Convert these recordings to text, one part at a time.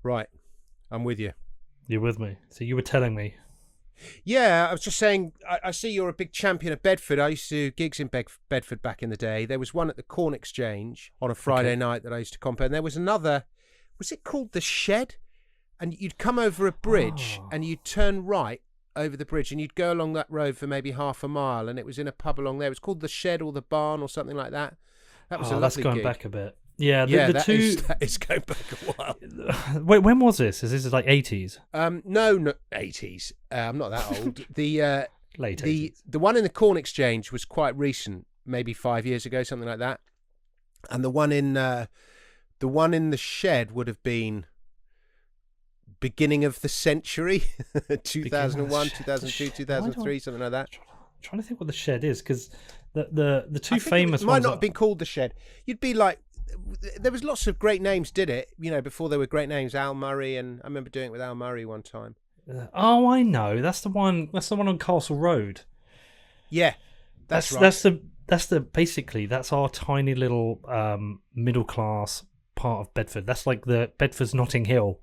Right, I'm with you. You're with me. So you were telling me. Yeah, I was just saying, I see you're a big champion of Bedford. I used to do gigs in Bedford back in the day. There was one at the Corn Exchange on a Friday Okay. night that I used to comp. And there was another, was it called The Shed? And you'd come over a bridge Oh, and you'd turn right over the bridge and you'd go along that road for maybe half a mile. And it was in a pub along there. It was called The Shed or The Barn or something like that. That was a that's lovely going gig. back a bit. Yeah, Yeah, the two. that is going back a while. Wait, when was this? Is this like 80s? No, 80s. I'm not that old. Late The 80s. the one in the Corn Exchange was quite recent, maybe 5 years ago, something like that. And the one in the Shed would have been beginning of the century, 2001, 2002, 2003, something like that. I'm trying to think what the Shed is, because the two famous It might ones not have been called the Shed. You'd be like, there was lots of great names did it, before there were great names. Al Murray, and I remember doing it with Al Murray one time. Oh, I know. That's the one. That's the one on Castle Road. Yeah, that's right. Basically that's our tiny little middle class part of Bedford. That's like the Bedford's Notting Hill.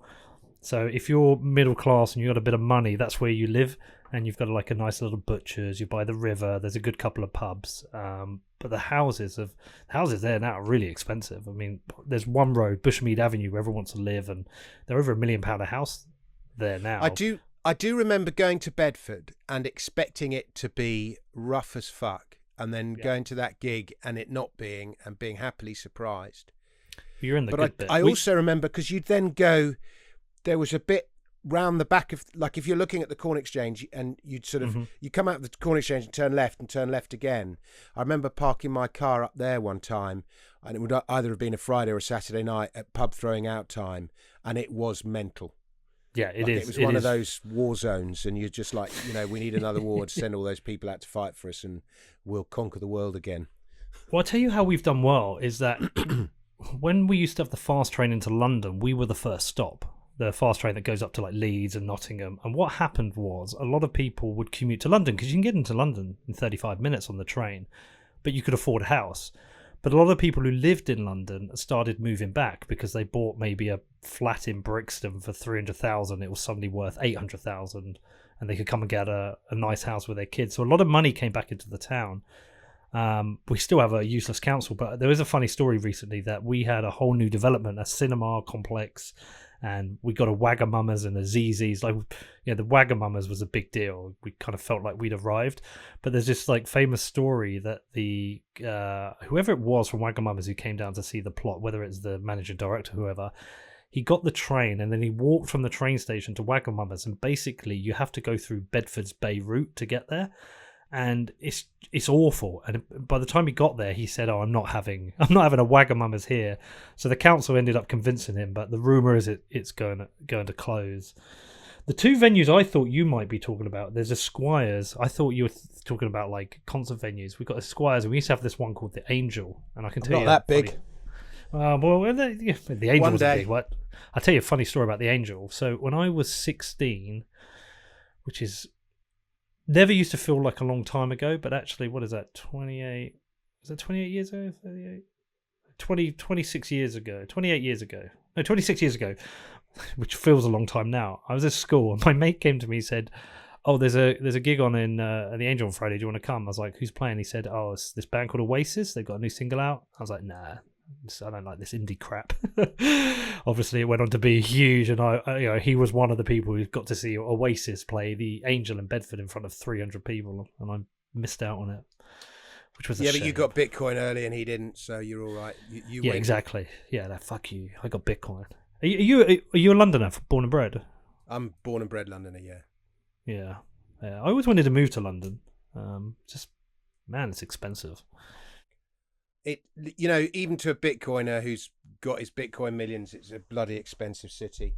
So if you're middle class and you've got a bit of money, that's where you live, and you've got like a nice little butcher's. You're by the river. There's a good couple of pubs. But the houses there now are really expensive. I mean, there's one road, Bushmead Avenue, where everyone wants to live, and they're over £1 million a house there now. I do remember going to Bedford and expecting it to be rough as fuck, and then going to that gig and it not being, and being happily surprised. You're in the good bit. I also remember, because you'd then go, there was a bit round the back of, like, if you're looking at the Corn Exchange and you'd sort of, you come out of the Corn Exchange and turn left again. I remember parking my car up there one time, and it would either have been a Friday or a Saturday night at pub throwing out time, and it was mental. Yeah, it is. It was one of those war zones, and you're just like, we need another war to send all those people out to fight for us, and we'll conquer the world again. Well, I'll tell you how we've done well is that when we used to have the fast train into London, we were the first stop. The fast train that goes up to like Leeds and Nottingham. And what happened was a lot of people would commute to London, because you can get into London in 35 minutes on the train, but you could afford a house. But a lot of people who lived in London started moving back because they bought maybe a flat in Brixton for 300,000. It was suddenly worth 800,000, and they could come and get a nice house with their kids. So a lot of money came back into the town. We still have a useless council, but there is a funny story recently that we had a whole new development, a cinema complex, and we got a Wagamama's and a ZZ's. Like, the Wagamama's was a big deal. We kind of felt like we'd arrived. But there's this like famous story that the whoever it was from Wagamama's who came down to see the plot, whether it's the managing director, whoever, he got the train and then he walked from the train station to Wagamama's, and basically you have to go through Bedford's Bay route to get there. And it's awful. And by the time he got there, he said, "Oh, I'm not having a Wagamama's here." So the council ended up convincing him, but the rumor is it's going to close. The two venues I thought you might be talking about, there's a Squires. I thought you were talking about like concert venues. We got a Squires, and we used to have this one called the Angel. And I can tell you not that big. Well, the Angel was big. What? I'll tell you a funny story about the Angel. So when I was 16, which is never used to feel like a long time ago, but actually, what is that, 28? Is that 28 years ago? 38? 26 years ago. 28 years ago. No, 26 years ago, which feels a long time now. I was at school, and my mate came to me and said, "Oh, there's a gig on in the Angel on Friday. Do you want to come?" I was like, "Who's playing?" He said, "Oh, it's this band called Oasis. They've got a new single out." I was like, "Nah, I don't like this indie crap." Obviously, it went on to be huge, and he was one of the people who got to see Oasis play the Angel in Bedford in front of 300 people, and I missed out on it, which was a shame. But you got Bitcoin early and he didn't, so you're all right. You win. Exactly. Yeah, fuck you. I got Bitcoin. Are you a Londoner, born and bred? I'm born and bred Londoner, yeah. Yeah. I always wanted to move to London. Just, man, it's expensive. Even to a Bitcoiner who's got his Bitcoin millions, it's a bloody expensive city,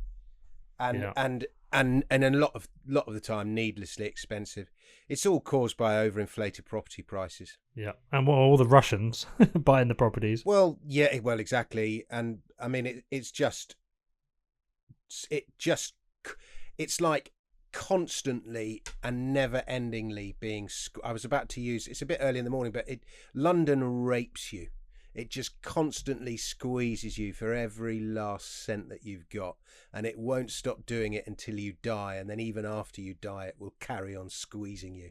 and a lot of the time needlessly expensive. It's all caused by overinflated property prices. Yeah, and all the Russians buying the properties. Well, yeah, well, exactly, and I mean it's like constantly and never-endingly being. I was about to use. It's a bit early in the morning, but London rapes you. it just constantly squeezes you for every last cent that you've got, and it won't stop doing it until you die, and then even after you die it will carry on squeezing you.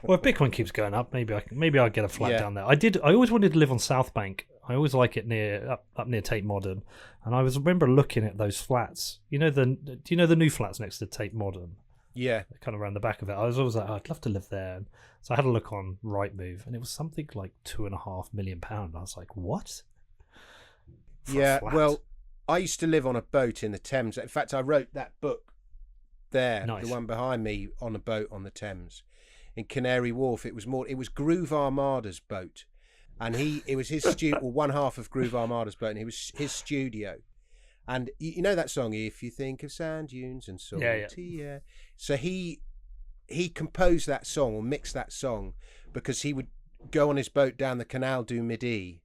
Well, if Bitcoin keeps going up, maybe I'll get a flat Yeah. down there. I always wanted to live on South Bank. I always like it up near Tate Modern, and I remember looking at those flats. Do you know the new flats next to Tate Modern? Yeah. Kind of around the back of it. I was always like, I'd love to live there. And so I had a look on Rightmove, and it was something like £2.5 million. I was like, what? Yeah. Well, I used to live on a boat in the Thames. In fact, I wrote that book there, Nice. the one behind me, on a boat on the Thames in Canary Wharf. It was Groove Armada's boat, and it was his one half of Groove Armada's boat, and it was his studio. And you know that song, If You Think of Sand Dunes and Salty Air? So he composed that song, or mixed that song, because he would go on his boat down the Canal du Midi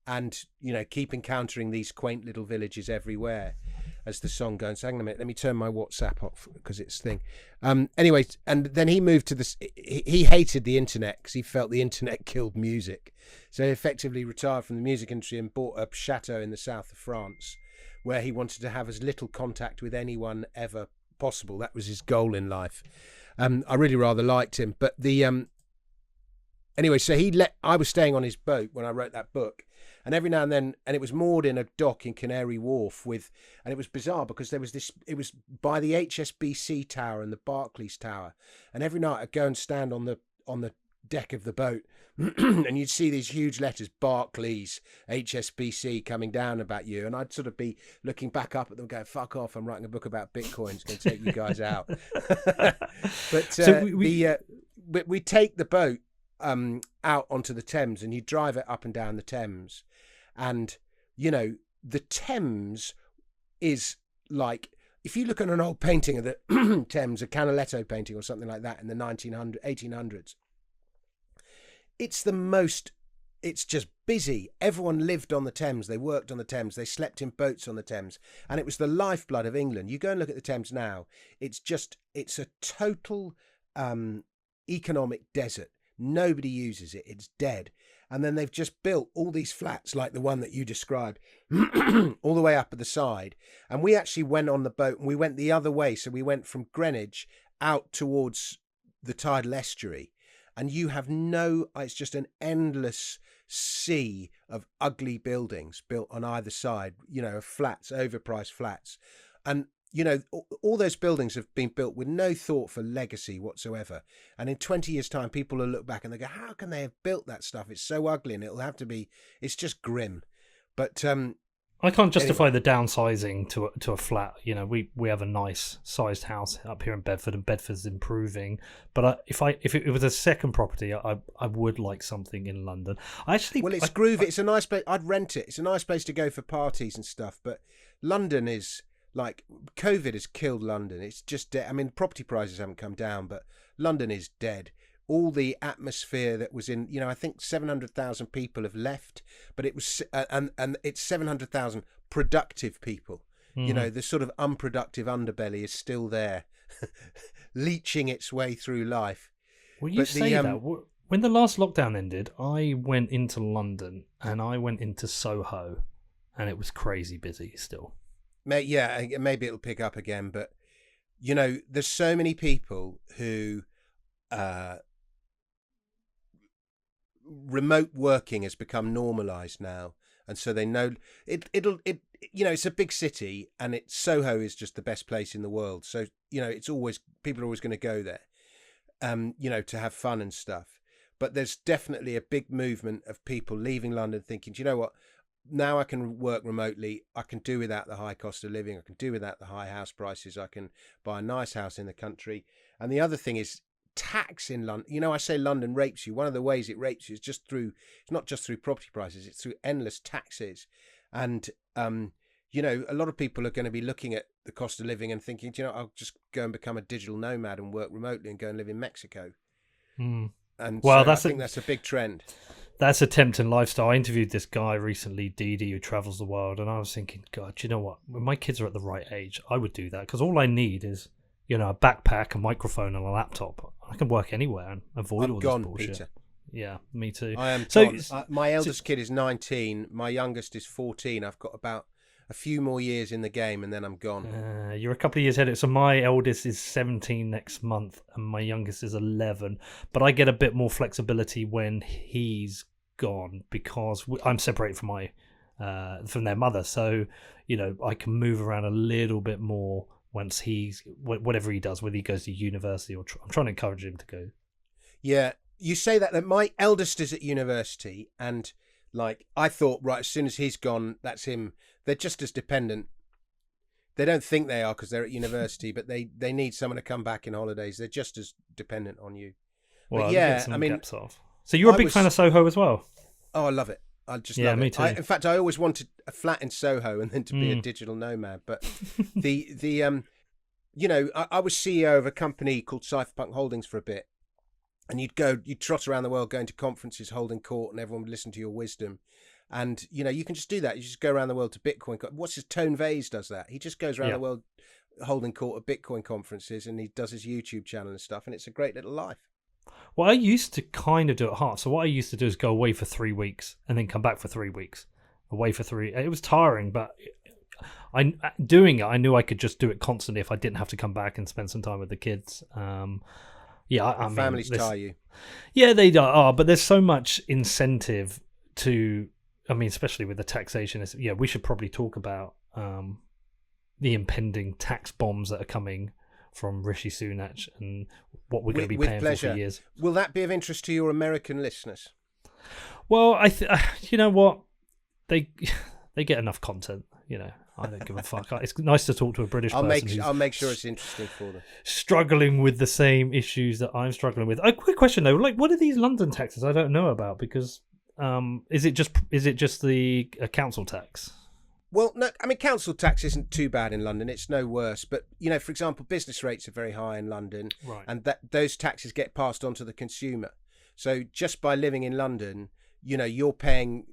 and, keep encountering these quaint little villages everywhere as the song goes. So hang on a minute, let me turn my WhatsApp off because it's thing. Anyway, and then he moved to this. He hated the internet because he felt the internet killed music. So he effectively retired from the music industry and bought a chateau in the south of France, where he wanted to have as little contact with anyone ever possible. That was his goal in life. I really rather liked him. But anyway, so I was staying on his boat when I wrote that book. And every now and then, and it was moored in a dock in Canary Wharf and it was bizarre because it was by the HSBC Tower and the Barclays Tower. And every night I'd go and stand on the deck of the boat and you'd see these huge letters, Barclays, HSBC, coming down about you, and I'd sort of be looking back up at them going, fuck off, I'm writing a book about Bitcoin, it's going to take you guys out. But so we take the boat out onto the Thames, and you drive it up and down the Thames, and the Thames is like, if you look at an old painting of the Thames, a Canaletto painting or something like that in the 1800s, it's just busy. Everyone lived on the Thames. They worked on the Thames. They slept in boats on the Thames. And it was the lifeblood of England. You go and look at the Thames now. It's a total economic desert. Nobody uses it. It's dead. And then they've just built all these flats like the one that you described all the way up at the side. And we actually went on the boat and we went the other way. So we went from Greenwich out towards the tidal estuary. And you have it's just an endless sea of ugly buildings built on either side, flats, overpriced flats. And, all those buildings have been built with no thought for legacy whatsoever. And in 20 years' time, people will look back and they go, how can they have built that stuff? It's so ugly, and it's just grim. But I can't justify the downsizing to a flat. We have a nice sized house up here in Bedford, and Bedford's improving. But if it was a second property, I would like something in London. It's groovy. It's a nice place. I'd rent it. It's a nice place to go for parties and stuff. But London is like, COVID has killed London. It's just dead. I mean, property prices haven't come down, but London is dead. All the atmosphere that was in, I think 700,000 people have left, but it was, and it's 700,000 productive people. The sort of unproductive underbelly is still there, leeching its way through life. Well, you say that. When the last lockdown ended, I went into London and I went into Soho, and it was crazy busy still. Yeah, maybe it'll pick up again, but, there's so many people who... remote working has become normalized now, and so they know it's a big city, and Soho is just the best place in the world, so it's always, people are always going to go there to have fun and stuff. But there's definitely a big movement of people leaving London thinking, do you know what, now I can work remotely, I can do without the high cost of living, I can do without the high house prices, I can buy a nice house in the country. And the other thing is tax in London. I say London rapes you. One of the ways it rapes you is it's not just through property prices, it's through endless taxes. And a lot of people are going to be looking at the cost of living and thinking, I'll just go and become a digital nomad and work remotely and go and live in Mexico. And I think that's a big trend. That's a tempting lifestyle. I interviewed this guy recently, Didi, who travels the world, and I was thinking, God, you know what, when my kids are at the right age, I would do that, because all I need is a backpack, a microphone, and a laptop. I can work anywhere and avoid all this bullshit. Peter. Yeah, me too. I am. So my eldest kid is 19. My youngest is 14. I've got about a few more years in the game, and then I'm gone. You're a couple of years ahead. So my eldest is 17 next month, and my youngest is 11. But I get a bit more flexibility when he's gone because I'm separated from from their mother. So I can move around a little bit more once he's whatever he does, whether he goes to university or I'm trying to encourage him to go. Yeah. You say that my eldest is at university, and like I thought, right, as soon as he's gone, that's him. They're just as dependent. They don't think they are because they're at university, but they need someone to come back in holidays. They're just as dependent on you. Well, but yeah, I mean, gaps off. So you're a big fan of Soho as well? Oh, I love it. I just love me it. too. In fact, I always wanted a flat in Soho and then to be a digital nomad. But I was CEO of a company called Cypherpunk Holdings for a bit. And you'd trot around the world going to conferences, holding court, and everyone would listen to your wisdom. And, you can just do that. You just go around the world to Bitcoin. What's his Tone Vase does that. He just goes around the world holding court at Bitcoin conferences, and he does his YouTube channel and stuff. And it's a great little life. Well, I used to kind of do it hard. So what I used to do is go away for 3 weeks and then come back for 3 weeks. Away for 3. It was tiring, but doing it, I knew I could just do it constantly if I didn't have to come back and spend some time with the kids. Yeah, I mean, families tie you. Yeah, they are, but there's so much incentive to. I mean, especially with the taxation. Yeah, we should probably talk about the impending tax bombs that are coming from Rishi Sunak and what we're going to be paying for years. Will that be of interest to your American listeners? Well, you know what, they get enough content. I don't give a fuck. It's nice to talk to a British person. I'll make sure it's interesting for them. Struggling with the same issues that I'm struggling with. A quick question though, like, what are these London taxes? I don't know about because is it just the council tax? Well, no, I mean, council tax isn't too bad in London. It's no worse. But, for example, business rates are very high in London, right? And those taxes get passed on to the consumer. So just by living in London, you're paying.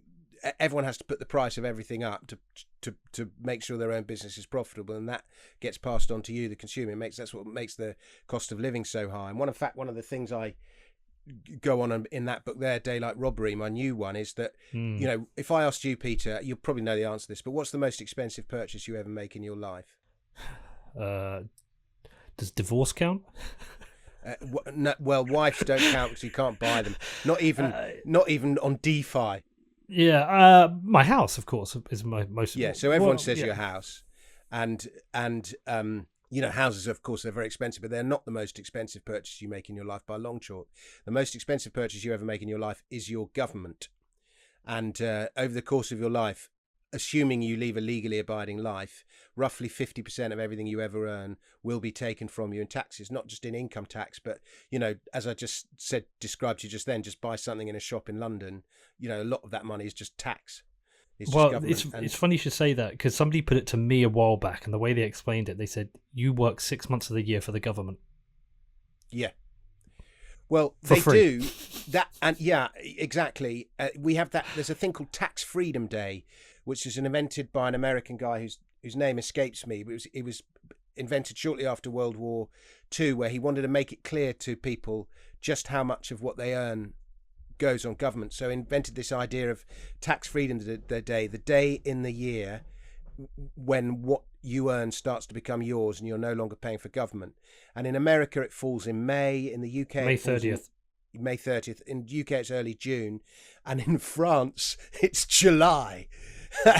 Everyone has to put the price of everything up to make sure their own business is profitable, and that gets passed on to you, the consumer. That's what makes the cost of living so high. And one of the things I go on in that book there, Daylight Robbery, my new one, is that if I asked you, Peter, you'll probably know the answer to this, but what's the most expensive purchase you ever make in your life? Does divorce count? Well, wives don't count because you can't buy them. Not even on DeFi. Yeah, my house, of course, is my most. Yeah, so everyone says your house, and houses, of course, they're very expensive, but they're not the most expensive purchase you make in your life by a long chalk. The most expensive purchase you ever make in your life is your government, and over the course of your life, assuming you live a legally abiding life, roughly 50% of everything you ever earn will be taken from you in taxes, not just in income tax, but, as I just described to you just then, just buy something in a shop in London, a lot of that money is just tax. It's funny you should say that because somebody put it to me a while back, and the way they explained it, they said, you work 6 months of the year for the government. Yeah. Well, they do that. And yeah, exactly. We have that. There's a thing called Tax Freedom Day, which is invented by an American guy whose name escapes me. It was invented shortly after World War II, where he wanted to make it clear to people just how much of what they earn goes on government. So invented this idea of Tax Freedom Day, the day in the year when what you earn starts to become yours and you're no longer paying for government. And in America, it falls in May. In the UK, May 30th. May 30th. In the UK, it's early June. And in France, it's July.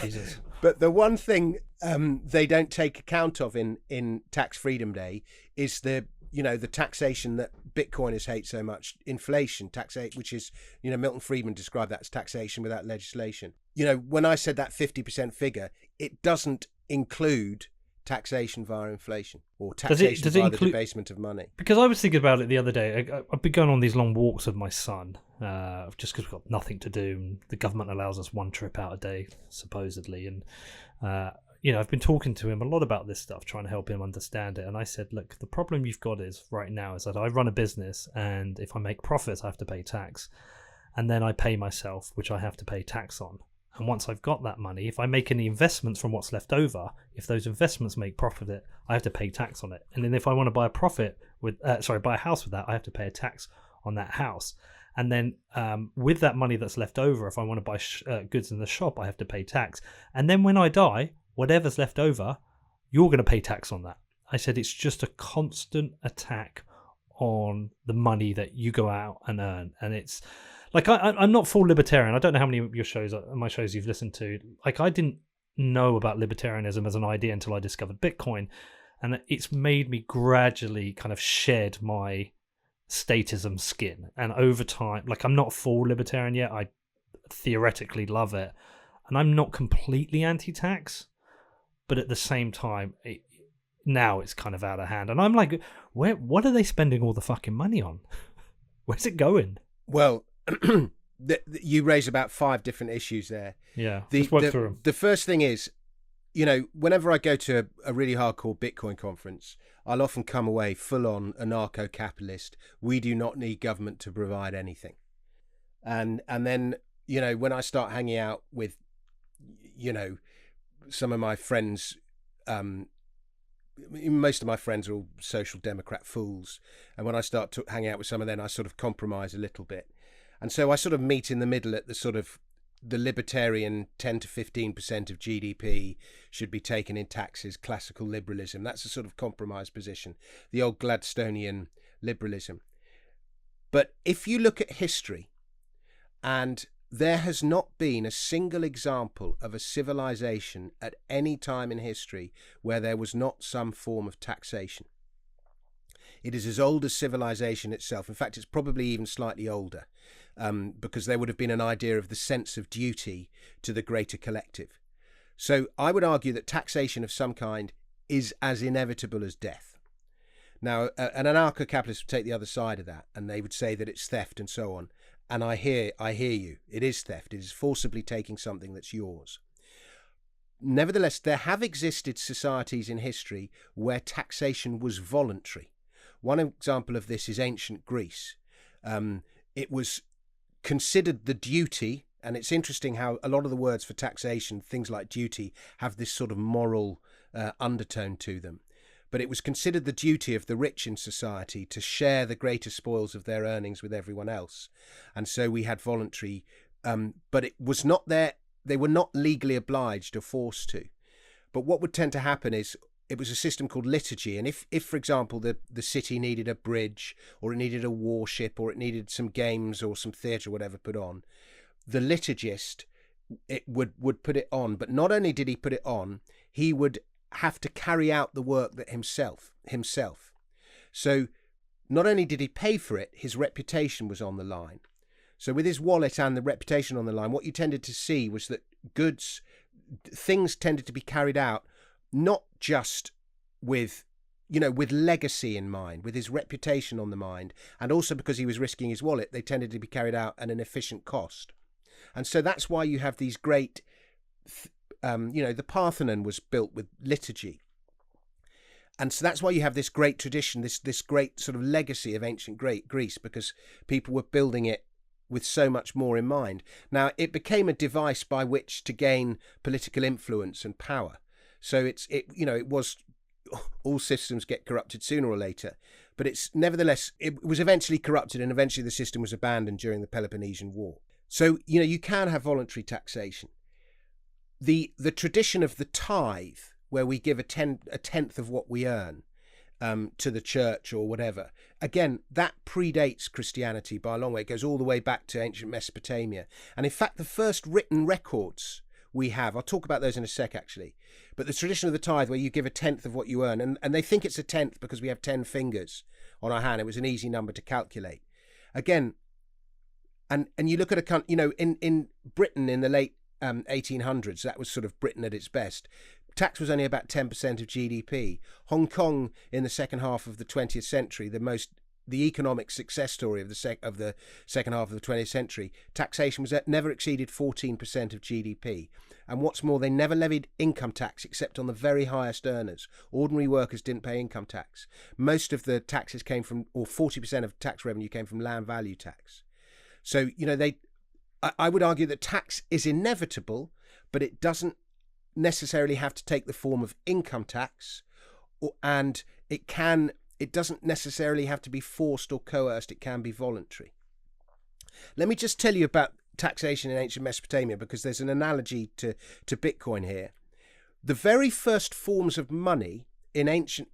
Jesus. But the one thing they don't take account of in Tax Freedom Day is the taxation that Bitcoiners hate so much, inflation, which is, Milton Friedman described that as taxation without legislation. When I said that 50% figure, it doesn't include taxation via inflation or taxation via the debasement of money. Because I was thinking about it the other day. I've been going on these long walks with my son just because we've got nothing to do. And the government allows us one trip out a day, supposedly. And, I've been talking to him a lot about this stuff, trying to help him understand it. And I said, look, the problem you've got right now is that I run a business, and if I make profits, I have to pay tax. And then I pay myself, which I have to pay tax on. And once I've got that money, if I make any investments from what's left over, if those investments make profit, I have to pay tax on it. And then if I want to buy a house with that, I have to pay a tax on that house. And then with that money that's left over, if I want to buy goods in the shop, I have to pay tax. And then when I die, whatever's left over, you're going to pay tax on that. I said it's just a constant attack on the money that you go out and earn. And it's like, I'm not full libertarian. I don't know how many of your shows, my shows you've listened to. Like, I didn't know about libertarianism as an idea until I discovered Bitcoin. And it's made me gradually kind of shed my statism skin. And over time, like, I'm not full libertarian yet. I theoretically love it. And I'm not completely anti-tax. But at the same time, now it's kind of out of hand. And I'm like, what are they spending all the fucking money on? Where's it going? Well, you raise about 5 different issues there. Yeah, let's work through them. The first thing is, whenever I go to a really hardcore Bitcoin conference, I'll often come away full on anarcho-capitalist. We do not need government to provide anything. And then, when I start hanging out with, some of my friends, most of my friends are all social democrat fools. And when I start hanging out with some of them, I sort of compromise a little bit. And so I sort of meet in the middle at the libertarian 10 to 15% of GDP should be taken in taxes, classical liberalism. That's a sort of compromise position, the old Gladstonian liberalism. But if you look at history, and there has not been a single example of a civilization at any time in history where there was not some form of taxation. It is as old as civilization itself. In fact, it's probably even slightly older, because there would have been an idea of the sense of duty to the greater collective. So I would argue that taxation of some kind is as inevitable as death. Now, an anarcho-capitalist would take the other side of that, and they would say that it's theft and so on. And I hear you. It is theft. It is forcibly taking something that's yours. Nevertheless, there have existed societies in history where taxation was voluntary. One example of this is ancient Greece. It was considered the duty, and it's interesting how a lot of the words for taxation, things like duty, have this sort of moral undertone to them. But it was considered the duty of the rich in society to share the greater spoils of their earnings with everyone else. And so we had voluntary, but it was not they were not legally obliged or forced to. But what would tend to happen is it was a system called liturgy. And if for example, the city needed a bridge, or it needed a warship, or it needed some games or some theatre or whatever put on, the liturgist would put it on. But not only did he put it on, he would have to carry out the work that himself. So not only did he pay for it, his reputation was on the line. So with his wallet and the reputation on the line, what you tended to see was that things tended to be carried out not just with legacy in mind, with his reputation on the mind, and also because he was risking his wallet, they tended to be carried out at an efficient cost. And so that's why you have these great the Parthenon was built with liturgy. And so that's why you have this great tradition, this great sort of legacy of ancient Greece, because people were building it with so much more in mind. Now, it became a device by which to gain political influence and power. So it was, all systems get corrupted sooner or later, but it was eventually corrupted, and eventually the system was abandoned during the Peloponnesian War. So, you can have voluntary taxation. The tradition of the tithe, where we give a tenth of what we earn to the church or whatever, again, that predates Christianity by a long way. It goes all the way back to ancient Mesopotamia. And in fact, the first written records we have, I'll talk about those in a sec actually, but the tradition of the tithe, where you give a tenth of what you earn, and they think it's a tenth because we have 10 fingers on our hand. It was an easy number to calculate. Again, and you look at a country, in Britain in the late 1800s, that was sort of Britain at its best. Tax was only about 10% of GDP. Hong Kong in the second half of the 20th century, the economic success story of the second half of the 20th century, taxation was never exceeded 14% of GDP. And what's more, they never levied income tax except on the very highest earners. Ordinary workers didn't pay income tax. Most of the taxes came from, or 40% of tax revenue came from land value tax. So, I would argue that tax is inevitable, but it doesn't necessarily have to take the form of income tax, and it doesn't necessarily have to be forced or coerced. It can be voluntary. Let me just tell you about taxation in ancient Mesopotamia, because there's an analogy to Bitcoin here. The very first forms of money in ancient,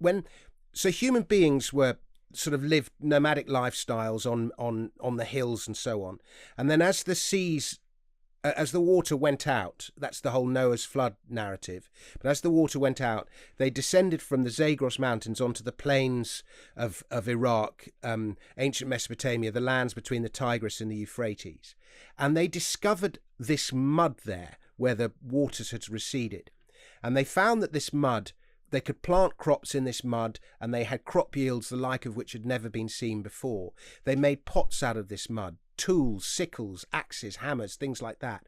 so human beings were sort of lived nomadic lifestyles on the hills and so on, and then as the water went out, that's the whole Noah's flood narrative, but as the water went out, they descended from the Zagros Mountains onto the plains of Iraq, ancient Mesopotamia, the lands between the Tigris and the Euphrates, and they discovered this mud there where the waters had receded, and they found that this mud, they could plant crops in this mud, and they had crop yields the like of which had never been seen before. They made pots out of this mud, tools, sickles, axes, hammers, things like that.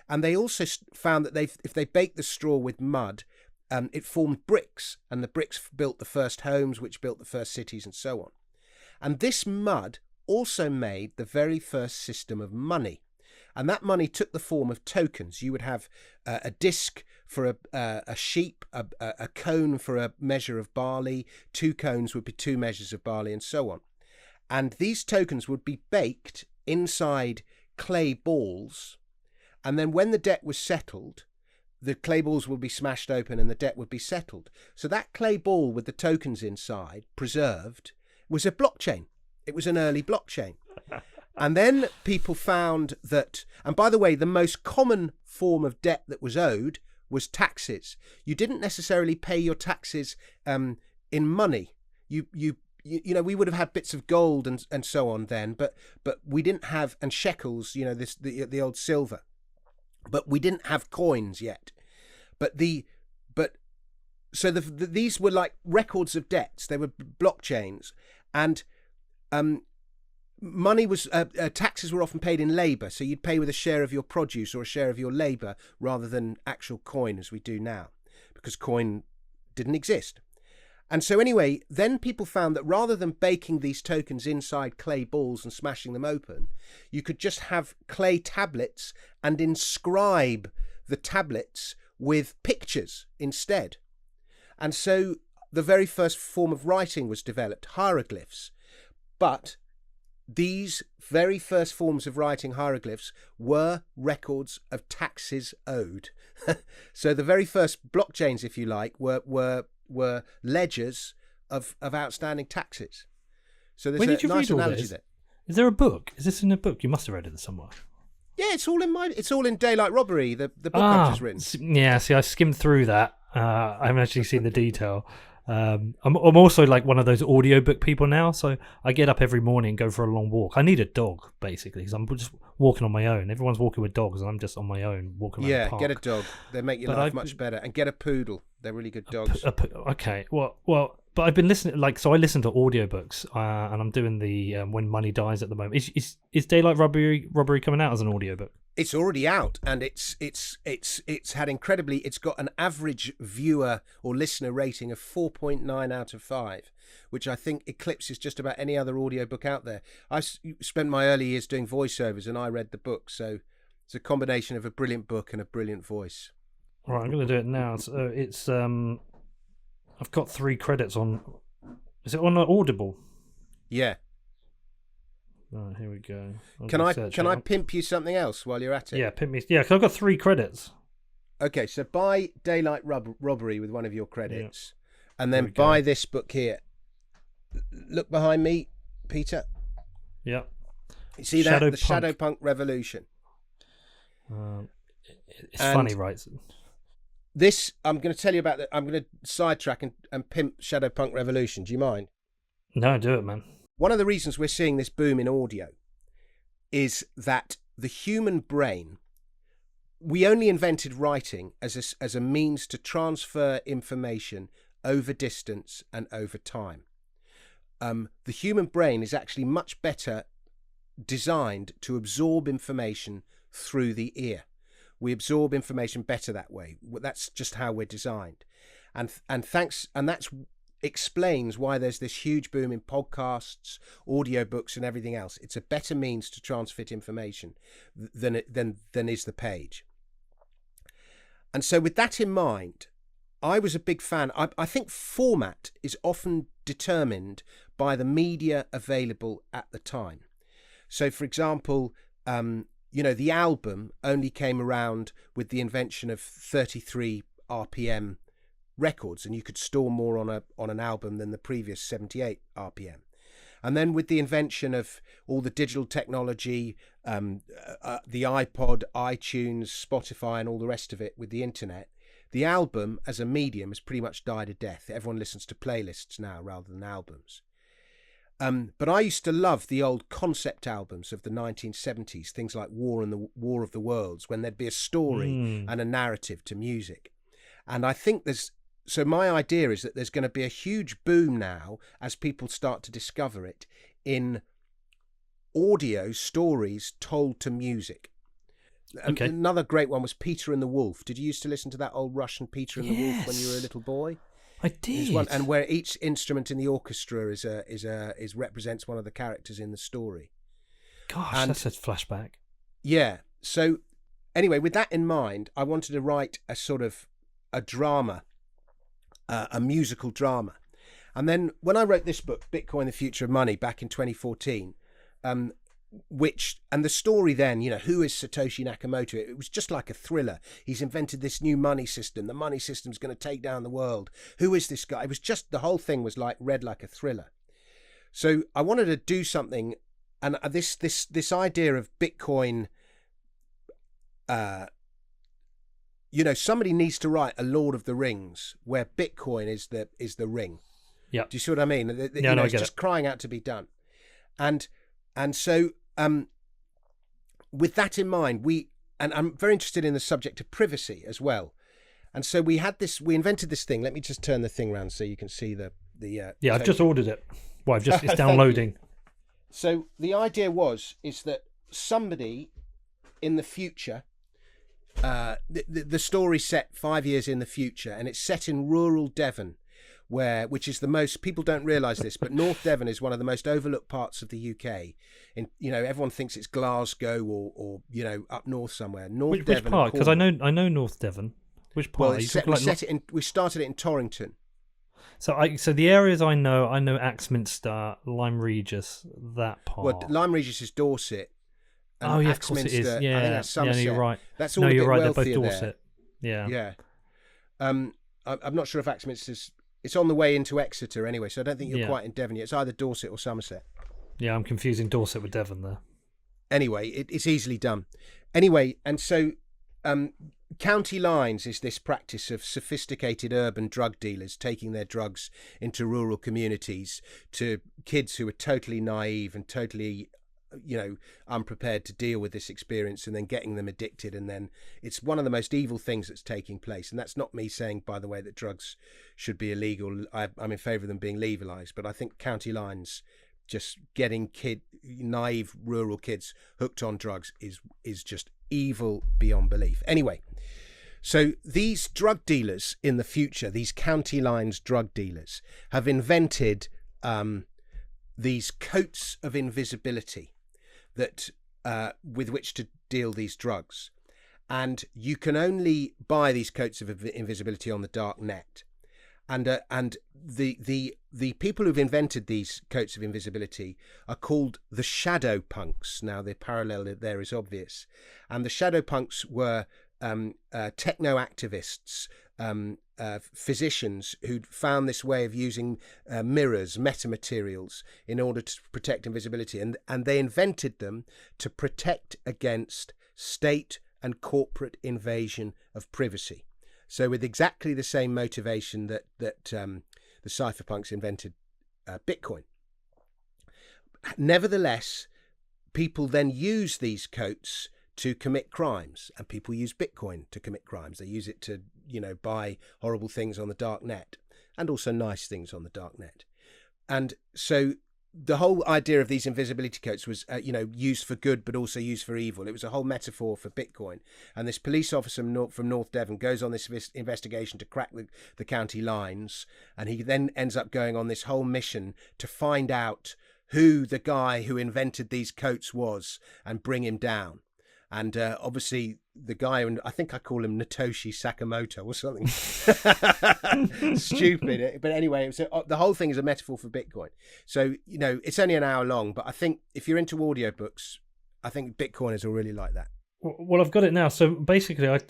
And they also found that if they baked the straw with mud, it formed bricks, and the bricks built the first homes, which built the first cities, and so on. And this mud also made the very first system of money. And that money took the form of tokens. You would have a disc for a sheep, a cone for a measure of barley, 2 cones would be 2 measures of barley, and so on. And these tokens would be baked inside clay balls, and then when the debt was settled, the clay balls would be smashed open and the debt would be settled. So that clay ball with the tokens inside, preserved, was a blockchain. It was an early blockchain. And then people found that, and by the way, the most common form of debt that was owed was taxes. You didn't necessarily pay your taxes in money. You know, we would have had bits of gold and so on then, but we didn't have, and shekels, you know, the old silver, but we didn't have coins yet. So these were like records of debts. They were blockchains, and money was taxes were often paid in labour. So you'd pay with a share of your produce or a share of your labour rather than actual coin as we do now, because coin didn't exist. And so anyway, then people found that rather than baking these tokens inside clay balls and smashing them open, you could just have clay tablets and inscribe the tablets with pictures instead. And so the very first form of writing was developed, hieroglyphs. But these very first forms of writing, hieroglyphs, were records of taxes owed. So the very first blockchains, if you like, were ledgers of outstanding taxes. So there's a nice analogy there. Is there a book? Is this in a book? You must have read it somewhere. Yeah, it's all in Daylight Robbery, the book I've just written. Yeah, see, I skimmed through that. I haven't actually seen the detail. I'm also like one of those audiobook people now, so I get up every morning and go for a long walk. I need a dog, basically, because I'm just walking on my own. Everyone's walking with dogs, and I'm just on my own walking around the park. Get a dog. They make your life much better. And get a poodle. They're really good dogs. Okay, well, but I've been listening, so I listen to audiobooks, and I'm doing the When Money Dies at the moment. Is Daylight Robbery coming out as an audiobook? It's already out, and it's had incredibly. It's got an average viewer or listener rating of 4.9 out of 5, which I think eclipses just about any other audiobook out there. I spent my early years doing voiceovers, and I read the book, so it's a combination of a brilliant book and a brilliant voice. All right, I'm going to do it now. So it's I've got 3 credits on. Is it on Audible? Yeah. Right, here we go. Can I pimp you something else while you're at it? Yeah, pimp me. Yeah, because I've got 3 credits. Okay, so buy Daylight Robbery with one of your credits, and then buy this book here. Look behind me, Peter. Yeah. You see that? The Shadowpunk Revolution. It's funny, right? This, I'm going to tell you about I'm going to sidetrack and pimp Shadowpunk Revolution. Do you mind? No, do it, man. One of the reasons we're seeing this boom in audio is that the human brain, we only invented writing as a means to transfer information over distance and over time. The human brain is actually much better designed to absorb information through the ear. We absorb information better that way. That's just how we're designed, and that's explains why there's this huge boom in podcasts, audiobooks, and everything else. It's a better means to transmit information than is the page. And so, with that in mind, I was a big fan. I think format is often determined by the media available at the time. So, for example, the album only came around with the invention of 33 RPM records, and you could store more on an album than the previous 78 RPM. And then with the invention of all the digital technology, the iPod, iTunes, Spotify, and all the rest of it with the internet, the album as a medium has pretty much died a death. Everyone listens to playlists now rather than albums. But I used to love the old concept albums of the 1970s, things like War of the Worlds, when there'd be a story and a narrative to music. And I think so my idea is that there's going to be a huge boom now as people start to discover it in audio stories told to music. Okay. Another great one was Peter and the Wolf. Did you used to listen to that old Russian Peter and the Wolf when you were a little boy? I did. And where each instrument in the orchestra represents one of the characters in the story. Gosh, that's a flashback. Yeah. So anyway, with that in mind, I wanted to write a sort of a drama, a musical drama. And then when I wrote this book, Bitcoin, the Future of Money, back in 2014, and the story then, who is Satoshi Nakamoto? It was just like a thriller. He's invented this new money system. The money system's going to take down the world. Who is this guy? It was just, the whole thing was read like a thriller. So I wanted to do something, and this idea of Bitcoin, somebody needs to write a Lord of the Rings where Bitcoin is the ring. Yeah. Do you see what I mean? It's just crying out to be done. And so, with that in mind, and I'm very interested in the subject of privacy as well. And so we invented this thing. Let me just turn the thing around so you can see the. Yeah, I've just ordered it. Well, it's downloading. So the idea is that somebody in the future, the story's set 5 years in the future, and it's set in rural Devon, which is the most, people don't realise this, but North Devon is one of the most overlooked parts of the UK. And everyone thinks it's Glasgow or up north somewhere. Which part? Because I know North Devon. Which part? Well, we started it in Torrington. So the areas I know Axminster, Lyme Regis, that part. Well, Lyme Regis is Dorset. Oh yeah, of course it is. Yeah, I think that's Somerset. Yeah, you're right. That's all a bit They're both wealthier Dorset. there. Yeah. I'm not sure if Axminster's. It's on the way into Exeter anyway, so I don't think you're quite in Devon yet. It's either Dorset or Somerset. Yeah, I'm confusing Dorset with Devon there. Anyway, it's easily done. Anyway, and so county lines is this practice of sophisticated urban drug dealers taking their drugs into rural communities to kids who are totally naive and totally unprepared to deal with this experience, and then getting them addicted. And then it's one of the most evil things that's taking place. And that's not me saying, by the way, that drugs should be illegal. I'm in favour of them being legalised, but I think county lines just getting naive rural kids hooked on drugs is just evil beyond belief. Anyway, so these drug dealers in the future, these county lines drug dealers, have invented these coats of invisibility that with which to deal these drugs, and you can only buy these coats of invisibility on the dark net. And the people who've invented these coats of invisibility are called the shadow punks. Now the parallel there is obvious, and the shadow punks were techno activists, physicians who'd found this way of using mirrors, metamaterials, in order to protect invisibility, and they invented them to protect against state and corporate invasion of privacy. So with exactly the same motivation that the cypherpunks invented Bitcoin. Nevertheless, people then use these coats to commit crimes, and people use Bitcoin to commit crimes. They use it to, buy horrible things on the dark net, and also nice things on the dark net. And so the whole idea of these invisibility coats was, used for good, but also used for evil. It was a whole metaphor for Bitcoin. And this police officer from North Devon goes on this investigation to crack the county lines, and he then ends up going on this whole mission to find out who the guy who invented these coats was and bring him down. And obviously the guy, and I think I call him Natoshi Sakamoto or something stupid. But anyway, the whole thing is a metaphor for Bitcoin. So, it's only an hour long, but I think if you're into audiobooks, I think Bitcoiners will really like that. Well, I've got it now. So basically, I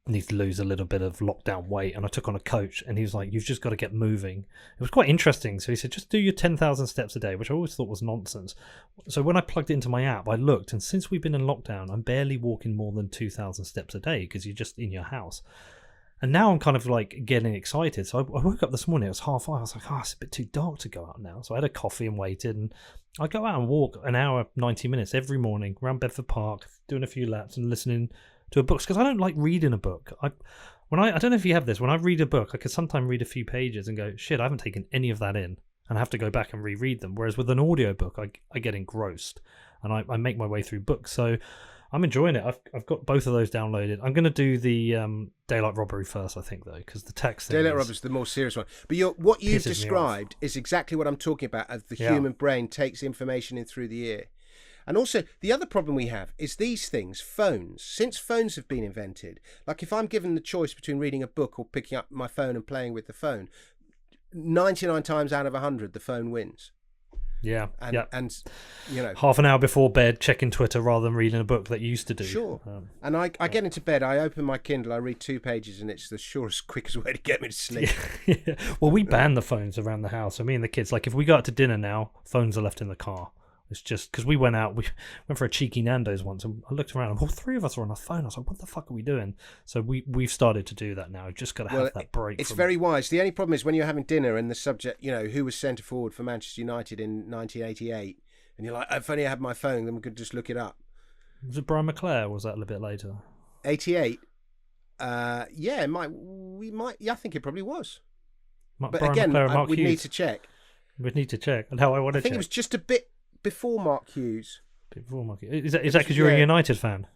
need to lose a little bit of lockdown weight, and I took on a coach, and he was like, "You've just got to get moving." It was quite interesting. So he said, "Just do your 10,000 steps a day," which I always thought was nonsense. So when I plugged it into my app, I looked, and since we've been in lockdown, I'm barely walking more than 2,000 steps a day because you're just in your house. And now I'm kind of like getting excited. So I woke up this morning, it was 5:30. I was like, it's a bit too dark to go out now. So I had a coffee and waited. And I go out and walk an hour, 90 minutes every morning around Bedford Park, doing a few laps and listening to a book. Because I don't like reading a book. I don't know if you have this. When I read a book, I can sometimes read a few pages and go, shit, I haven't taken any of that in. And I have to go back and reread them. Whereas with an audiobook, I get engrossed. And I make my way through books. So I'm enjoying it. I've got both of those downloaded. I'm going to do the Daylight Robbery first, I think, though, because the text thing Daylight Robbery is the more serious one. But what you've described is exactly what I'm talking about, as the human brain takes information in through the ear. And also, the other problem we have is these things, phones. Since phones have been invented, like if I'm given the choice between reading a book or picking up my phone and playing with the phone, 99 times out of 100, the phone wins. Yeah, and half an hour before bed, checking Twitter rather than reading a book that you used to do. Sure. And I get into bed, I open my Kindle, I read 2 pages, and it's the surest, quickest way to get me to sleep. Yeah. Well, we ban the phones around the house. So me and the kids, like if we go out to dinner now, phones are left in the car. It's just because we went for a cheeky Nando's once, and I looked around and all 3 of us were on our phone. I was like, what the fuck are we doing? So we've started to do that now. Just got to have that break. It's very wise. The only problem is when you're having dinner and the subject, who was centre forward for Manchester United in 1988, and you're like, if only I had my phone, then we could just look it up. Was it Brian McClare, or was that a little bit later? 88? Yeah, it might. Yeah, I think it probably was. But Brian again, McClare, we'd need to check. We'd need to check. And how I want to check. I think it was just a bit before Mark Hughes. Before Mark Hughes. Is that because you're a United fan?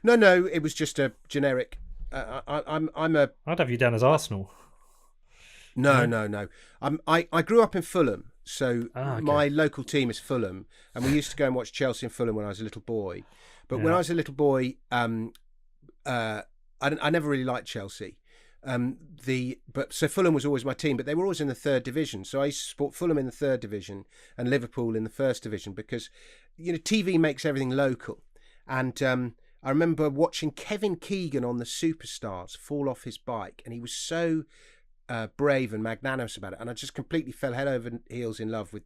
No, it was just a generic. I'd have you down as Arsenal. No. I grew up in Fulham, so my local team is Fulham, and we used to go and watch Chelsea and Fulham when I was a little boy. But when I was a little boy, I never really liked Chelsea. So Fulham was always my team, but they were always in the 3rd division. So I used to support Fulham in the 3rd division and Liverpool in the 1st division because, TV makes everything local. And I remember watching Kevin Keegan on the Superstars fall off his bike, and he was so brave and magnanimous about it. And I just completely fell head over heels in love with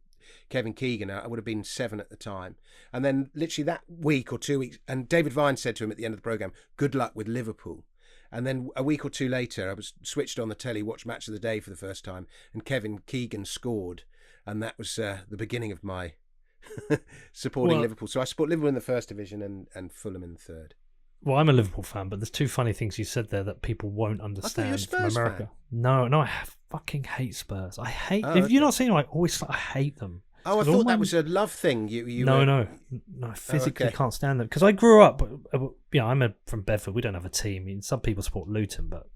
Kevin Keegan. I would have been 7 at the time. And then literally that week or 2 weeks, and David Vine said to him at the end of the programme, good luck with Liverpool. And then a week or 2 later, I was switched on the telly, watched Match of the Day for the first time, and Kevin Keegan scored. And that was the beginning of my supporting Liverpool. So I support Liverpool in the 1st division and Fulham in the 3rd. Well, I'm a Liverpool fan, but there's 2 funny things you said there that people won't understand. I thought you were a Spurs from America. fan. No, I fucking hate Spurs. I hate. Have you not seen them? I hate them. Oh, I thought that was a love thing. No, I physically can't stand them because I grew up. I'm from Bedford. We don't have a team. I mean, some people support Luton, but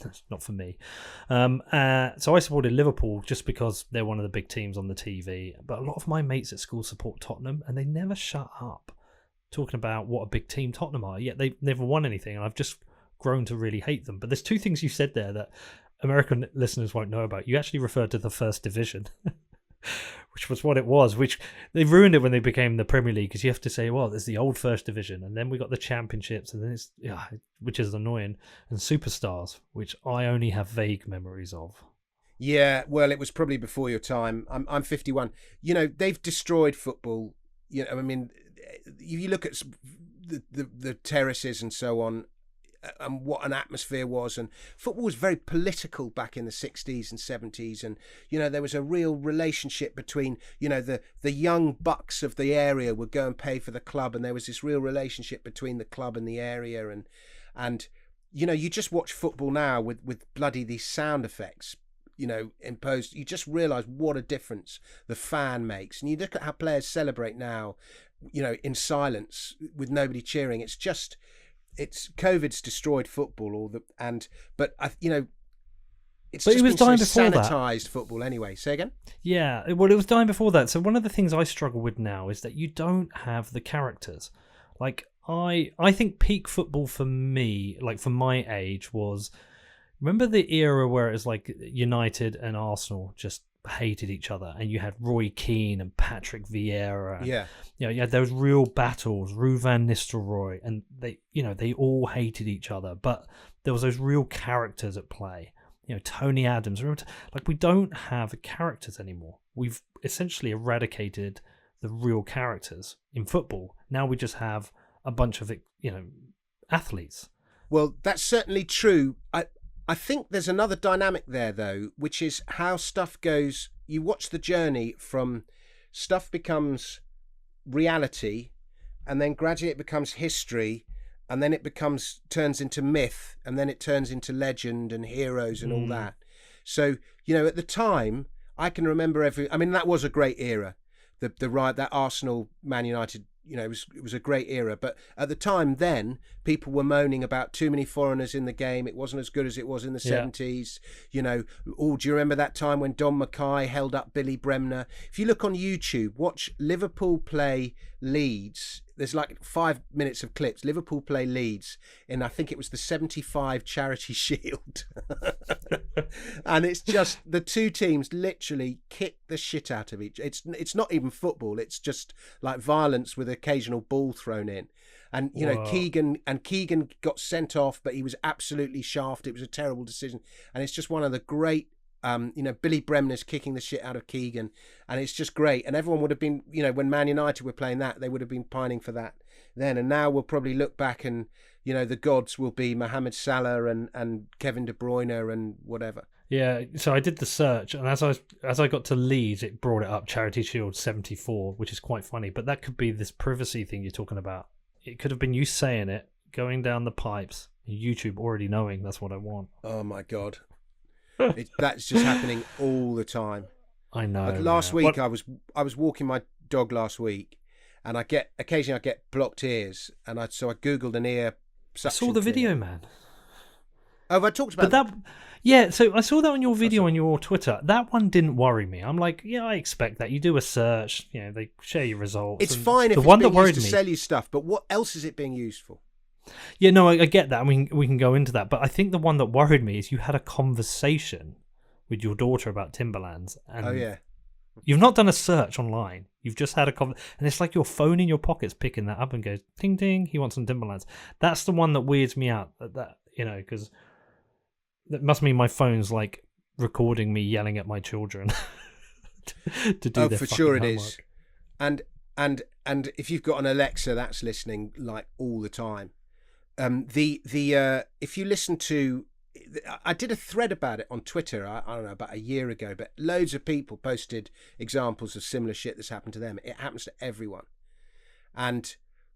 that's not for me. So I supported Liverpool just because they're one of the big teams on the TV. But a lot of my mates at school support Tottenham, and they never shut up talking about what a big team Tottenham are. Yet they've never won anything, and I've just grown to really hate them. But there's 2 things you said there that American listeners won't know about. You actually referred to the 1st division. Which was what it was, which they ruined it when they became the Premier League because you have to say, well, there's the old 1st division and then we got the championships and then which is annoying, and Superstars, which I only have vague memories of. Yeah, well, it was probably before your time. I'm 51. They've destroyed football. I mean, if you look at the terraces and so on, and what an atmosphere was, and football was very political back in the 60s and 70s, and there was a real relationship between the young bucks of the area would go and pay for the club, and there was this real relationship between the club and the area, and you just watch football now with bloody these sound effects imposed. You just realize what a difference the fan makes, and you look at how players celebrate now in silence with nobody cheering. It's COVID's destroyed football, but it's just been so sanitized football anyway. Say again? Yeah, well, it was dying before that. So one of the things I struggle with now is that you don't have the characters. Like I think peak football for me, like for my age, was, remember the era where it was like United and Arsenal just hated each other, and you had Roy Keane and Patrick Vieira, and, Yeah. you had those real battles, Ruud van Nistelrooy, and they all hated each other, but there was those real characters at play. Tony Adams. Remember, like, we don't have characters anymore. We've essentially eradicated the real characters in football. Now we just have a bunch of athletes. Well, that's certainly true. I think there's another dynamic there, though, which is how stuff goes. You watch the journey from stuff becomes reality, and then gradually it becomes history, and then it turns into myth, and then it turns into legend and heroes and all that. So, at the time, I can remember that was a great era. That Arsenal Man United, it was a great era. But at the time then, people were moaning about too many foreigners in the game. It wasn't as good as it was in the 70s. Do you remember that time when Don Mackay held up Billy Bremner? If you look on YouTube, watch Liverpool play Leeds. There's like 5 minutes of clips. Liverpool play Leeds in, I think it was the 75 Charity Shield. And it's just the two teams literally kick the shit out of each. It's not even football. It's just like violence with occasional ball thrown in. And, Keegan got sent off, but he was absolutely shafted. It was a terrible decision. And it's just one of the great, Billy Bremner's kicking the shit out of Keegan, and it's just great. And everyone would have been, when Man United were playing that, they would have been pining for that then. And now we'll probably look back and, the gods will be Mohamed Salah and Kevin De Bruyne and whatever. Yeah, so I did the search, and as I got to Leeds, it brought it up, Charity Shield 74, which is quite funny. But that could be this privacy thing you're talking about. It could have been you saying it, going down the pipes, YouTube already knowing that's what I want. Oh my God. That's just happening all the time. I know. Like last week, I was walking my dog last week, and occasionally I get blocked ears, and so I googled an ear suction. I saw the cleaner. video, man. Oh, have I talked about that? Yeah, so I saw that on your video on your Twitter. That one didn't worry me. I'm like, yeah, I expect that. You do a search, they share your results. It's fine if the it's one being that worried used to me, sell you stuff, but what else is it being used for? Yeah, no, I get that. I mean, we can go into that, but I think the one that worried me is you had a conversation with your daughter about Timberlands, and Oh yeah. you've not done a search online. You've just had and it's like your phone in your pocket's picking that up and goes, ding ding, he wants some Timberlands. That's the one that weirds me out. That because that must mean my phone's like recording me yelling at my children to do their for sure it homework. is. And if you've got an Alexa, that's listening like all the time. If you listen to, I did a thread about it on Twitter, I don't know, about a year ago, but loads of people posted examples of similar shit that's happened to them. It happens to everyone. And,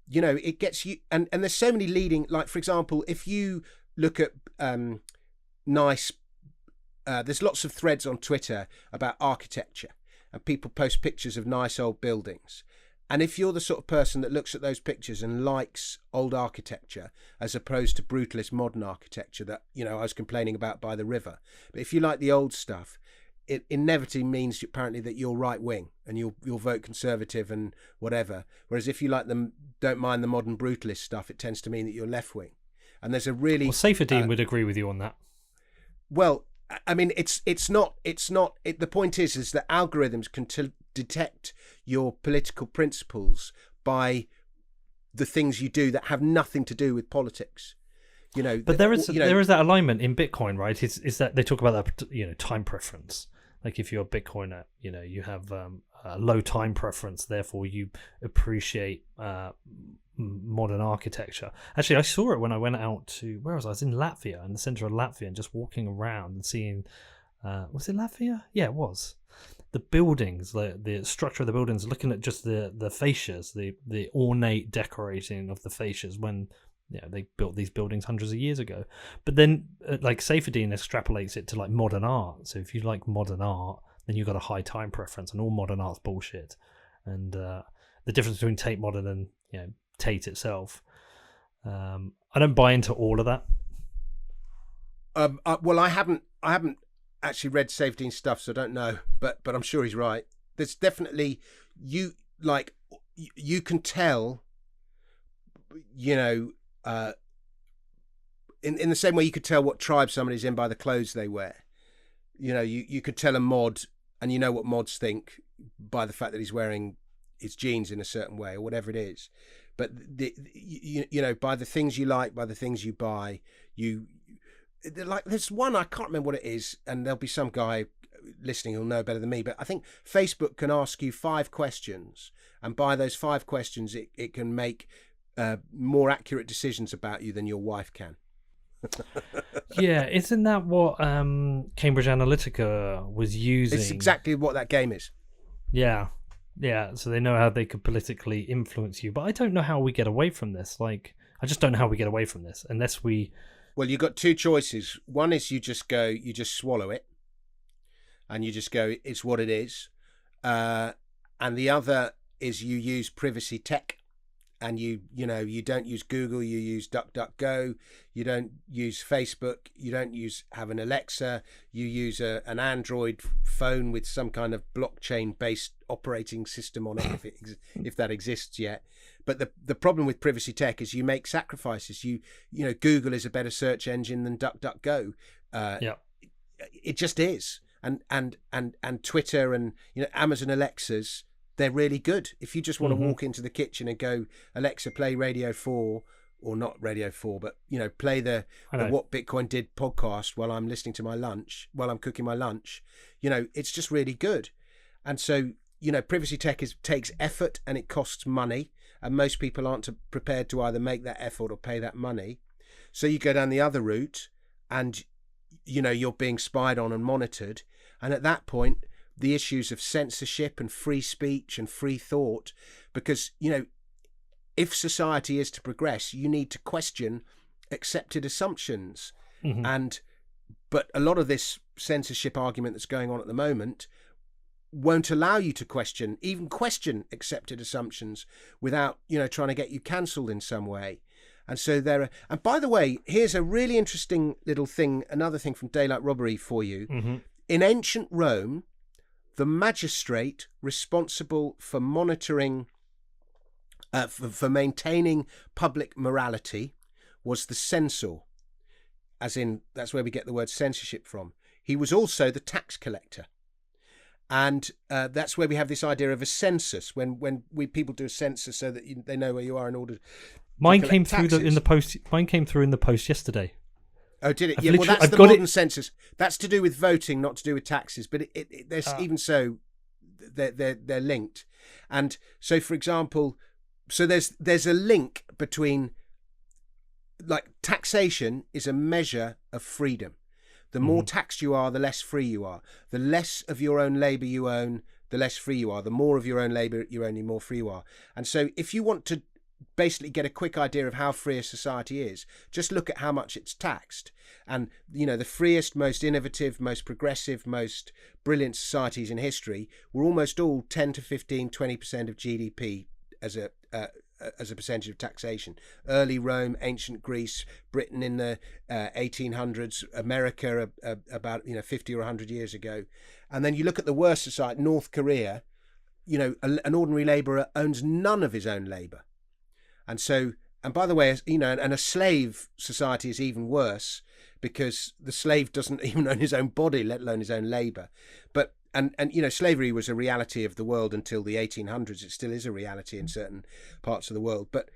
it gets you, and there's so many leading, like, for example, if you look at there's lots of threads on Twitter about architecture, and people post pictures of nice old buildings. And if you're the sort of person that looks at those pictures and likes old architecture as opposed to brutalist modern architecture that, I was complaining about by the river, but if you like the old stuff, it inevitably means apparently that you're right wing and you'll vote Conservative and whatever. Whereas if you like them, don't mind the modern brutalist stuff, it tends to mean that you're left wing. And there's a really Seyfried would agree with you on that. Well, I mean, it's not. The point is that algorithms can detect your political principles by the things you do that have nothing to do with politics. But there is that alignment in Bitcoin, right? Is that they talk about that time preference. Like if you're a Bitcoiner, you have a low time preference, therefore you appreciate modern architecture. Actually, I saw it when I went out to, where was I? I was in Latvia, in the center of Latvia, and just walking around and seeing, was it Latvia? Yeah, it was. The buildings, the structure of the buildings, looking at just the fascias, the ornate decorating of the fascias when they built these buildings hundreds of years ago. But then, like Seyfried extrapolates it to like modern art. So if you like modern art, then you've got a high time preference, and all modern art's bullshit. And the difference between Tate Modern and Tate itself, I don't buy into all of that. Well, I haven't actually read Seyfried's stuff, so I don't know, but I'm sure he's right. There's definitely you can tell you know, in the same way you could tell what tribe somebody's in by the clothes they wear. You know, you could tell a mod, and you know what mods think by the fact that he's wearing his jeans in a certain way or whatever it is. But you know, by the things you like, by the things you buy, like there's one, I can't remember what it is, and there'll be some guy listening who'll know better than me, but I think Facebook can ask you 5 questions, and by those 5 questions it can make more accurate decisions about you than your wife can. Yeah, isn't that what Cambridge Analytica was using? It's exactly what that game is. Yeah, so they know how they could politically influence you, but I don't know how we get away from this. Like, I just don't know how we get away from this unless we... Well, you've got 2 choices. One is you just swallow it, and you just go, it's what it is. And the other is you use privacy tech, and you don't use Google, you use DuckDuckGo, you don't use Facebook, you don't have an Alexa, you use an Android phone with some kind of blockchain-based operating system on it, if that exists yet. But the problem with privacy tech is you make sacrifices. You know, Google is a better search engine than DuckDuckGo. It just is. And Twitter and, you know, Amazon Alexas, they're really good. If you just want to walk into the kitchen and go, Alexa, play Radio 4, or not Radio 4, but, you know, play the What Bitcoin Did podcast while I'm listening to my lunch, while I'm cooking my lunch, you know, it's just really good. And so, you know, privacy tech takes effort, and it costs money, and most people aren't prepared to either make that effort or pay that money. So you go down the other route, and, you know, you're being spied on and monitored. And at that point, the issues of censorship and free speech and free thought, because, you know, if society is to progress, you need to question accepted assumptions. But a lot of this censorship argument that's going on at the moment won't allow you to even question accepted assumptions without, you know, trying to get you cancelled in some way. And so and by the way, here's a really interesting little thing, another thing from Daylight Robbery for you. In ancient Rome, the magistrate responsible for monitoring, for maintaining public morality, was the censor, as in, that's where we get the word censorship from. He was also the tax collector. And that's where we have this idea of a census, when people do a census so that they know where you are in order. Mine came through in the post. Mine came through in the post yesterday. Oh, did it? Well, that's the modern census. That's to do with voting, not to do with taxes. But there's even so, they're linked. And so, for example, so there's a link between, like, taxation is a measure of freedom. The more taxed you are, the less free you are. The less of your own labour you own, the less free you are. The more of your own labour you own, the more free you are. And so, if you want to basically get a quick idea of how free a society is, just look at how much it's taxed. And, you know, the freest, most innovative, most progressive, most brilliant societies in history were almost all 10 to 15, 20% of GDP as a percentage of taxation. Early Rome, ancient Greece, Britain in the 1800s, America about 50 or 100 years ago. And then you look at the worst society, North Korea, you know, an ordinary labourer owns none of his own labour. And so, and by the way, you know, and a slave society is even worse, because the slave doesn't even own his own body, let alone his own labour. But, and you know, slavery was a reality of the world until the 1800s. It still is a reality in certain parts of the world. But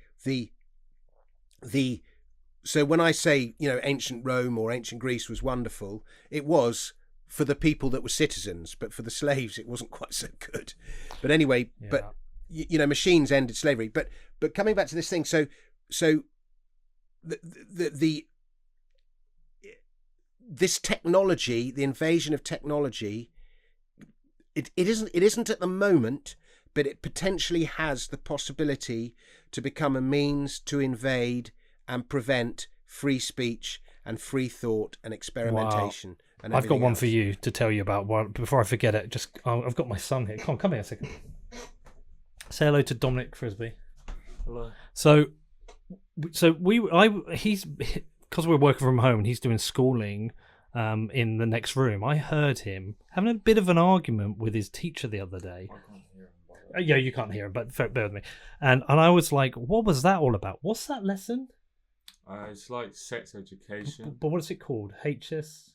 so when I say, you know, ancient Rome or ancient Greece was wonderful, it was for the people that were citizens, but for the slaves, it wasn't quite so good. But anyway, but, you know, machines ended slavery. But coming back to this thing, so this technology, the invasion of technology, it isn't at the moment, but it potentially has the possibility to become a means to invade and prevent free speech and free thought and experimentation. Wow. And I've got one else. for you to tell you about. One before I forget it. I've got my son here. Come here a second. Say hello to Dominic Frisby. Hello. So he's, because we're working from home and he's doing schooling in the next room. I heard him having a bit of an argument with his teacher the other day. Yeah, you can't hear it, but bear with me. And I was like, what was that all about? What's that lesson? It's like sex education. But what is it called? HPS?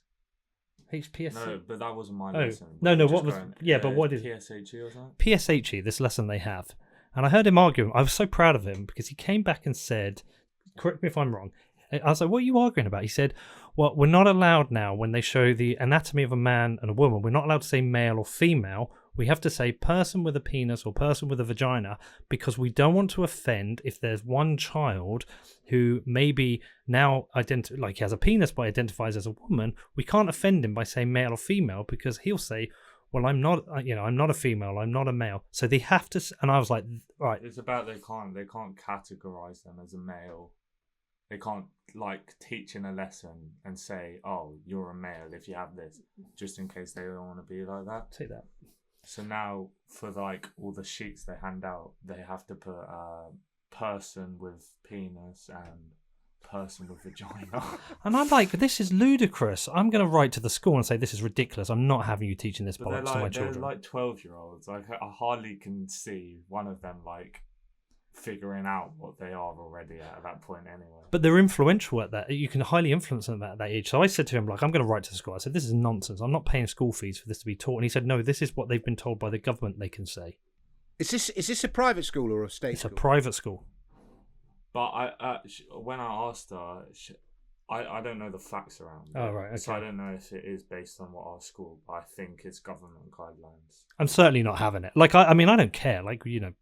No, but that wasn't my lesson. No, what was... but what is... PSHE or something? PSHE, this lesson they have. And I heard him arguing. I was so proud of him because he came back and said, correct me if I'm wrong. I was like, what are you arguing about? He said, well, we're not allowed now when they show the anatomy of a man and a woman, we're not allowed to say male or female. We have to say person with a penis or person with a vagina because we don't want to offend if there's one child who maybe now he has a penis but identifies as a woman. We can't offend him by saying male or female because he'll say, well, I'm not a female, I'm not a male. So they have to, and I was like, right. It's about they can't categorize them as a male. They can't teach in a lesson and say, oh, you're a male if you have this, just in case they don't want to be like that. Take that. So now for all the sheets they hand out, they have to put person with penis and person with vagina. And I'm like, this is ludicrous. I'm going to write to the school and say, this is ridiculous. I'm not having you teaching this bollocks to my children. They're 12-year-olds. I hardly can see one of them figuring out what they are already at that point anyway. But they're influential at that. You can highly influence them at that age. So I said to him, I'm going to write to the school. I said, this is nonsense. I'm not paying school fees for this to be taught. And he said, no, this is what they've been told by the government they can say. Is this a private school or a state school? It's a private school. But when I asked her, I don't know the facts around it. Oh, right. Okay. So I don't know if it is based on what our school, but I think it's government guidelines. I'm certainly not having it. I mean, I don't care.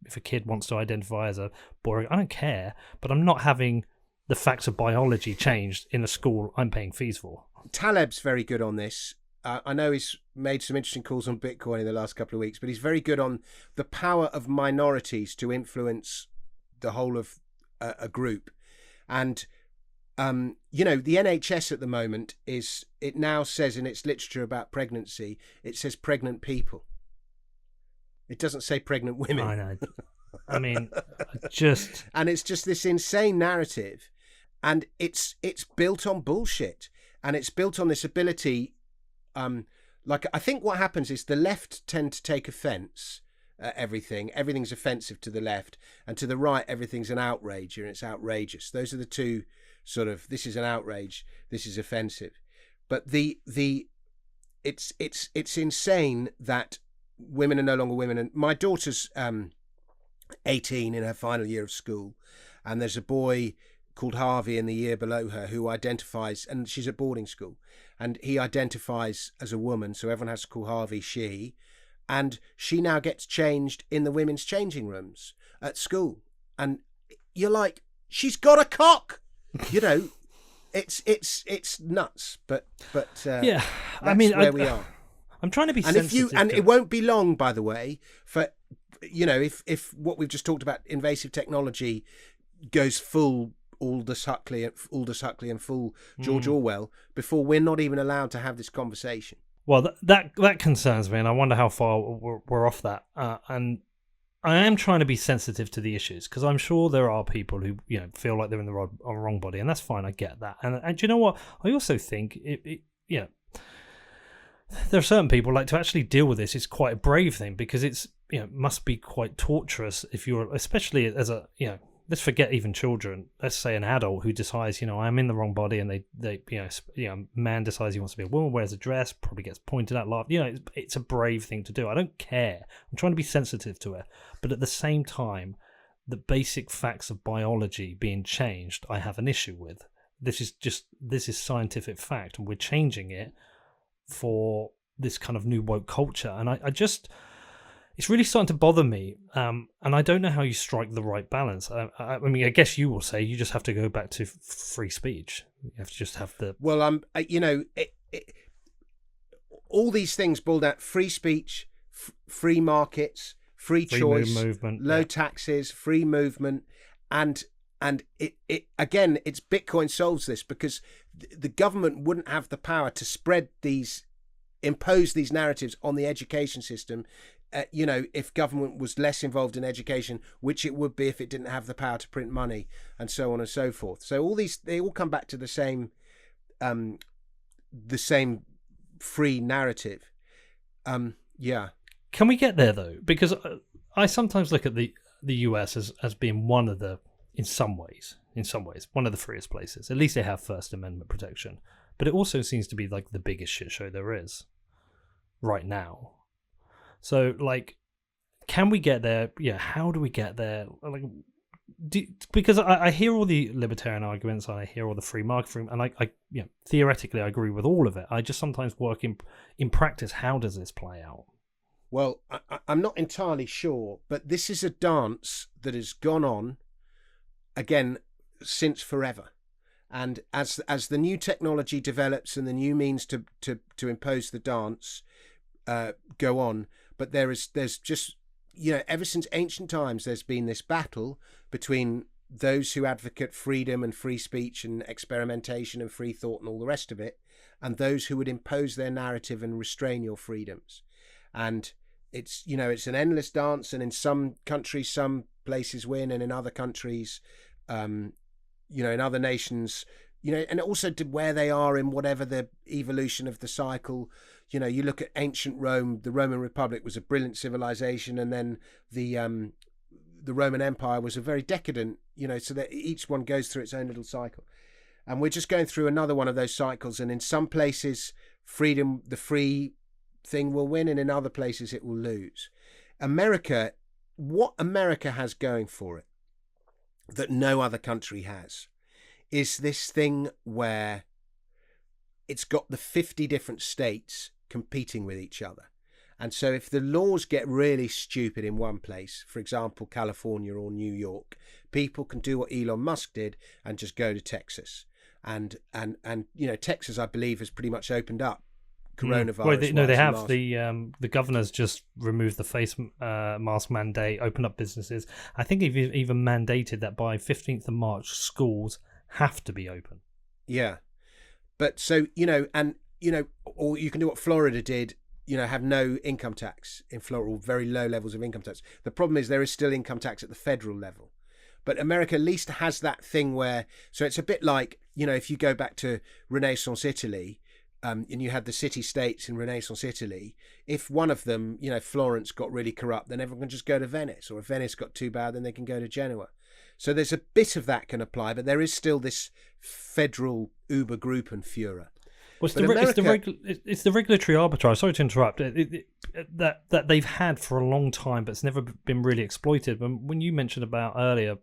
If a kid wants to identify as a boy, I don't care. But I'm not having the facts of biology changed in a school I'm paying fees for. Taleb's very good on this. I know he's made some interesting calls on Bitcoin in the last couple of weeks, but he's very good on the power of minorities to influence the whole of a group. And the NHS at the moment it now says in its literature about pregnancy, it says pregnant people. It doesn't say pregnant women. I know. I mean, and it's just this insane narrative, and it's built on bullshit, and it's built on this ability. I think what happens is the left tend to take offence at everything. Everything's offensive to the left, and to the right, everything's an outrage, and it's outrageous. Those are the two sort of. This is an outrage. This is offensive, but it's insane that women are no longer women. And my daughter's 18 in her final year of school, and there's a boy called Harvey in the year below her who identifies, and she's at boarding school, and he identifies as a woman, so everyone has to call Harvey she, and she now gets changed in the women's changing rooms at school, and you're like, she's got a cock, it's nuts, but yeah, I mean, where we are. I'm trying to be sensitive. And it won't be long, by the way, for if what we've just talked about, invasive technology, goes full Aldous Huxley and full George Orwell, before we're not even allowed to have this conversation. Well, that concerns me, and I wonder how far we're off that. And I am trying to be sensitive to the issues, because I'm sure there are people who feel like they're in the wrong body, and that's fine. I get that. And do you know what? I also think there are certain people to actually deal with this. It's quite a brave thing, because it's must be quite torturous if you're, especially as a let's forget even children. Let's say an adult who decides I'm in the wrong body, and they man decides he wants to be a woman, wears a dress, probably gets pointed at, laughed. It's a brave thing to do. I don't care. I'm trying to be sensitive to it, but at the same time, the basic facts of biology being changed, I have an issue with. This is scientific fact, and we're changing it for this kind of new woke culture, and I just, it's really starting to bother me, and I don't know how you strike the right balance. I mean, I guess you will say you just have to go back to free speech. You have to just have the all these things boil down: free speech, free markets, free choice, movement, low taxes, free movement, and it again, it's Bitcoin solves this, because the government wouldn't have the power to impose these narratives on the education system. If government was less involved in education, which it would be if it didn't have the power to print money, and so on and so forth. So they all come back to the same free narrative. Yeah. Can we get there though? Because I sometimes look at the US as being one of the, in some ways, one of the freest places. At least they have First Amendment protection. But it also seems to be like the biggest shit show there is right now. So, like, can we get there? Yeah, how do we get there? Like, because I hear all the libertarian arguments, and I hear all the free market, and I theoretically I agree with all of it. I just sometimes work in practice. How does this play out? Well, I'm not entirely sure, but this is a dance that has gone on again since forever. And as the new technology develops and the new means to impose the dance go on, but there's just, ever since ancient times, there's been this battle between those who advocate freedom and free speech and experimentation and free thought and all the rest of it, and those who would impose their narrative and restrain your freedoms. And it's an endless dance, and in some countries some places win, and in other countries in other nations, and also to where they are in whatever the evolution of the cycle. You look at ancient Rome. The Roman Republic was a brilliant civilization, and then the Roman Empire was a very decadent, so that each one goes through its own little cycle. And we're just going through another one of those cycles, and in some places freedom, the free thing will win, and in other places it will lose. What America has going for it that no other country has is this thing where it's got the 50 different states competing with each other. And so if the laws get really stupid in one place, for example, California or New York, people can do what Elon Musk did and just go to Texas. And Texas, I believe, has pretty much opened up coronavirus. Well, they have. The governor's just removed the face mask mandate, opened up businesses. I think they've even mandated that by 15th of March, schools have to be open. Yeah. But so, or you can do what Florida did, have no income tax in Florida, or very low levels of income tax. The problem is there is still income tax at the federal level. But America at least has that thing where, so it's a bit like, if you go back to Renaissance Italy, and you had the city-states in Renaissance Italy, if one of them, Florence, got really corrupt, then everyone can just go to Venice, or if Venice got too bad, then they can go to Genoa. So there's a bit of that can apply, but there is still this federal Übergruppenführer. Well, it's the regulatory arbitrage. Sorry to interrupt. That they've had for a long time, but it's never been really exploited. When you mentioned about earlier,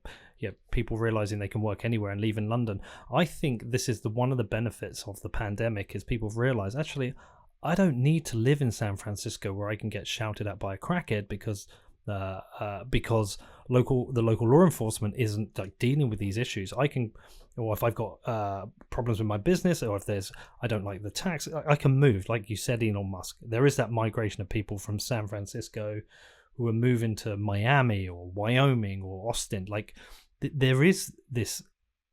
people realizing they can work anywhere and leave in London, I think this is one of the benefits of the pandemic is people have realized, actually, I don't need to live in San Francisco where I can get shouted at by a crackhead because the local law enforcement isn't like dealing with these issues. I can, or if I've got problems with my business, or if I don't like the tax, I can move. Like you said, Elon Musk, there is that migration of people from San Francisco who are moving to Miami or Wyoming or Austin. Like there is this,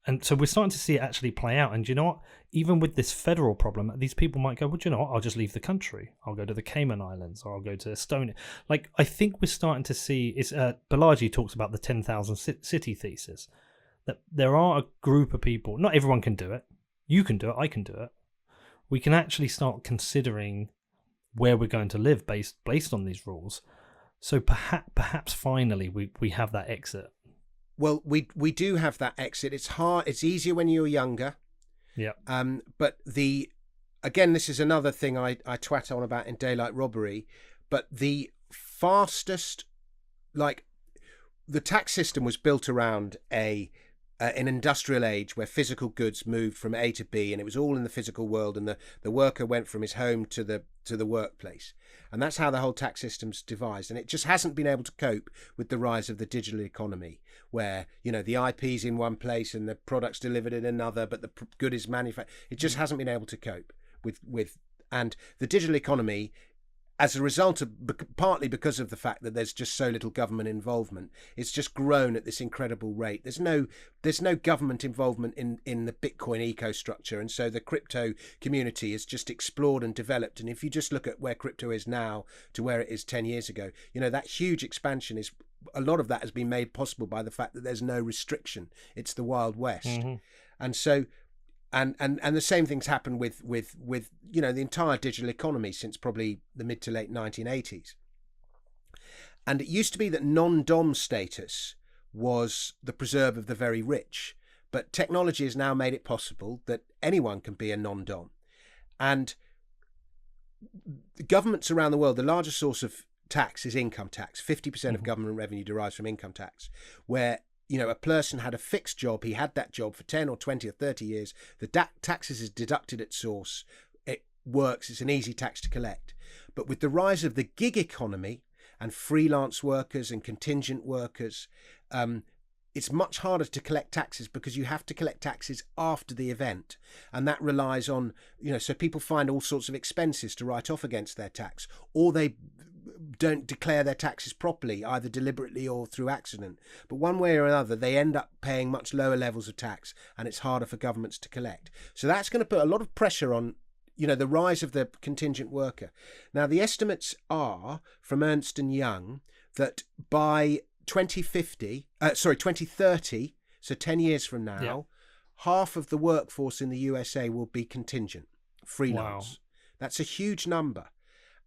and so we're starting to see it actually play out. And you know what? Even with this federal problem, these people might go, well, you know what? I'll just leave the country. I'll go to the Cayman Islands, or I'll go to Estonia. Like, I think we're starting to see, Balaji talks about the 10,000 city thesis, that there are a group of people, not everyone can do it. You can do it, I can do it. We can actually start considering where we're going to live based on these rules. So perhaps finally we have that exit. Well, we do have that exit. It's hard. It's easier when you're younger. Yeah. But again, this is another thing I twat on about in Daylight Robbery. But the fastest, like, the tax system was built around an industrial age where physical goods moved from A to B, and it was all in the physical world, and the worker went from his home to the workplace. And that's how the whole tax system's devised. And it just hasn't been able to cope with the rise of the digital economy, where, the IP's in one place and the product's delivered in another, but the good is manufactured. It just hasn't been able to cope with. And the digital economy, as a result of, partly because of the fact that there's just so little government involvement, it's just grown at this incredible rate. There's no government involvement in the Bitcoin ecostructure, and so the crypto community has just explored and developed. And if you just look at where crypto is now to where it is 10 years ago, that huge expansion is, a lot of that has been made possible by the fact that there's no restriction. It's the Wild West. Mm-hmm. And so And the same things happen with the entire digital economy since probably the mid to late 1980s. And it used to be that non-dom status was the preserve of the very rich. But technology has now made it possible that anyone can be a non-dom. And governments around the world, the largest source of tax is income tax. 50% of government revenue derives from income tax, where, you know, a person had a fixed job. He had that job for 10 or 20 or 30 years. The taxes is deducted at source. It works. It's an easy tax to collect. But with the rise of the gig economy and freelance workers and contingent workers, it's much harder to collect taxes because you have to collect taxes after the event. And that relies on, you know, so people find all sorts of expenses to write off against their tax, or they don't declare their taxes properly, either deliberately or through accident. But one way or another, they end up paying much lower levels of tax, and it's harder for governments to collect. So that's going to put a lot of pressure on, you know, the rise of the contingent worker. Now, the estimates are from Ernst & Young that by 2030, so 10 years from now, half of the workforce in the USA will be contingent, freelance. Wow. That's a huge number.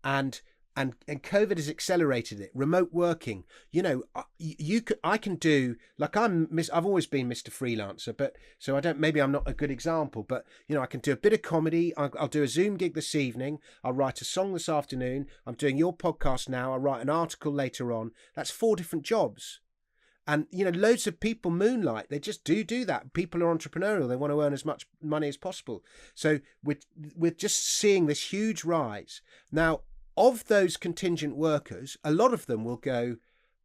And COVID has accelerated it. Remote working, you know, I can do, like, I've always been Mr. Freelancer, but so maybe I'm not a good example, but, you know, I can do a bit of comedy. I'll do a Zoom gig this evening. I'll write a song this afternoon. I'm doing your podcast now. I'll write an article later on. That's 4 different jobs. And, you know, loads of people moonlight. They just do that. People are entrepreneurial. They want to earn as much money as possible. So we're just seeing this huge rise. Now, of those contingent workers, a lot of them will go,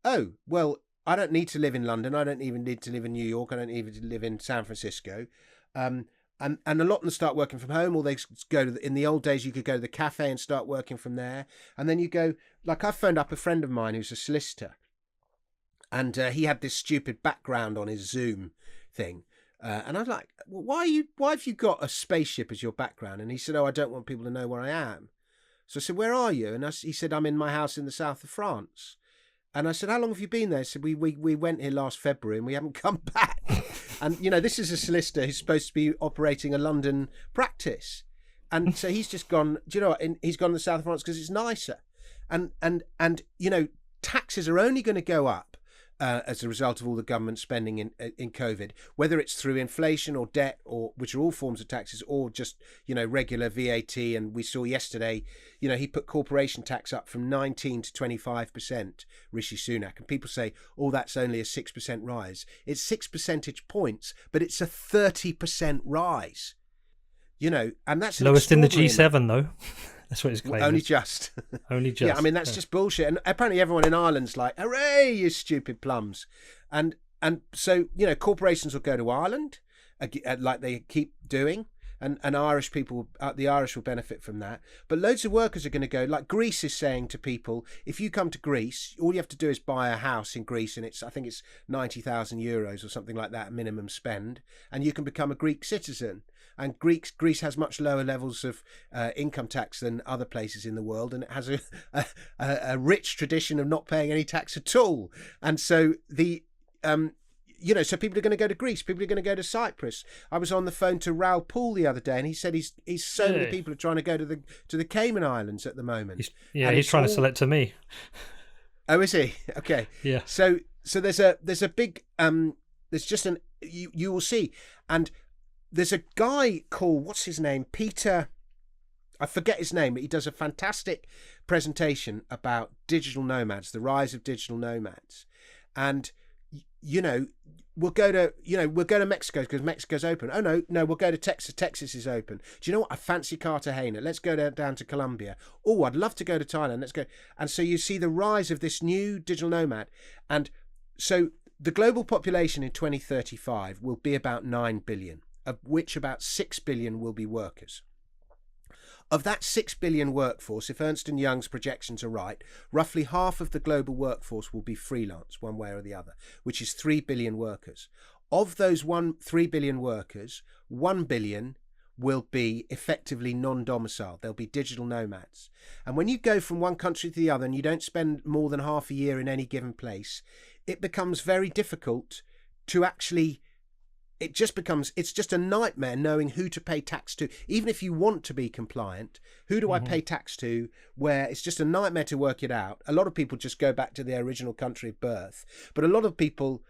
oh, well, I don't need to live in London. I don't even need to live in New York. I don't even need to live in San Francisco. And a lot of them start working from home, or they go to in the old days, you could go to the cafe and start working from there. And then you go, like, I phoned up a friend of mine who's a solicitor, and he had this stupid background on his Zoom thing. And I was like, well, why have you got a spaceship as your background? And he said, oh, I don't want people to know where I am. So I said, where are you? And he said, I'm in my house in the south of France. And I said, how long have you been there? He said, we went here last February and we haven't come back. And, you know, this is a solicitor who's supposed to be operating a London practice. And so he's just gone, do you know what? He's gone to the south of France because it's nicer. And you know, taxes are only going to go up as a result of all the government spending in COVID, whether it's through inflation or debt, or which are all forms of taxes, or just, you know, regular VAT. And we saw yesterday, you know, he put corporation tax up from 19 to 25%, Rishi Sunak. And people say, oh, that's only a 6% rise. It's 6 percentage points, but it's a 30% rise. You know, and that's lowest in the G7, though. That's what it's claiming. Only just. Only just. Yeah, I mean, that's just bullshit. And apparently everyone in Ireland's like, hooray, you stupid plums. And so, you know, corporations will go to Ireland, like they keep doing. And Irish people, the Irish will benefit from that. But loads of workers are going to go, like Greece is saying to people, if you come to Greece, all you have to do is buy a house in Greece, and I think it's 90,000 euros or something like that, minimum spend, and you can become a Greek citizen. And Greece has much lower levels of income tax than other places in the world, and it has a rich tradition of not paying any tax at all. And so you know, so people are going to go to Greece. People are going to go to Cyprus. I was on the phone to Raoul Poole the other day, and he said he's so many people are trying to go to the Cayman Islands at the moment. He's trying to sell it to me. Oh, is he? Okay. Yeah. So there's a big there's just you will see, and there's a guy called, what's his name? Peter. I forget his name, but he does a fantastic presentation about digital nomads, the rise of digital nomads, and you know, we'll go to Mexico because Mexico's open. Oh no, we'll go to Texas. Texas is open. Do you know what? I fancy Cartagena. Let's go down to Colombia. Oh, I'd love to go to Thailand. Let's go. And so you see the rise of this new digital nomad, and so the global population in 2035 will be about 9 billion, of which about 6 billion will be workers. Of that 6 billion workforce, if Ernst & Young's projections are right, roughly half of the global workforce will be freelance, one way or the other, which is 3 billion workers. Of those 3 billion workers, 1 billion will be effectively non-domiciled. They'll be digital nomads. And when you go from one country to the other and you don't spend more than half a year in any given place, it becomes very difficult to actually it just becomes, it's just a nightmare knowing who to pay tax to. Even if you want to be compliant, who do I pay tax to? Where it's just a nightmare to work it out. A lot of people just go back to their original country of birth, but a lot of people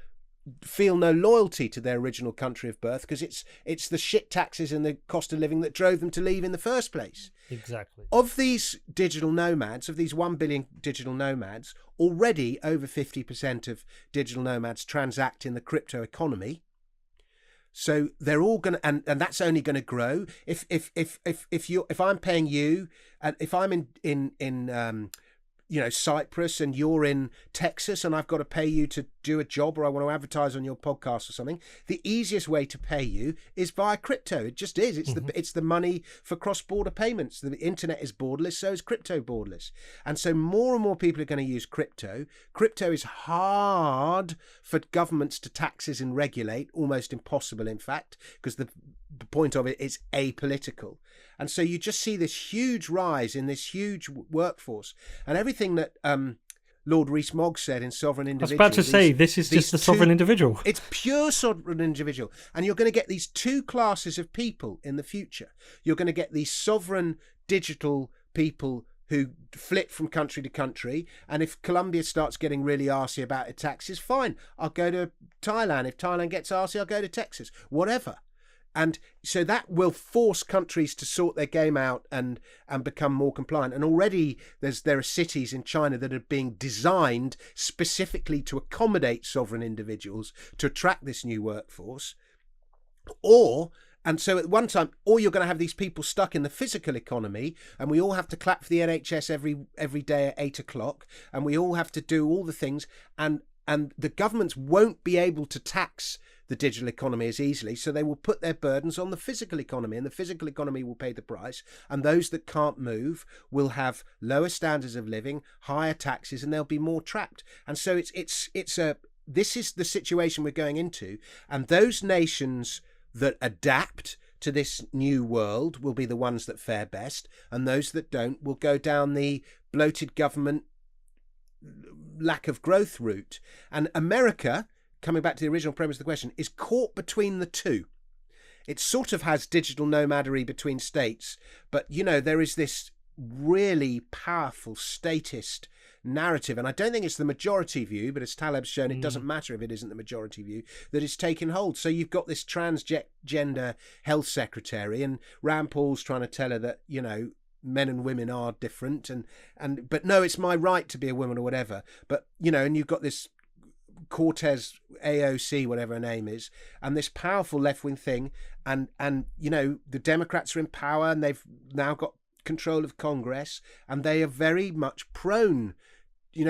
feel no loyalty to their original country of birth because it's the shit taxes and the cost of living that drove them to leave in the first place. Exactly. Of these digital nomads, of these 1 billion digital nomads, already over 50% of digital nomads transact in the crypto economy. So they're all going to, and that's only going to grow. If I'm paying you, and if I'm in Cyprus and you're in Texas and I've got to pay you to do a job, or I want to advertise on your podcast or something, the easiest way to pay you is via crypto. It just is. It's the money for cross-border payments. The internet is borderless, so is crypto borderless. And so more and more people are going to use crypto. Crypto is hard for governments to taxes and regulate, almost impossible, in fact, because the point of it is apolitical. And so you just see this huge rise in this huge workforce, and everything that Lord Rees-Mogg said in Sovereign Individual. I was about to say, this is just the sovereign individual. It's pure sovereign individual. And you're going to get these two classes of people in the future. You're going to get these sovereign digital people who flit from country to country. And if Colombia starts getting really arsy about its taxes, fine, I'll go to Thailand. If Thailand gets arsy, I'll go to Texas. Whatever. And so that will force countries to sort their game out and become more compliant. And already there are cities in China that are being designed specifically to accommodate sovereign individuals to attract this new workforce. And so at one time, or you're going to have these people stuck in the physical economy, and we all have to clap for the NHS every day at 8:00, and we all have to do all the things, and the governments won't be able to tax the digital economy as easily, so they will put their burdens on the physical economy, and the physical economy will pay the price, and those that can't move will have lower standards of living, higher taxes, and they'll be more trapped. And so this is the situation we're going into, and those nations that adapt to this new world will be the ones that fare best, and those that don't will go down the bloated government lack of growth route. And America, coming back to the original premise of the question, is caught between the two. It sort of has digital nomadry between states, but there is this really powerful statist narrative, and I don't think it's the majority view, but as Taleb's shown, it doesn't matter if it isn't the majority view, that is taken hold. So you've got this transgender health secretary, and Rand Paul's trying to tell her that men and women are different, but no, it's my right to be a woman or whatever. But and you've got this Cortez AOC, whatever her name is, and this powerful left-wing thing, and the Democrats are in power, and they've now got control of Congress, and they are very much prone,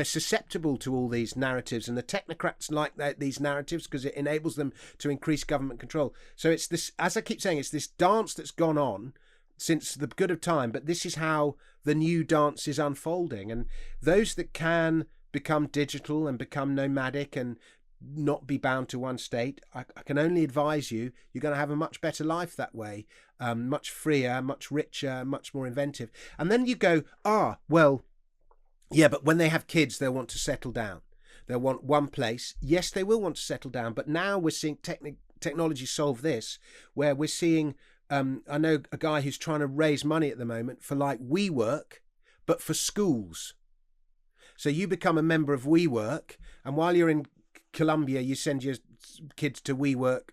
susceptible to all these narratives, and the technocrats like these narratives because it enables them to increase government control. So it's this, as I keep saying, it's this dance that's gone on since the good of time, but this is how the new dance is unfolding. And those that can become digital and become nomadic and not be bound to one state, I can only advise you're going to have a much better life that way, much freer, much richer, much more inventive. And then you go, well, yeah, but when they have kids, they'll want to settle down. They'll want one place. Yes, they will want to settle down, but now we're seeing technology solve this, where we're seeing, I know a guy who's trying to raise money at the moment for like WeWork, but for schools. So you become a member of WeWork, and while you're in Colombia, you send your kids to WeWork,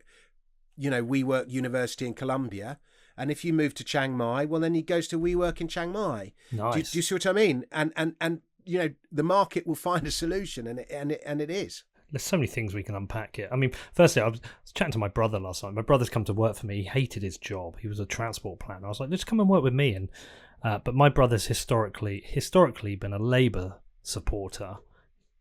WeWork University in Colombia. And if you move to Chiang Mai, well, then he goes to WeWork in Chiang Mai. Nice. Do you see what I mean? And the market will find a solution, and it is. There's so many things we can unpack here. I mean, firstly, I was chatting to my brother last night. My brother's come to work for me. He hated his job. He was a transport planner. I was like, just come and work with me. And but my brother's historically been a Labour supporter,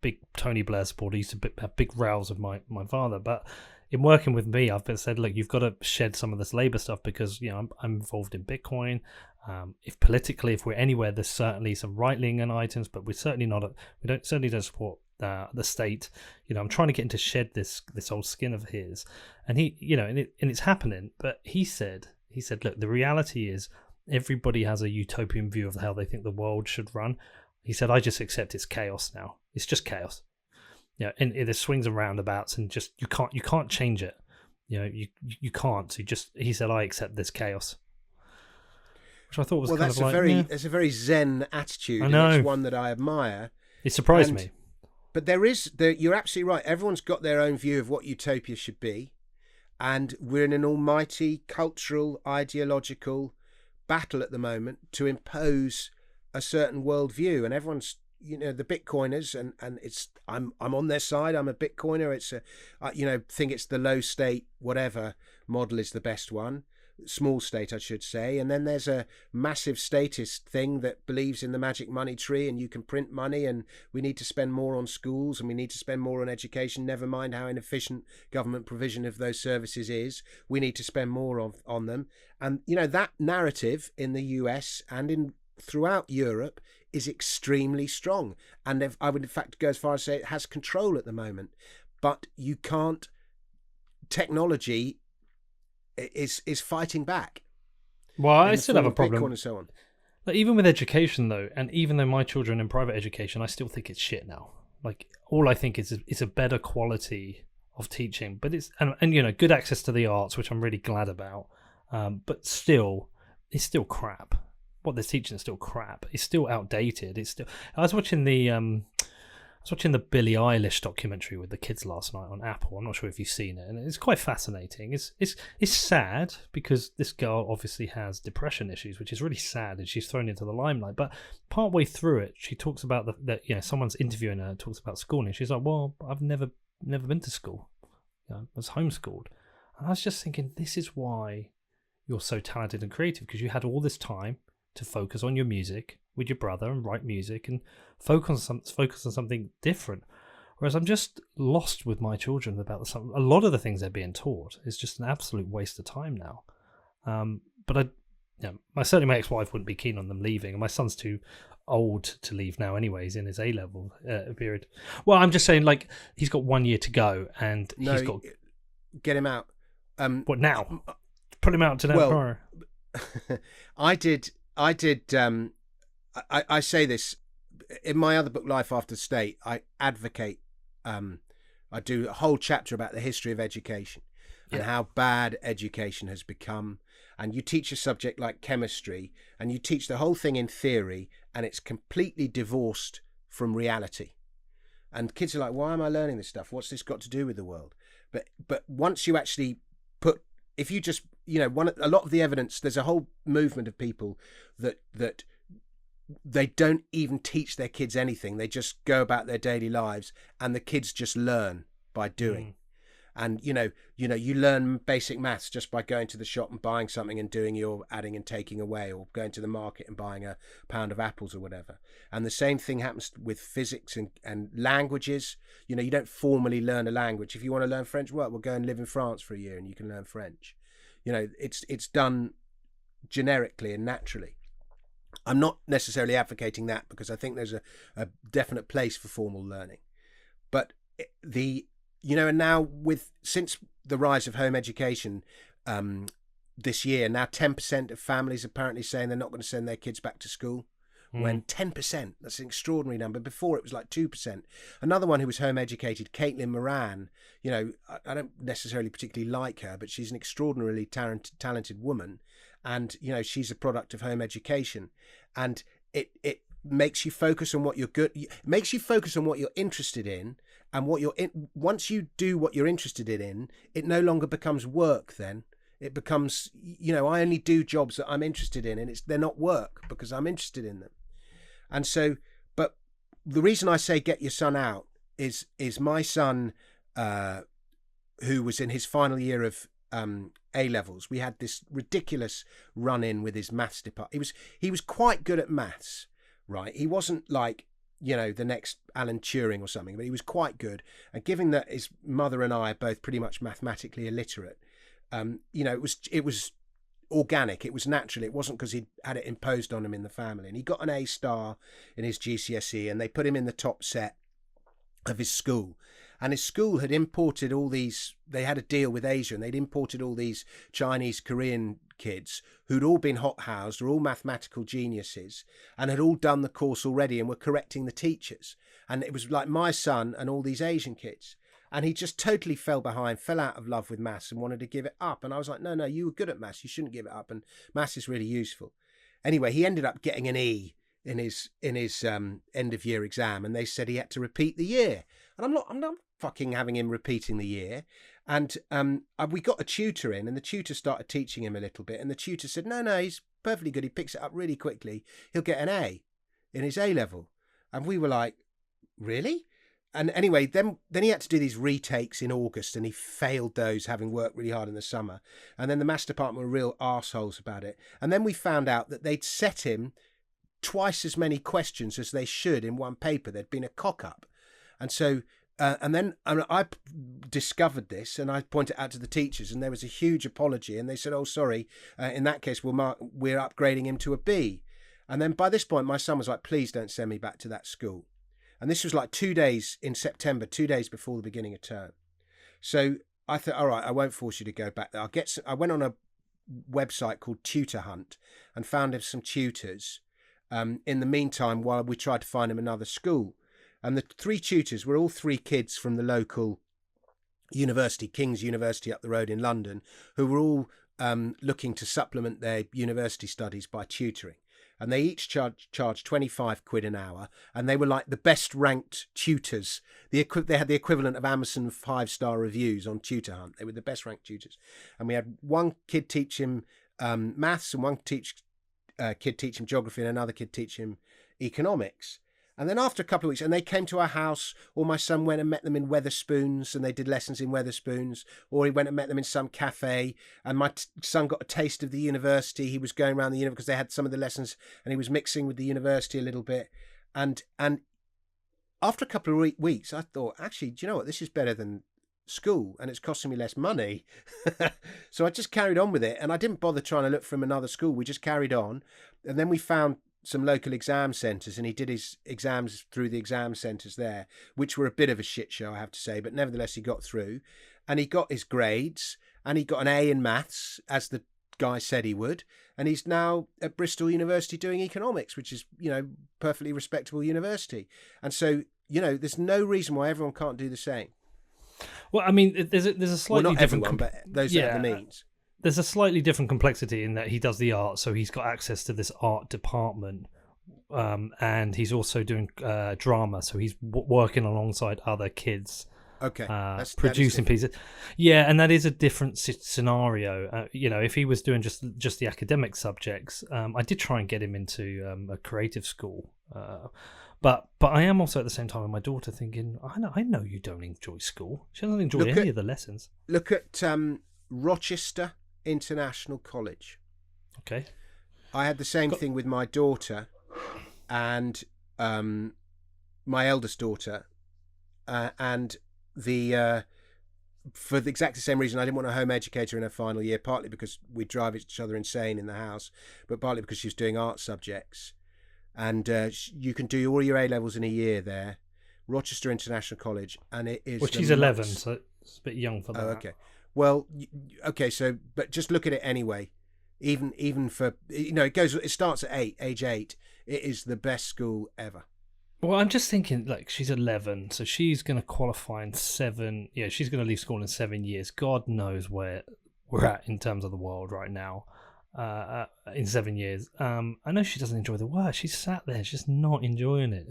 big Tony Blair supporter. He used to have big rows with my father. But in working with me, I've been said, look, you've got to shed some of this Labour stuff because I'm involved in Bitcoin. If we're anywhere, there's certainly some right-leaning items, but we're certainly not. We certainly don't support the state. I'm trying to get him to shed this old skin of his, and he, and it's happening. But he said, look, the reality is everybody has a utopian view of how they think the world should run. He said, I just accept it's chaos now. It's just chaos. And there's swings and roundabouts, and just you can't change it. you can't. He said, I accept this chaos. Which I thought was that's a very Zen attitude. I know. And it's one that I admire. It surprised me. But you're absolutely right. Everyone's got their own view of what utopia should be. And we're in an almighty cultural, ideological battle at the moment to impose a certain worldview. And everyone's, the Bitcoiners, and it's I'm on their side. I'm a Bitcoiner. It's think it's the low state whatever model is the best one. Small state, I should say. And then there's a massive statist thing that believes in the magic money tree, and you can print money, and we need to spend more on schools, and we need to spend more on education, never mind how inefficient government provision of those services is. We need to spend more on them. And that narrative in the US and throughout Europe is extremely strong, and I would in fact go as far as say it has control at the moment. But you can't. Technology is fighting back. Well, I still have a problem. Bitcoin and so on. Like, even with education though, and even though my children are in private education, I still think it's shit now. Like, all I think is it's a better quality of teaching, but it's and good access to the arts, which I'm really glad about. But still, it's still crap. What they're teaching is still crap. It's still outdated. I was watching the Billie Eilish documentary with the kids last night on Apple. I'm not sure if you've seen it, and it's quite fascinating. It's sad because this girl obviously has depression issues, which is really sad, and she's thrown into the limelight. But partway through it, she talks about that someone's interviewing her, talks about schooling. She's like, "Well, I've never been to school. I was homeschooled." And I was just thinking, this is why you're so talented and creative, because you had all this time to focus on your music with your brother and write music and focus on something different. Whereas I'm just lost with my children about a lot of the things they're being taught is just an absolute waste of time now. But certainly my ex-wife wouldn't be keen on them leaving, and my son's too old to leave now anyway. He's in his A-level period. Well, I'm just saying, like, he's got 1 year to go, and he's got... Get him out. What now? Put him out to tomorrow. I say this in my other book, Life After State. I advocate. I do a whole chapter about the history of education and how bad education has become. And you teach a subject like chemistry, and you teach the whole thing in theory, and it's completely divorced from reality. And kids are like, "Why am I learning this stuff? What's this got to do with the world?" But once you actually if you just a lot of the evidence, there's a whole movement of people that they don't even teach their kids anything. They just go about their daily lives, and the kids just learn by doing. And you learn basic maths just by going to the shop and buying something and doing your adding and taking away, or going to the market and buying a pound of apples or whatever. And the same thing happens with physics and languages. You don't formally learn a language. If you want to learn French, we'll go and live in France for a year and you can learn French. It's done generically and naturally. I'm not necessarily advocating that, because I think there's a definite place for formal learning. But and now since the rise of home education this year, now 10% of families apparently saying they're not going to send their kids back to school. When 10%, that's an extraordinary number. Before it was like 2%. Another one who was home educated, Caitlin Moran, I don't necessarily particularly like her, but she's an extraordinarily talented woman. And, she's a product of home education. And it makes you focus on what you're good. It makes you focus on what you're interested in, and once you do what you're interested in, it no longer becomes work then. It becomes, I only do jobs that I'm interested in, and they're not work because I'm interested in them. And so, but the reason I say get your son out is my son, who was in his final year of A-levels, we had this ridiculous run-in with his maths department. He was quite good at maths, right? He wasn't like, the next Alan Turing or something, but he was quite good. And given that his mother and I are both pretty much mathematically illiterate, it was organic. It was natural. It wasn't because he'd had it imposed on him in the family. And he got an A-star in his GCSE, and they put him in the top set of his school. And his school had imported all these, they had a deal with Asia, and they'd imported all these Chinese, Korean kids who'd all been hot-housed, were all mathematical geniuses, and had all done the course already and were correcting the teachers. And it was like my son and all these Asian kids. And he just totally fell behind, fell out of love with maths and wanted to give it up. And I was like, no, you were good at maths. You shouldn't give it up. And maths is really useful. Anyway, he ended up getting an E in his end of year exam, and they said he had to repeat the year. And I'm not fucking having him repeating the year. And we got a tutor in, and the tutor started teaching him a little bit. And the tutor said, no, he's perfectly good. He picks it up really quickly. He'll get an A in his A level. And we were like, really? And anyway, then he had to do these retakes in August, and he failed those, having worked really hard in the summer. And then the maths department were real arseholes about it. And then we found out that they'd set him twice as many questions as they should in one paper. There'd been a cock-up. And so... and then I discovered this, and I pointed it out to the teachers, and there was a huge apology, and they said, "Oh, sorry. In that case, we're upgrading him to a B." And then by this point, my son was like, "Please don't send me back to that school." And this was like 2 days in September, 2 days before the beginning of term. So I thought, all right, I won't force you to go back there. I went on a website called Tutor Hunt and found him some tutors. In the meantime, while we tried to find him another school. And the 3 tutors were all 3 kids from the local university, King's University up the road in London, who were all looking to supplement their university studies by tutoring. And they each charged 25 quid an hour, and they were like the best ranked tutors. They had the equivalent of Amazon 5-star reviews on Tutor Hunt. They were the best ranked tutors. And we had one kid teach him maths, and one kid teach him geography, and another kid teach him economics. And then after a couple of weeks, and they came to our house, or my son went and met them in Wetherspoons, and they did lessons in Wetherspoons, or he went and met them in some cafe, and my son got a taste of the university. He was going around the university because they had some of the lessons, and he was mixing with the university a little bit. And after a couple of weeks, I thought, actually, do you know what? This is better than school, and it's costing me less money. So I just carried on with it, and I didn't bother trying to look for him another school. We just carried on, and then we found some local exam centres, and he did his exams through the exam centres there, which were a bit of a shit show, I have to say, but nevertheless he got through, and he got his grades, and he got an A in maths, as the guy said he would, and he's now at Bristol University doing economics, which is, perfectly respectable university. And so, there's no reason why everyone can't do the same. Well, I mean, there's a slightly not different... everyone, but those that have the means. There's a slightly different complexity in that he does the art, so he's got access to this art department, and he's also doing drama, so he's working alongside other kids. Okay, producing pieces. Yeah, and that is a different scenario. If he was doing just the academic subjects, I did try and get him into a creative school, but I am also at the same time with my daughter thinking, I know you don't enjoy school. She doesn't enjoy any of the lessons. Look at Rochester International College. Okay. I had the same thing with my daughter and my eldest daughter, and for the exact same reason. I didn't want a home educator in her final year, partly because we drive each other insane in the house, but partly because she was doing art subjects. And you can do all your A-levels in a year there, Rochester International College, and it is... Well, she's 11, so it's a bit young for that. Oh, okay. Well, okay, so, but just look at it anyway. Even for, it starts at age 8. It is the best school ever. Well, I'm just thinking, she's 11, so she's going to qualify in 7. Yeah, she's going to leave school in 7 years. God knows where we're at in terms of the world right now. In 7 years, I know she doesn't enjoy the work. She's sat there, she's not enjoying it.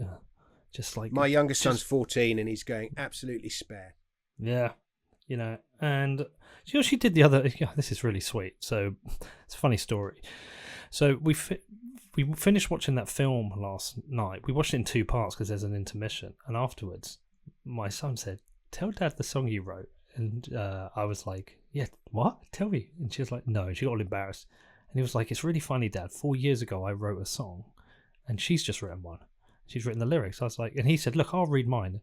Just like my youngest son's 14, and he's going absolutely spare. Yeah. And she did the other. This is really sweet. So it's a funny story. So we finished watching that film last night. We watched it in 2 parts because there's an intermission. And afterwards, my son said, "Tell Dad the song you wrote." And I was like, "Yeah, what? Tell me." And she was like, "No." And she got all embarrassed. And he was like, "It's really funny, Dad. 4 years ago, I wrote a song, and she's just written one. She's written the lyrics." I was like, and he said, "Look, I'll read mine."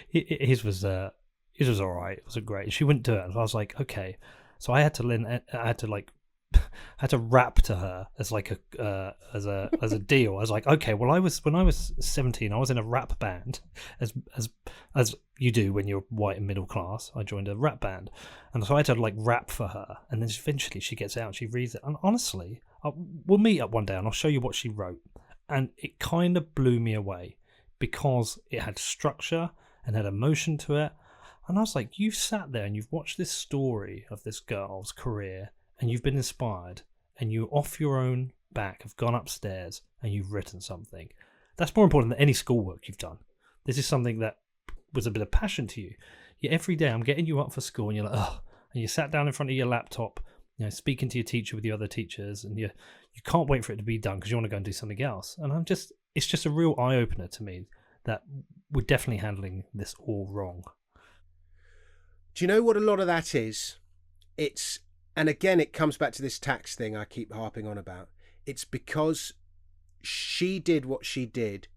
His was all right. It wasn't great. She wouldn't do it. And I was like, okay. So I had to rap to her as like as a deal. I was like, okay. Well, when I was 17, I was in a rap band, as you do when you're white and middle class. I joined a rap band, and so I had to rap for her. And then eventually she gets out and she reads it. And honestly, we'll meet up one day and I'll show you what she wrote. And it kind of blew me away because it had structure and had emotion to it. And I was like, you've sat there and you've watched this story of this girl's career and you've been inspired and you, off your own back, have gone upstairs and you've written something. That's more important than any schoolwork you've done. This is something that was a bit of passion to you. Yet every day I'm getting you up for school and you're like, oh, and you sat down in front of your laptop, speaking to your teacher with the other teachers, and you can't wait for it to be done because you want to go and do something else. And it's just a real eye-opener to me that we're definitely handling this all wrong. Do you know what a lot of that is? And again, it comes back to this tax thing I keep harping on about. It's because she did what she did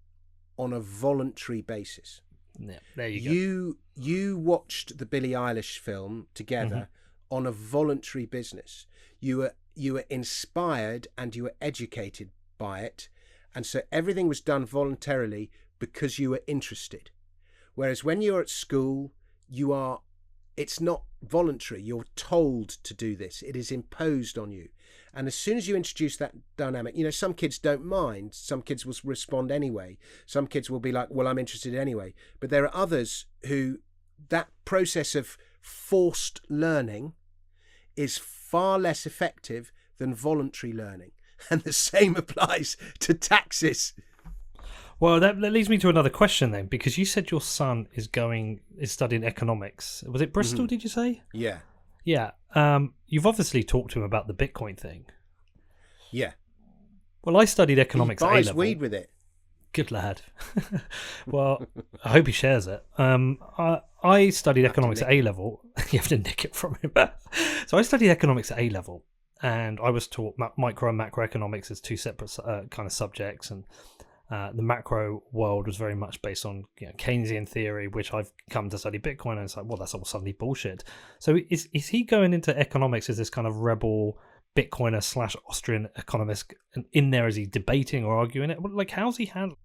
on a voluntary basis. Yeah, there you go. You watched the Billie Eilish film together on a voluntary business. You were inspired and you were educated by it, and so everything was done voluntarily because you were interested. Whereas when you're at school, it's not voluntary. You're told to do this. It is imposed on you. And as soon as you introduce that dynamic, some kids don't mind. Some kids will respond anyway. Some kids will be like, well, I'm interested anyway. But there are others who that process of forced learning is far less effective than voluntary learning. And the same applies to taxes. Well, that leads me to another question then, because you said your son is studying economics. Was it Bristol, did you say? Yeah. Yeah. You've obviously talked to him about the Bitcoin thing. Yeah. Well, I studied economics at A-level. He buys weed with it. Good lad. Well, I hope he shares it. I studied economics at A-level. You have to nick it from him. So I studied economics at A-level, and I was taught micro and macroeconomics as two separate kind of subjects, and the macro world was very much based on Keynesian theory, which I've come to study Bitcoin, and it's like, well, that's all suddenly bullshit. So is he going into economics as this kind of rebel Bitcoiner / Austrian economist, and in there is he debating or arguing it? Like, how's he handling?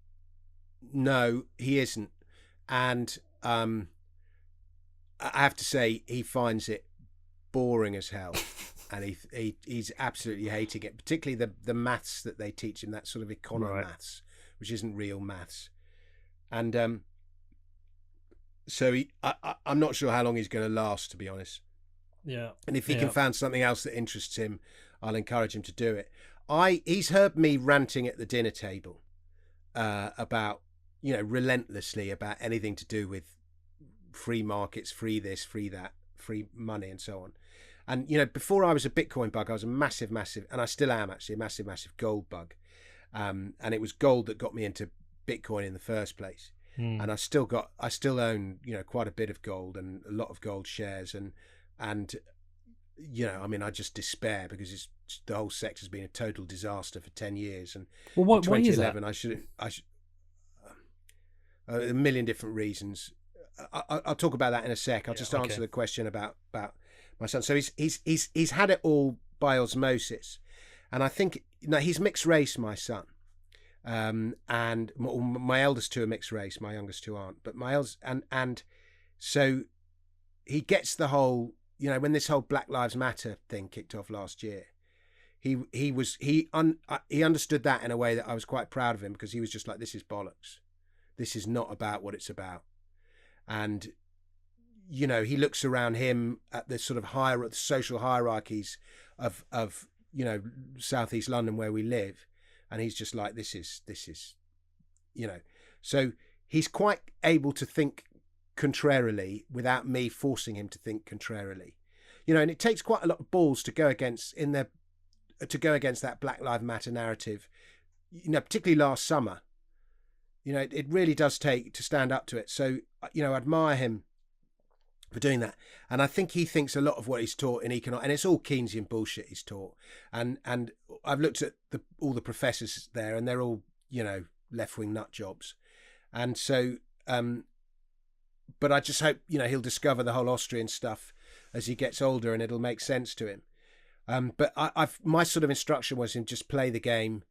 No, he isn't, and I have to say he finds it boring as hell. And he's absolutely hating it, particularly the maths that they teach him, that sort of economaths, which isn't real maths. And so I'm not sure how long he's going to last, to be honest. Yeah. And if he can find something else that interests him, I'll encourage him to do it. He's heard me ranting at the dinner table about, relentlessly about anything to do with free markets, free this, free that, free money, and so on. And, before I was a Bitcoin bug, I was a massive, and I still am actually a massive gold bug. And it was gold that got me into Bitcoin in the first place. And I still own, quite a bit of gold and a lot of gold shares. And I just despair because the whole sector's been a total disaster for 10 years. And well, in 2011, I should a million different reasons. I'll talk about that in a sec. I'll just answer the question about my son. So he's had it all by osmosis, and I think he's mixed race, my son, and my eldest two are mixed race. My youngest two aren't, but my eldest and so he gets the whole when this whole Black Lives Matter thing kicked off last year. He understood that in a way that I was quite proud of him, because he was just like, this is bollocks. This is not about what it's about. And he looks around him at the sort of social hierarchies of Southeast London where we live, and he's just like, this is so he's quite able to think contrarily without me forcing him to think contrarily, and it takes quite a lot of balls to go against that Black Lives Matter narrative, particularly last summer. It really does take to stand up to it. So, I admire him for doing that. And I think he thinks a lot of what he's taught in economics, and it's all Keynesian bullshit he's taught. And I've looked at all the professors there, and they're all, left-wing nut jobs. And so, but I just hope, he'll discover the whole Austrian stuff as he gets older, and it'll make sense to him. But my sort of instruction was him just play the game.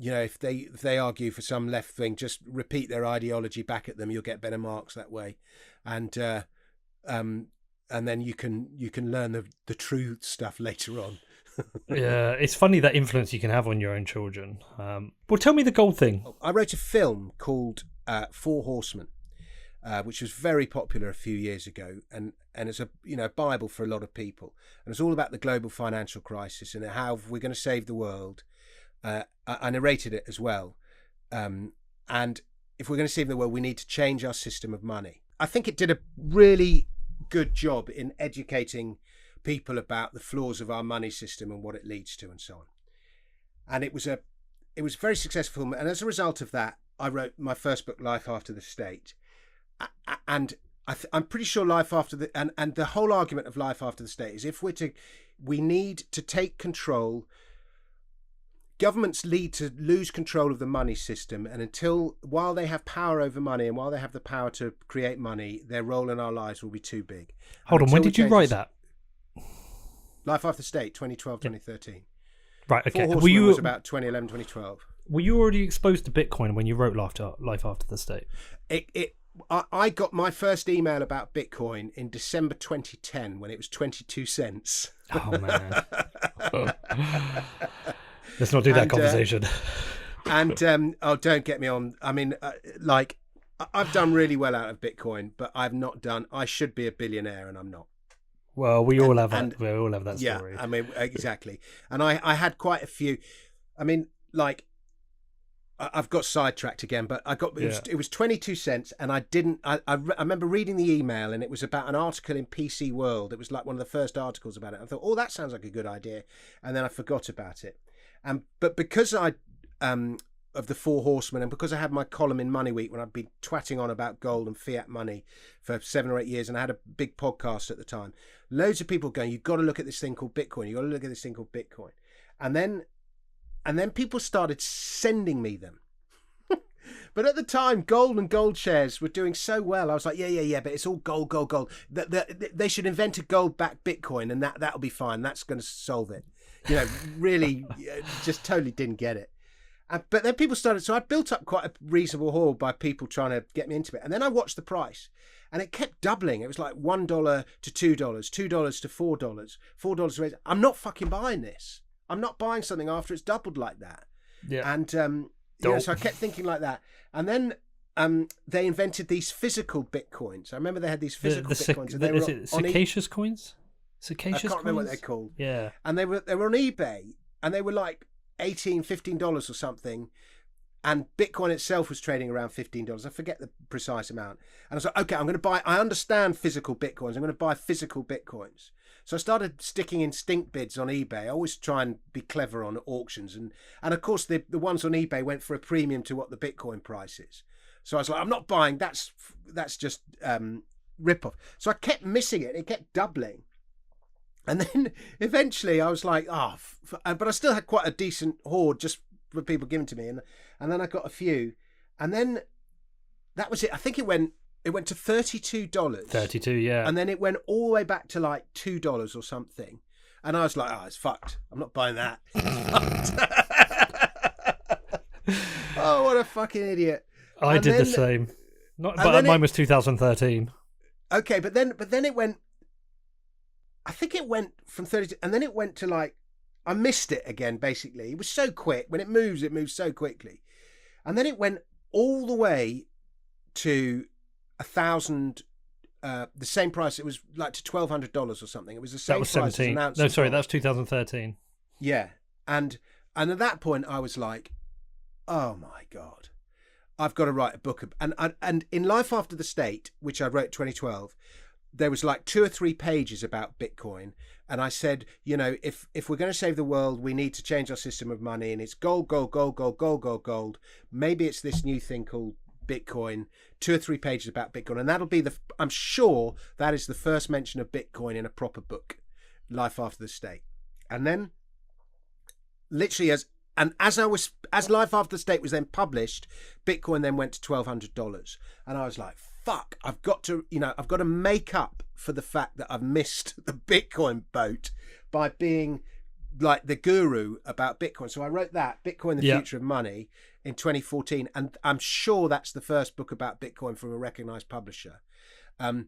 If they argue for some left thing, just repeat their ideology back at them. You'll get better marks that way, and then you can learn the true stuff later on. Yeah, it's funny that influence you can have on your own children. Well, tell me the gold thing. I wrote a film called Four Horsemen, which was very popular a few years ago, and it's a Bible for a lot of people, and it's all about the global financial crisis and how we're going to save the world. I narrated it as well, and if we're going to save the world, we need to change our system of money. I think it did a really good job in educating people about the flaws of our money system and what it leads to and so on. And it was very successful. And as a result of that, I wrote my first book, Life After the State. And I'm pretty sure Life After the, and the whole argument of Life After the State is we need to take control. Governments lead to lose control of the money system, and while they have power over money and while they have the power to create money, their role in our lives will be too big. Hold on, when did you write that? Life After the State, 2012, 2013. Right, okay. Four Horsemen was about 2011, 2012. Were you already exposed to Bitcoin when you wrote Life After the State? I got my first email about Bitcoin in December 2010 when it was 22 cents. Oh, man. Let's not do that conversation. Don't get me on. I mean, I've done really well out of Bitcoin, but I should be a billionaire and I'm not. Well, we all have that story. Yeah, I mean, exactly. And I had quite a few. I mean, like, I've got sidetracked again, but it was 22 cents, and I remember reading the email, and it was about an article in PC World. It was like one of the first articles about it. I thought, oh, that sounds like a good idea, and then I forgot about it. But because of the Four Horsemen, and because I had my column in Money Week when I'd been twatting on about gold and fiat money for 7 or 8 years, and I had a big podcast at the time, loads of people going, you've got to look at this thing called Bitcoin. You've got to look at this thing called Bitcoin. And then people started sending me them. But at the time, gold and gold shares were doing so well. I was like, yeah, but it's all gold. They should invent a gold-backed Bitcoin, and that'll be fine. That's going to solve it. Really, just totally didn't get it. But then people started, so I built up quite a reasonable haul by people trying to get me into it. And then I watched the price, and it kept doubling. It was like $1 to $2, $2 to $4, $4 to $8. I'm not fucking buying this. I'm not buying something after it's doubled like that. Yeah. And so I kept thinking like that. And then they invented these physical bitcoins. I remember they had these physical bitcoins. Is it Cicacious coins? I can't remember what they're called. Yeah. And they were on eBay, and they were like $18, $15 or something, and Bitcoin itself was trading around $15. I forget the precise amount. And I was like, okay, I understand physical Bitcoins. I'm going to buy physical Bitcoins. So I started sticking in stink bids on eBay. I always try and be clever on auctions. And of course, the ones on eBay went for a premium to what the Bitcoin price is. So I was like, I'm not buying. That's just rip-off. So I kept missing it. It kept doubling. And then eventually I was like, but I still had quite a decent hoard just for people giving to me. And then I got a few. And then that was it. I think it went to $32. 32, yeah. And then it went all the way back to like $2 or something. And I was like, it's fucked. I'm not buying that. Oh, what a fucking idiot. I did the same. But mine was 2013. Okay, but then it went, I think it went from 32, and then it went to like, I missed it again, basically. It was so quick. When it moves so quickly. And then it went all the way to 1,000, the same price. It was like to $1,200 or something. It was the same price. That was 17. No, sorry, that was 2013. Yeah. And at that point, I was like, oh my God, I've got to write a book. And in Life After the State, which I wrote 2012, there was like 2 or 3 pages about Bitcoin. And I said, if we're going to save the world, we need to change our system of money. And it's gold. Maybe it's this new thing called Bitcoin. 2 or 3 pages about Bitcoin. And that'll be I'm sure that is the first mention of Bitcoin in a proper book, Life After the State. And then literally as Life After the State was then published, Bitcoin then went to $1,200. And I was like, fuck, I've got to make up for the fact that I've missed the Bitcoin boat by being like the guru about Bitcoin. So I wrote that, Bitcoin, the Future of Money, in 2014. And I'm sure that's the first book about Bitcoin from a recognized publisher. And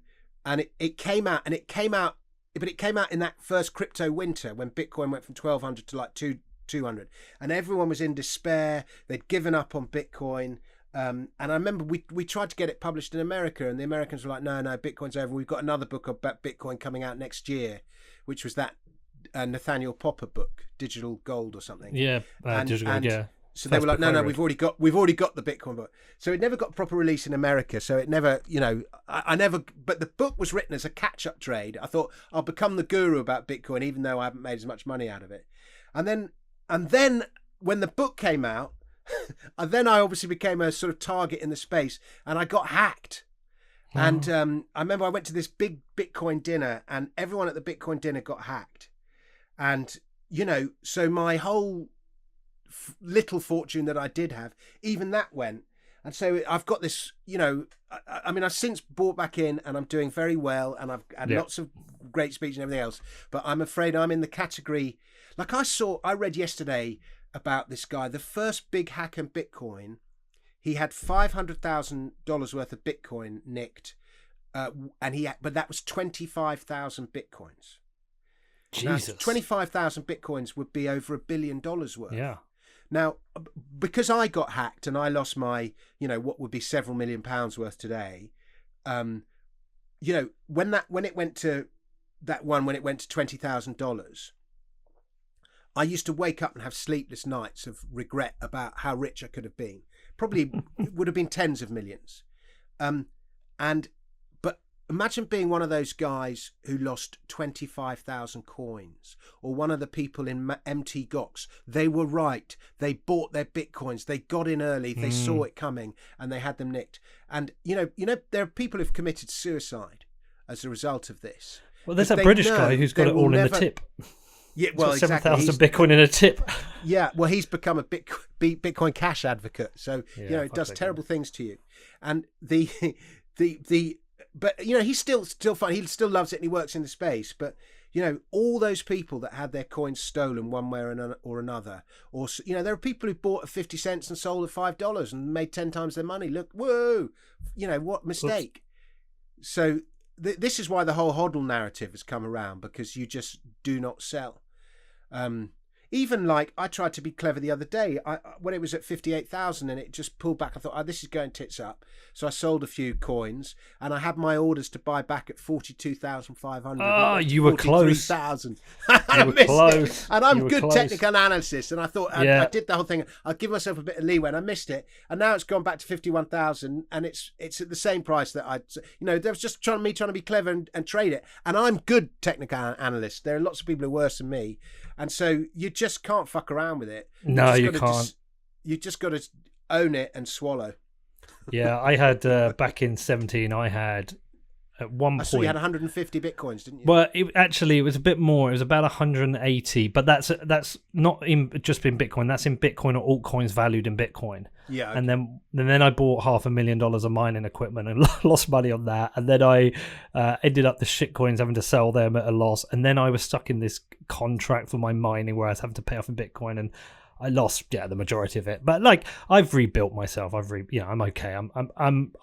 it came out in that first crypto winter when Bitcoin went from 1,200 to like 200. And everyone was in despair. They'd given up on Bitcoin. And I remember we tried to get it published in America, and the Americans were like, no, Bitcoin's over. We've got another book about Bitcoin coming out next year, which was that Nathaniel Popper book, Digital Gold or something. Yeah, Digital Gold, yeah. So they were like, no, we've already got the Bitcoin book. So it never got proper release in America. So it never, I never. But the book was written as a catch-up trade. I thought I'll become the guru about Bitcoin, even though I haven't made as much money out of it. And then when the book came out, and then I obviously became a sort of target in the space, and I got hacked. Oh. And I remember I went to this big Bitcoin dinner, and everyone at the Bitcoin dinner got hacked. And so my whole little fortune that I did have, even that went. And so I've got this, I mean, I've since bought back in, and I'm doing very well, and I've had lots of great speech and everything else. But I'm afraid I'm in the category, like I read yesterday about this guy, the first big hack in Bitcoin. He had $500,000 worth of Bitcoin nicked, but that was 25,000 Bitcoins. Jesus. Now, 25,000 Bitcoins would be over $1 billion worth. Yeah. Now, because I got hacked and I lost my, what would be several £1 million worth today, when it went to $20,000, I used to wake up and have sleepless nights of regret about how rich I could have been. Probably it would have been tens of millions. But imagine being one of those guys who lost 25,000 coins, or one of the people in MT Gox. They were right. They bought their Bitcoins. They got in early. They saw it coming, and they had them nicked. And there are people who've committed suicide as a result of this. Well, there's that British guy who's got it all in the tip. Yeah, well, exactly. 7,000 Bitcoin in a tip. Yeah, well, he's become a Bitcoin Cash advocate, so it does terrible things to you. And but he's still fine. He still loves it, and he works in the space. But all those people that had their coins stolen one way or another, or there are people who bought at 50 cents and sold at $5 and made 10 times their money. Look, whoa, what mistake! Oops. So this is why the whole hodl narrative has come around, because you just do not sell. Even like I tried to be clever the other day. When it was at 58,000 and it just pulled back, I thought, this is going tits up. So I sold a few coins, and I had my orders to buy back at 42,500. Oh, you were close. 43,000. You were close. And I'm good technical analysis, and I thought I did the whole thing. I'll give myself a bit of leeway, and I missed it. And now it's gone back to 51,000, and it's at the same price that there was just trying to be clever and trade it. And I'm good technical analyst. There are lots of people who are worse than me, and so you just can't fuck around with it. No, you can't. You just got to own it and swallow. Yeah, I had back in 2017. I had at one point. So you had 150 Bitcoins, didn't you? Well, it was a bit more. It was about 180, but that's not just in Bitcoin. That's in Bitcoin or altcoins valued in Bitcoin. Yeah. Okay. And then I bought $500,000 of mining equipment and lost money on that. And then I ended up the shitcoins having to sell them at a loss. And then I was stuck in this contract for my mining where I was having to pay off in Bitcoin, and I lost the majority of it. But like, I've rebuilt myself. I'm okay.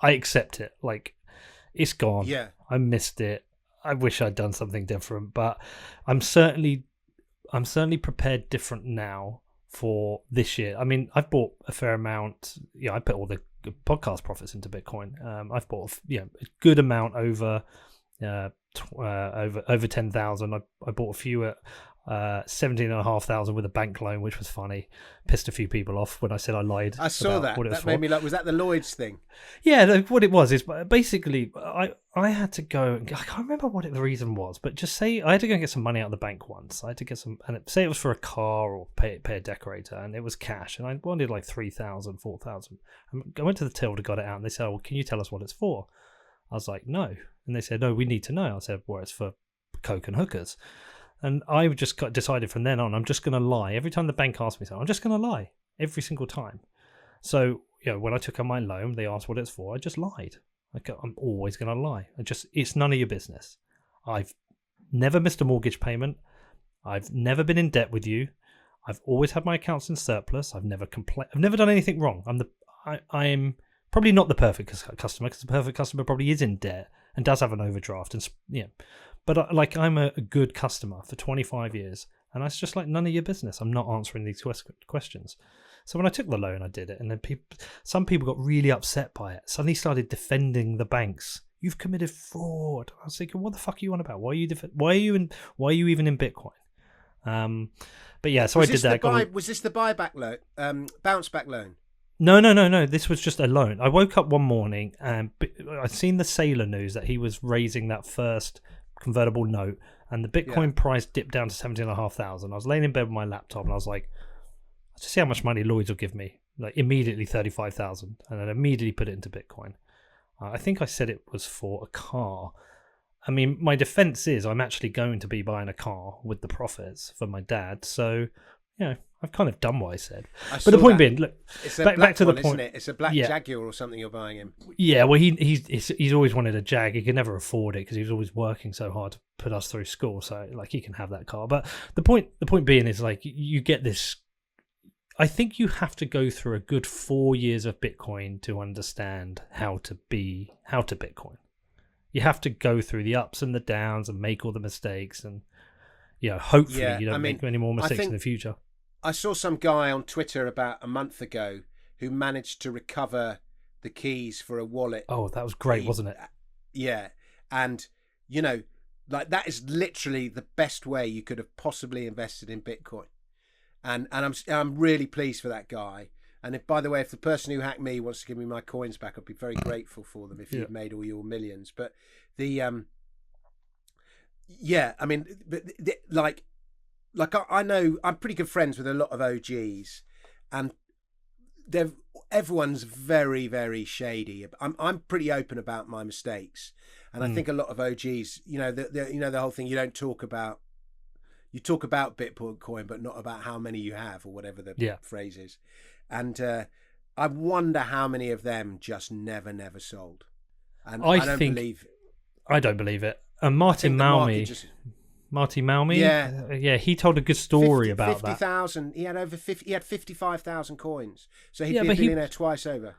I accept it. Like, it's gone. Yeah. I missed it. I wish I'd done something different, but I'm certainly prepared different now for this year. I mean, I've bought a fair amount. I put all the podcast profits into Bitcoin. I've bought a good amount over 10,000. I bought a few at 17,500 with a bank loan, which was funny. Pissed a few people off when I said I lied. I saw that. That made me like, was that the Lloyd's thing? Yeah, what it was is basically I had to go. I can't remember what the reason was, but just say I had to go and get some money out of the bank once. I had to get some, and say it was for a car or pay a decorator, and it was cash, and I wanted like 3,000, 4,000. I went to the till to get it out, and they said, "Oh, well, can you tell us what it's for?" I was like, "No," and they said, "No, we need to know." I said, "Well, it's for coke and hookers." And I just decided from then on, I'm just going to lie. Every time the bank asks me something, I'm just going to lie. Every single time. So, when I took out my loan, they asked what it's for. I just lied. I'm always going to lie. It's none of your business. I've never missed a mortgage payment. I've never been in debt with you. I've always had my accounts in surplus. I've never complained. I've never done anything wrong. I'm probably not the perfect customer, because the perfect customer probably is in debt and does have an overdraft. And But I'm a good customer for 25 years, and it's just like none of your business. I'm not answering these questions. So when I took the loan, I did it, and then some people got really upset by it. Suddenly started defending the banks. You've committed fraud. I was thinking, what the fuck are you on about? Why are you even in Bitcoin? But yeah, so I did that. Was this the buyback loan, bounce back loan? No. This was just a loan. I woke up one morning and I'd seen the Sailor news that he was raising that first convertible note, and the Bitcoin price dipped down to 17,500. I was laying in bed with my laptop and I was like, let's just see how much money Lloyds will give me. Like immediately 35,000, and then immediately put it into Bitcoin. I think I said it was for a car. I mean, my defense is I'm actually going to be buying a car with the profits for my dad. So, I've kind of done what I said. But the point being, look, it's back to the point. Isn't it? It's a black Jaguar or something you're buying him. Yeah, well, he's always wanted a Jag. He could never afford it because he was always working so hard to put us through school. So, like, he can have that car. But the point being is, like, you get this. I think you have to go through a good 4 years of Bitcoin to understand how to Bitcoin. You have to go through the ups and the downs and make all the mistakes, and hopefully you don't make any more mistakes in the future. I saw some guy on Twitter about a month ago who managed to recover the keys for a wallet. Oh, that was great, wasn't it? Yeah, and like that is literally the best way you could have possibly invested in Bitcoin, and I'm really pleased for that guy. And if, by the way, if the person who hacked me wants to give me my coins back, I'd be very grateful for them if you've made all your millions. But I know I'm pretty good friends with a lot of OGs, and everyone's very, very shady. I'm pretty open about my mistakes, and I think a lot of OGs, the whole thing, you talk about Bitcoin, but not about how many you have or whatever the phrase is. And I wonder how many of them just never sold. And I don't believe it. And Martin Malmy, he told a good story about 50,000. He had He had 55,000 coins, so he'd be a billionaire twice over.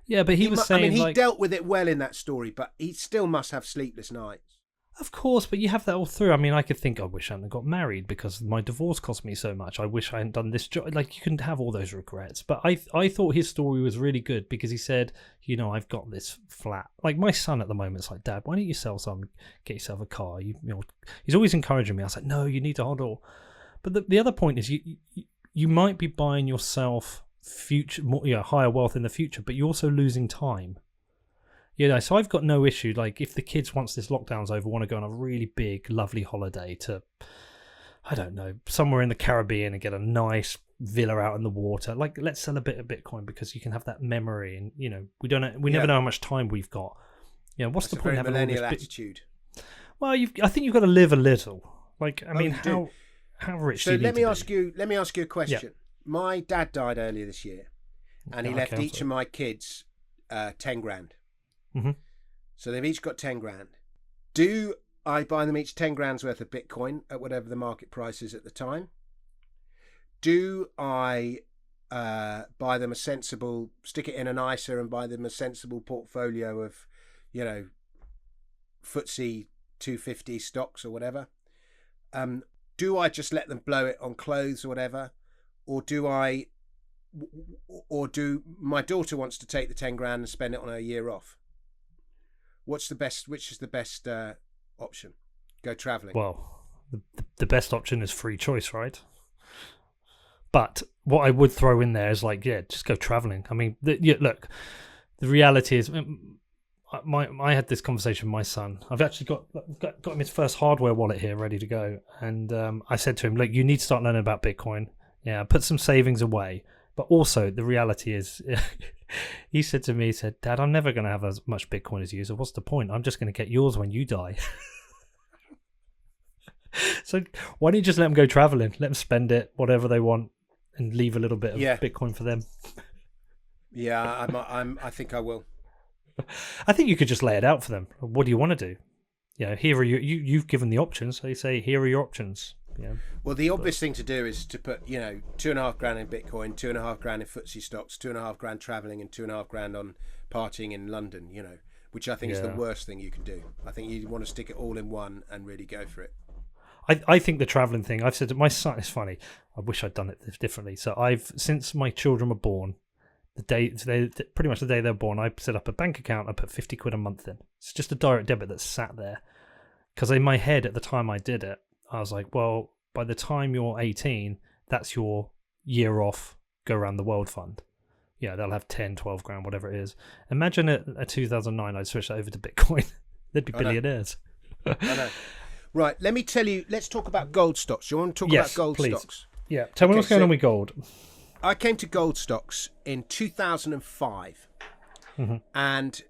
Yeah, but he was saying, I mean, he dealt with it well in that story, but he still must have sleepless nights. Of course, but you have that all through. I mean, I could think, I wish I hadn't got married because my divorce cost me so much. I wish I hadn't done this job. Like, you couldn't have all those regrets. But I thought his story was really good because he said, I've got this flat. Like, my son at the moment is like, Dad, why don't you sell some, get yourself a car? He's always encouraging me. I was like, no, you need to hold on. But the other point is you might be buying yourself future, higher wealth in the future, but you're also losing time. So I've got no issue. Like, if the kids, once this lockdown's over, want to go on a really big, lovely holiday to, I don't know, somewhere in the Caribbean and get a nice villa out in the water, like, let's sell a bit of Bitcoin because you can have that memory, and we never know how much time we've got. What's the point of having millennial attitude? Well, I think you've got to live a little. Like, I mean, how rich? So let me ask you a question. Yeah. My dad died earlier this year, and he left each of my kids 10 grand. Mm-hmm. So they've each got 10 grand. Do I buy them each 10 grand's worth of Bitcoin at whatever the market price is at the time? Do I buy them stick it in an ISA and buy them a sensible portfolio of, FTSE 250 stocks or whatever? Do I just let them blow it on clothes or whatever? Or do my daughter wants to take the 10 grand and spend it on her year off? Which is the best option? Go travelling. Well, the best option is free choice, right? But what I would throw in there is like, just go travelling. I mean, look, the reality is, I had this conversation with my son. I've actually got him his first hardware wallet here ready to go. And I said to him, look, you need to start learning about Bitcoin. Yeah, put some savings away. But also, the reality is, he said to me, Dad, I'm never going to have as much Bitcoin as you, so what's the point? I'm just going to get yours when you die. So why don't you just let them go travelling? Let them spend it, whatever they want, and leave a little bit of Bitcoin for them. Yeah, I think I will. I think you could just lay it out for them. What do you want to do? Here are you've given the options. So you say, here are your options. Yeah. Well, the obvious thing to do is to put, 2.5 grand in Bitcoin, 2.5 grand in FTSE stocks, 2.5 grand travelling, and 2.5 grand on partying in London. Which I think is the worst thing you can do. I think you want to stick it all in one and really go for it. I think the traveling thing, I've said to my son, it's funny. I wish I'd done it differently. So since my children were born, pretty much the day they were born, I set up a bank account. I put 50 quid a month in. It's just a direct debit that's sat there. Because in my head at the time I did it, I was like, well, by the time you're 18, that's your year off, go around the world fund. Yeah, they'll have 10, 12 grand, whatever it is. Imagine at 2009, I'd switch that over to Bitcoin. They'd be billionaires. I know. Right, let me tell you, let's talk about gold stocks. You want to talk about gold stocks? Yeah, tell me what's going on with gold. I came to gold stocks in 2005. And,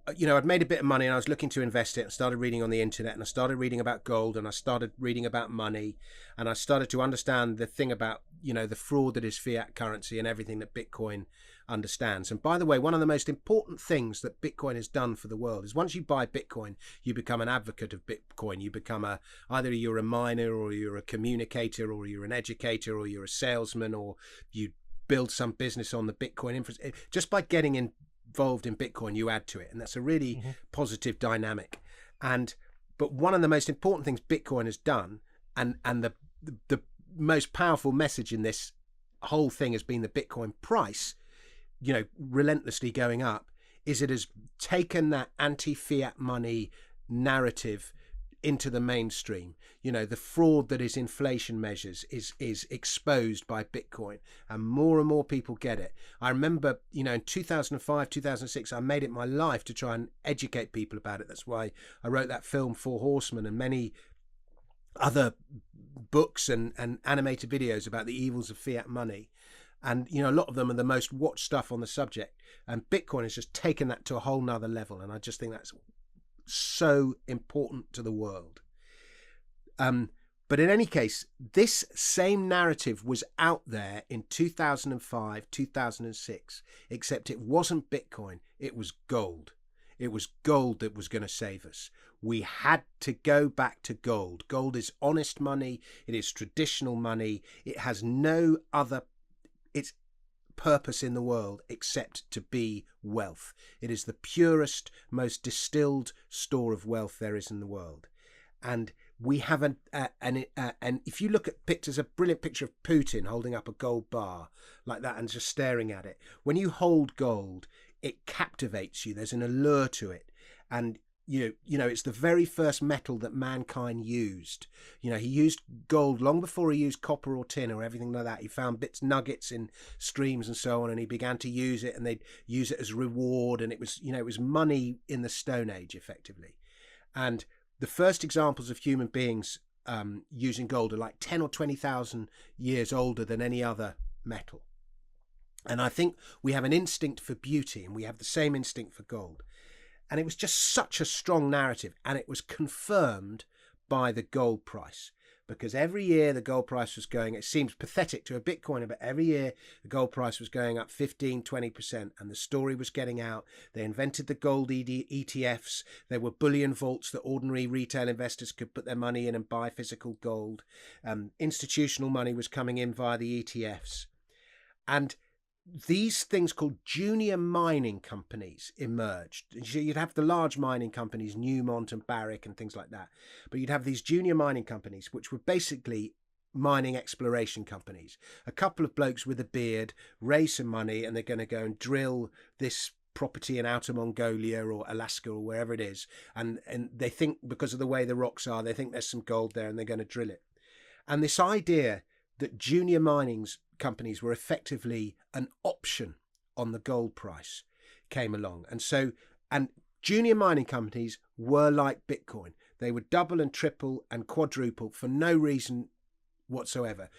I'd made a bit of money and I was looking to invest it and started reading on the internet and I started reading about gold and I started reading about money and I started to understand the thing about, the fraud that is fiat currency and everything that Bitcoin understands. And by the way, one of the most important things that Bitcoin has done for the world is once you buy Bitcoin, you become an advocate of Bitcoin. You become either you're a miner or you're a communicator or you're an educator or you're a salesman or you build some business on the Bitcoin infrastructure. Just by getting involved in Bitcoin, you add to it. And that's a really positive dynamic. But one of the most important things Bitcoin has done and the most powerful message in this whole thing has been the Bitcoin price, relentlessly going up, is it has taken that anti-fiat money narrative into the mainstream. The fraud that is inflation measures is exposed by Bitcoin and more people get it. I remember, in 2005, 2006, I made it my life to try and educate people about it. That's why I wrote that film, Four Horsemen, and many other books and animated videos about the evils of fiat money. And, a lot of them are the most watched stuff on the subject. And Bitcoin has just taken that to a whole nother level. And I just think that's so important to the world. But in any case, this same narrative was out there in 2005, 2006, except it wasn't Bitcoin. It was gold. It was gold that was going to save us. We had to go back to gold. Gold is honest money. It is traditional money. It has no other its purpose in the world except to be wealth. It is the purest, most distilled store of wealth there is in the world. And we have and if you look at pictures, a brilliant picture of Putin holding up a gold bar like that and just staring at it. When you hold gold, it captivates you. There's an allure to it. And it's the very first metal that mankind used. He used gold long before he used copper or tin or everything like that. He found nuggets in streams and so on, and he began to use it, and they'd use it as reward. And it was money in the Stone Age, effectively. And the first examples of human beings using gold are like 10 or 20,000 years older than any other metal. And I think we have an instinct for beauty, and we have the same instinct for gold. And it was just such a strong narrative, and it was confirmed by the gold price, because every year the gold price was going, it seems pathetic to a Bitcoiner, but every year the gold price was going up 15, 20%, and the story was getting out. They invented the gold ETFs. There were bullion vaults that ordinary retail investors could put their money in and buy physical gold. Institutional money was coming in via the ETFs. And these things called junior mining companies emerged. You'd have the large mining companies, Newmont and Barrick and things like that. But you'd have these junior mining companies, which were basically mining exploration companies. A couple of blokes with a beard raise some money and they're going to go and drill this property in Outer Mongolia or Alaska or wherever it is. And they think, because of the way the rocks are, they think there's some gold there and they're going to drill it. And this idea that junior mining companies were effectively an option on the gold price came along. And junior mining companies were like Bitcoin. They would double and triple and quadruple for no reason whatsoever.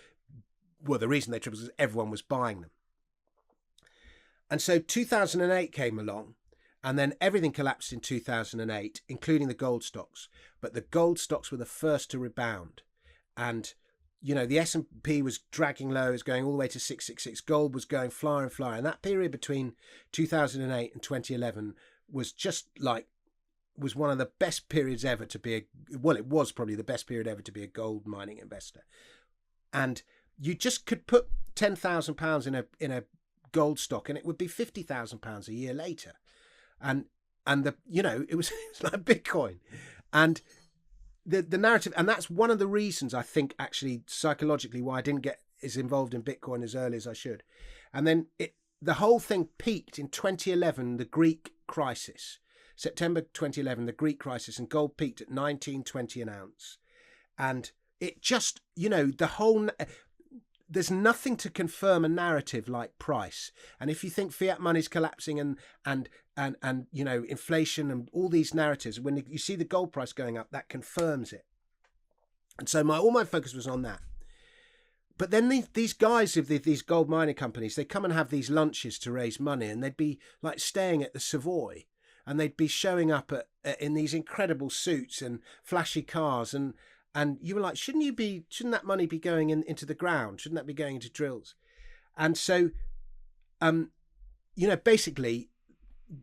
Well, the reason they tripled was everyone was buying them. And so 2008 came along, and then everything collapsed in 2008, including the gold stocks. But the gold stocks were the first to rebound. And the S&P was dragging low, it was going all the way to 666. Gold was going flyer and flyer. And that period between 2008 and 2011 was was one of the best periods ever to be it was probably the best period ever to be a gold mining investor. And you just could put £10,000 in a gold stock and it would be £50,000 a year later. And it was like Bitcoin. And the narrative, and that's one of the reasons I think actually psychologically why I didn't get as involved in Bitcoin as early as I should. And then the whole thing peaked in 2011, the Greek crisis. September 2011, the Greek crisis, and gold peaked at 19.20 an ounce. And it just, there's nothing to confirm a narrative like price. And if you think fiat money's collapsing and inflation and all these narratives, when you see the gold price going up, that confirms it. And so all my focus was on that. But then these guys of these gold mining companies, they come and have these lunches to raise money, and they'd be like staying at the Savoy, and they'd be showing up in these incredible suits and flashy cars, and you were like, shouldn't that money be going into the ground? Shouldn't that be going into drills? And so, basically,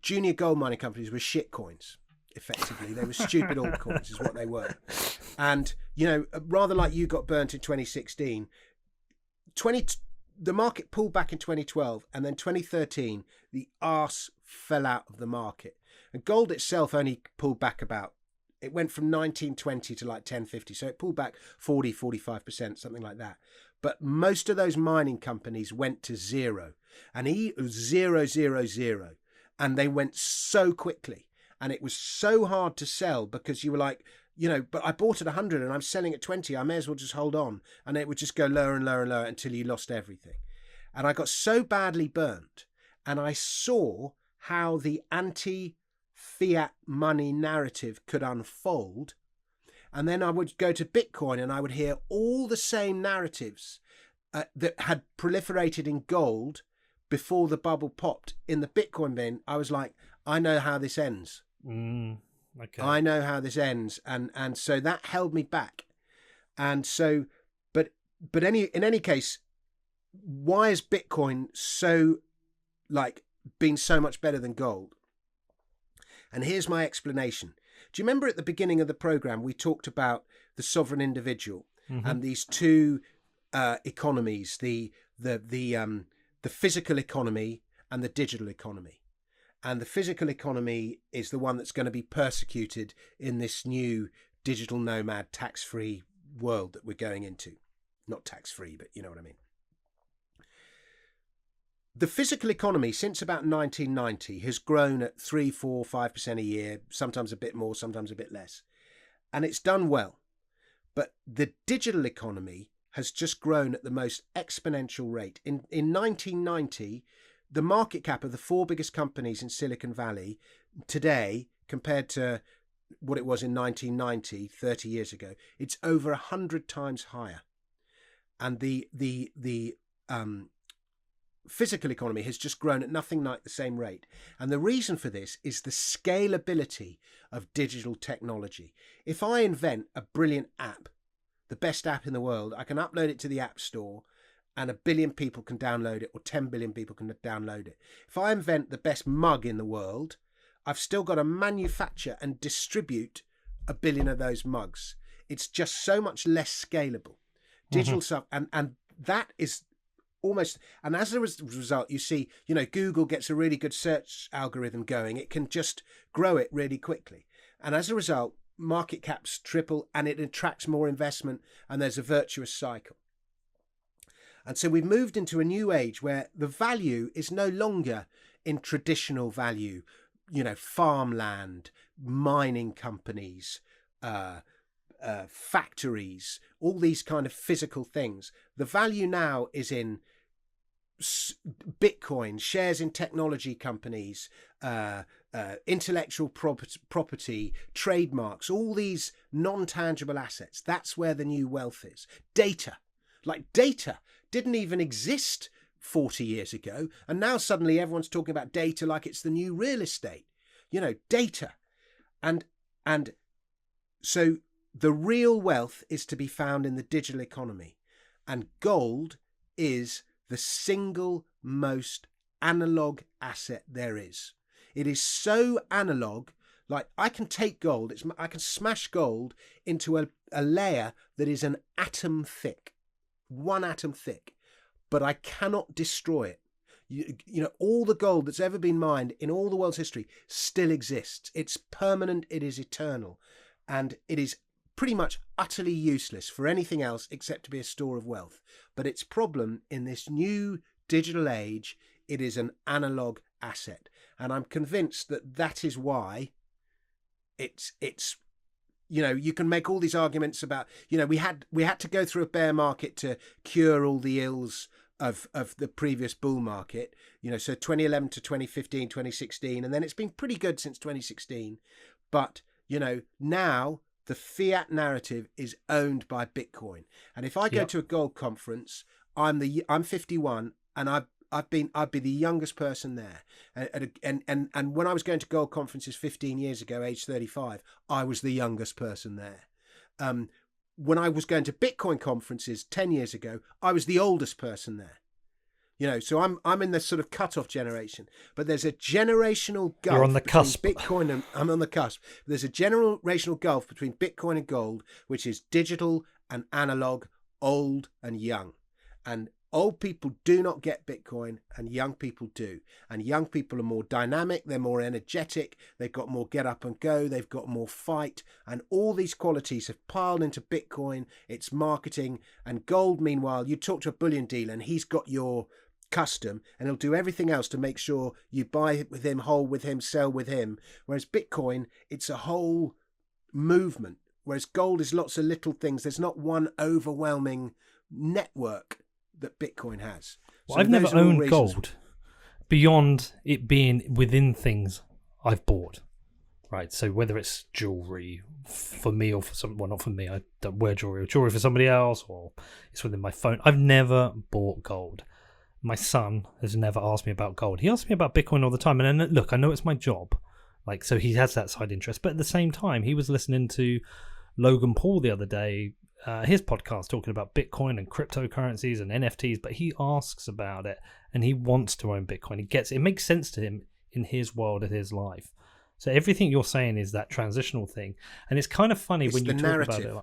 junior gold mining companies were shit coins. Effectively, they were stupid altcoins, is what they were. And rather like you got burnt in 2016. The market pulled back in 2012, and then 2013 the arse fell out of the market, and gold itself only pulled back it went from 1920 to like 1050, so it pulled back 45%, something like that. But most of those mining companies went to zero, and it was 000, and they went so quickly, and it was so hard to sell because you were like, but I bought at 100 and I'm selling at 20. I may as well just hold on. And it would just go lower and lower and lower until you lost everything. And I got so badly burnt. And I saw how the anti-fiat money narrative could unfold. And then I would go to Bitcoin and I would hear all the same narratives that had proliferated in gold before the bubble popped in the Bitcoin bin. I was like, I know how this ends. Okay. I know how this ends, and so that held me back. And so, but in any case, why is Bitcoin so been so much better than gold? And here's my explanation. Do you remember at the beginning of the program we talked about the sovereign individual and these two economies, the physical economy and the digital economy? And the physical economy is the one that's going to be persecuted in this new digital nomad tax-free world that we're going into. Not tax-free, but you know what I mean. The physical economy since about 1990 has grown at 3, 4, 5% a year, sometimes a bit more, sometimes a bit less. And it's done well. But the digital economy has just grown at the most exponential rate. In 1990... the market cap of the 4 biggest companies in Silicon Valley today, compared to what it was in 1990, 30 years ago, it's over 100 times higher. And the physical economy has just grown at nothing like the same rate. And the reason for this is the scalability of digital technology. If I invent a brilliant app, the best app in the world, I can upload it to the App Store, and 1 billion people can download it, or 10 billion people can download it. If I invent the best mug in the world, I've still got to manufacture and distribute 1 billion of those mugs. It's just so much less scalable. Digital stuff, and that is almost, and as a result, you see, Google gets a really good search algorithm going. It can just grow it really quickly. And as a result, market caps triple, and it attracts more investment, and there's a virtuous cycle. And so we've moved into a new age where the value is no longer in traditional value, farmland, mining companies, factories, all these kind of physical things. The value now is in Bitcoin, shares in technology companies, intellectual property, trademarks, all these non-tangible assets. That's where the new wealth is. Data. Data didn't even exist 40 years ago, and now suddenly everyone's talking about data like it's the new real estate. Data. And so the real wealth is to be found in the digital economy, and gold is the single most analog asset there is. It is so analog. I can take gold, I can smash gold into a layer that is an atom thick. 1 atom thick, but I cannot destroy it. All the gold that's ever been mined in all the world's history still exists. It's permanent, it is eternal, and it is pretty much utterly useless for anything else except to be a store of wealth. But its problem in this new digital age, it is an analog asset. And I'm convinced that that is why it's you can make all these arguments about, we had to go through a bear market to cure all the ills of the previous bull market, so 2011 to 2015, 2016, and then it's been pretty good since 2016. But, now the fiat narrative is owned by Bitcoin. And if I go to a gold conference, I'm 51 and I'd be the youngest person there. And when I was going to gold conferences 15 years ago, age 35, I was the youngest person there. When I was going to Bitcoin conferences 10 years ago, I was the oldest person there. So I'm in the sort of cutoff generation, but there's a generational gulf. You're on the cusp. Bitcoin and I'm on the cusp. There's a generational gulf between Bitcoin and gold, which is digital and analog, old and young. And old people do not get Bitcoin and young people do. And young people are more dynamic, they're more energetic, they've got more get up and go, they've got more fight, and all these qualities have piled into Bitcoin, its marketing. And gold, meanwhile, you talk to a bullion dealer and he's got your custom and he'll do everything else to make sure you buy with him, hold with him, sell with him. Whereas Bitcoin, it's a whole movement. Whereas gold is lots of little things. There's not one overwhelming network that Bitcoin has. Well, I've never owned gold beyond it being within things I've bought, right? So whether it's jewelry for me or for someone, well, not for me, I don't wear jewelry, or jewelry for somebody else, or it's within my phone. I've never bought gold. My son has never asked me about gold. He asks me about Bitcoin all the time. And then, look, I know it's my job. So he has that side interest. But at the same time, he was listening to Logan Paul the other day, his podcast, talking about Bitcoin and cryptocurrencies and NFTs. But he asks about it and he wants to own Bitcoin. He gets it. It makes sense to him in his world, in his life. So everything you're saying is that transitional thing. And it's kind of funny when you talk about it.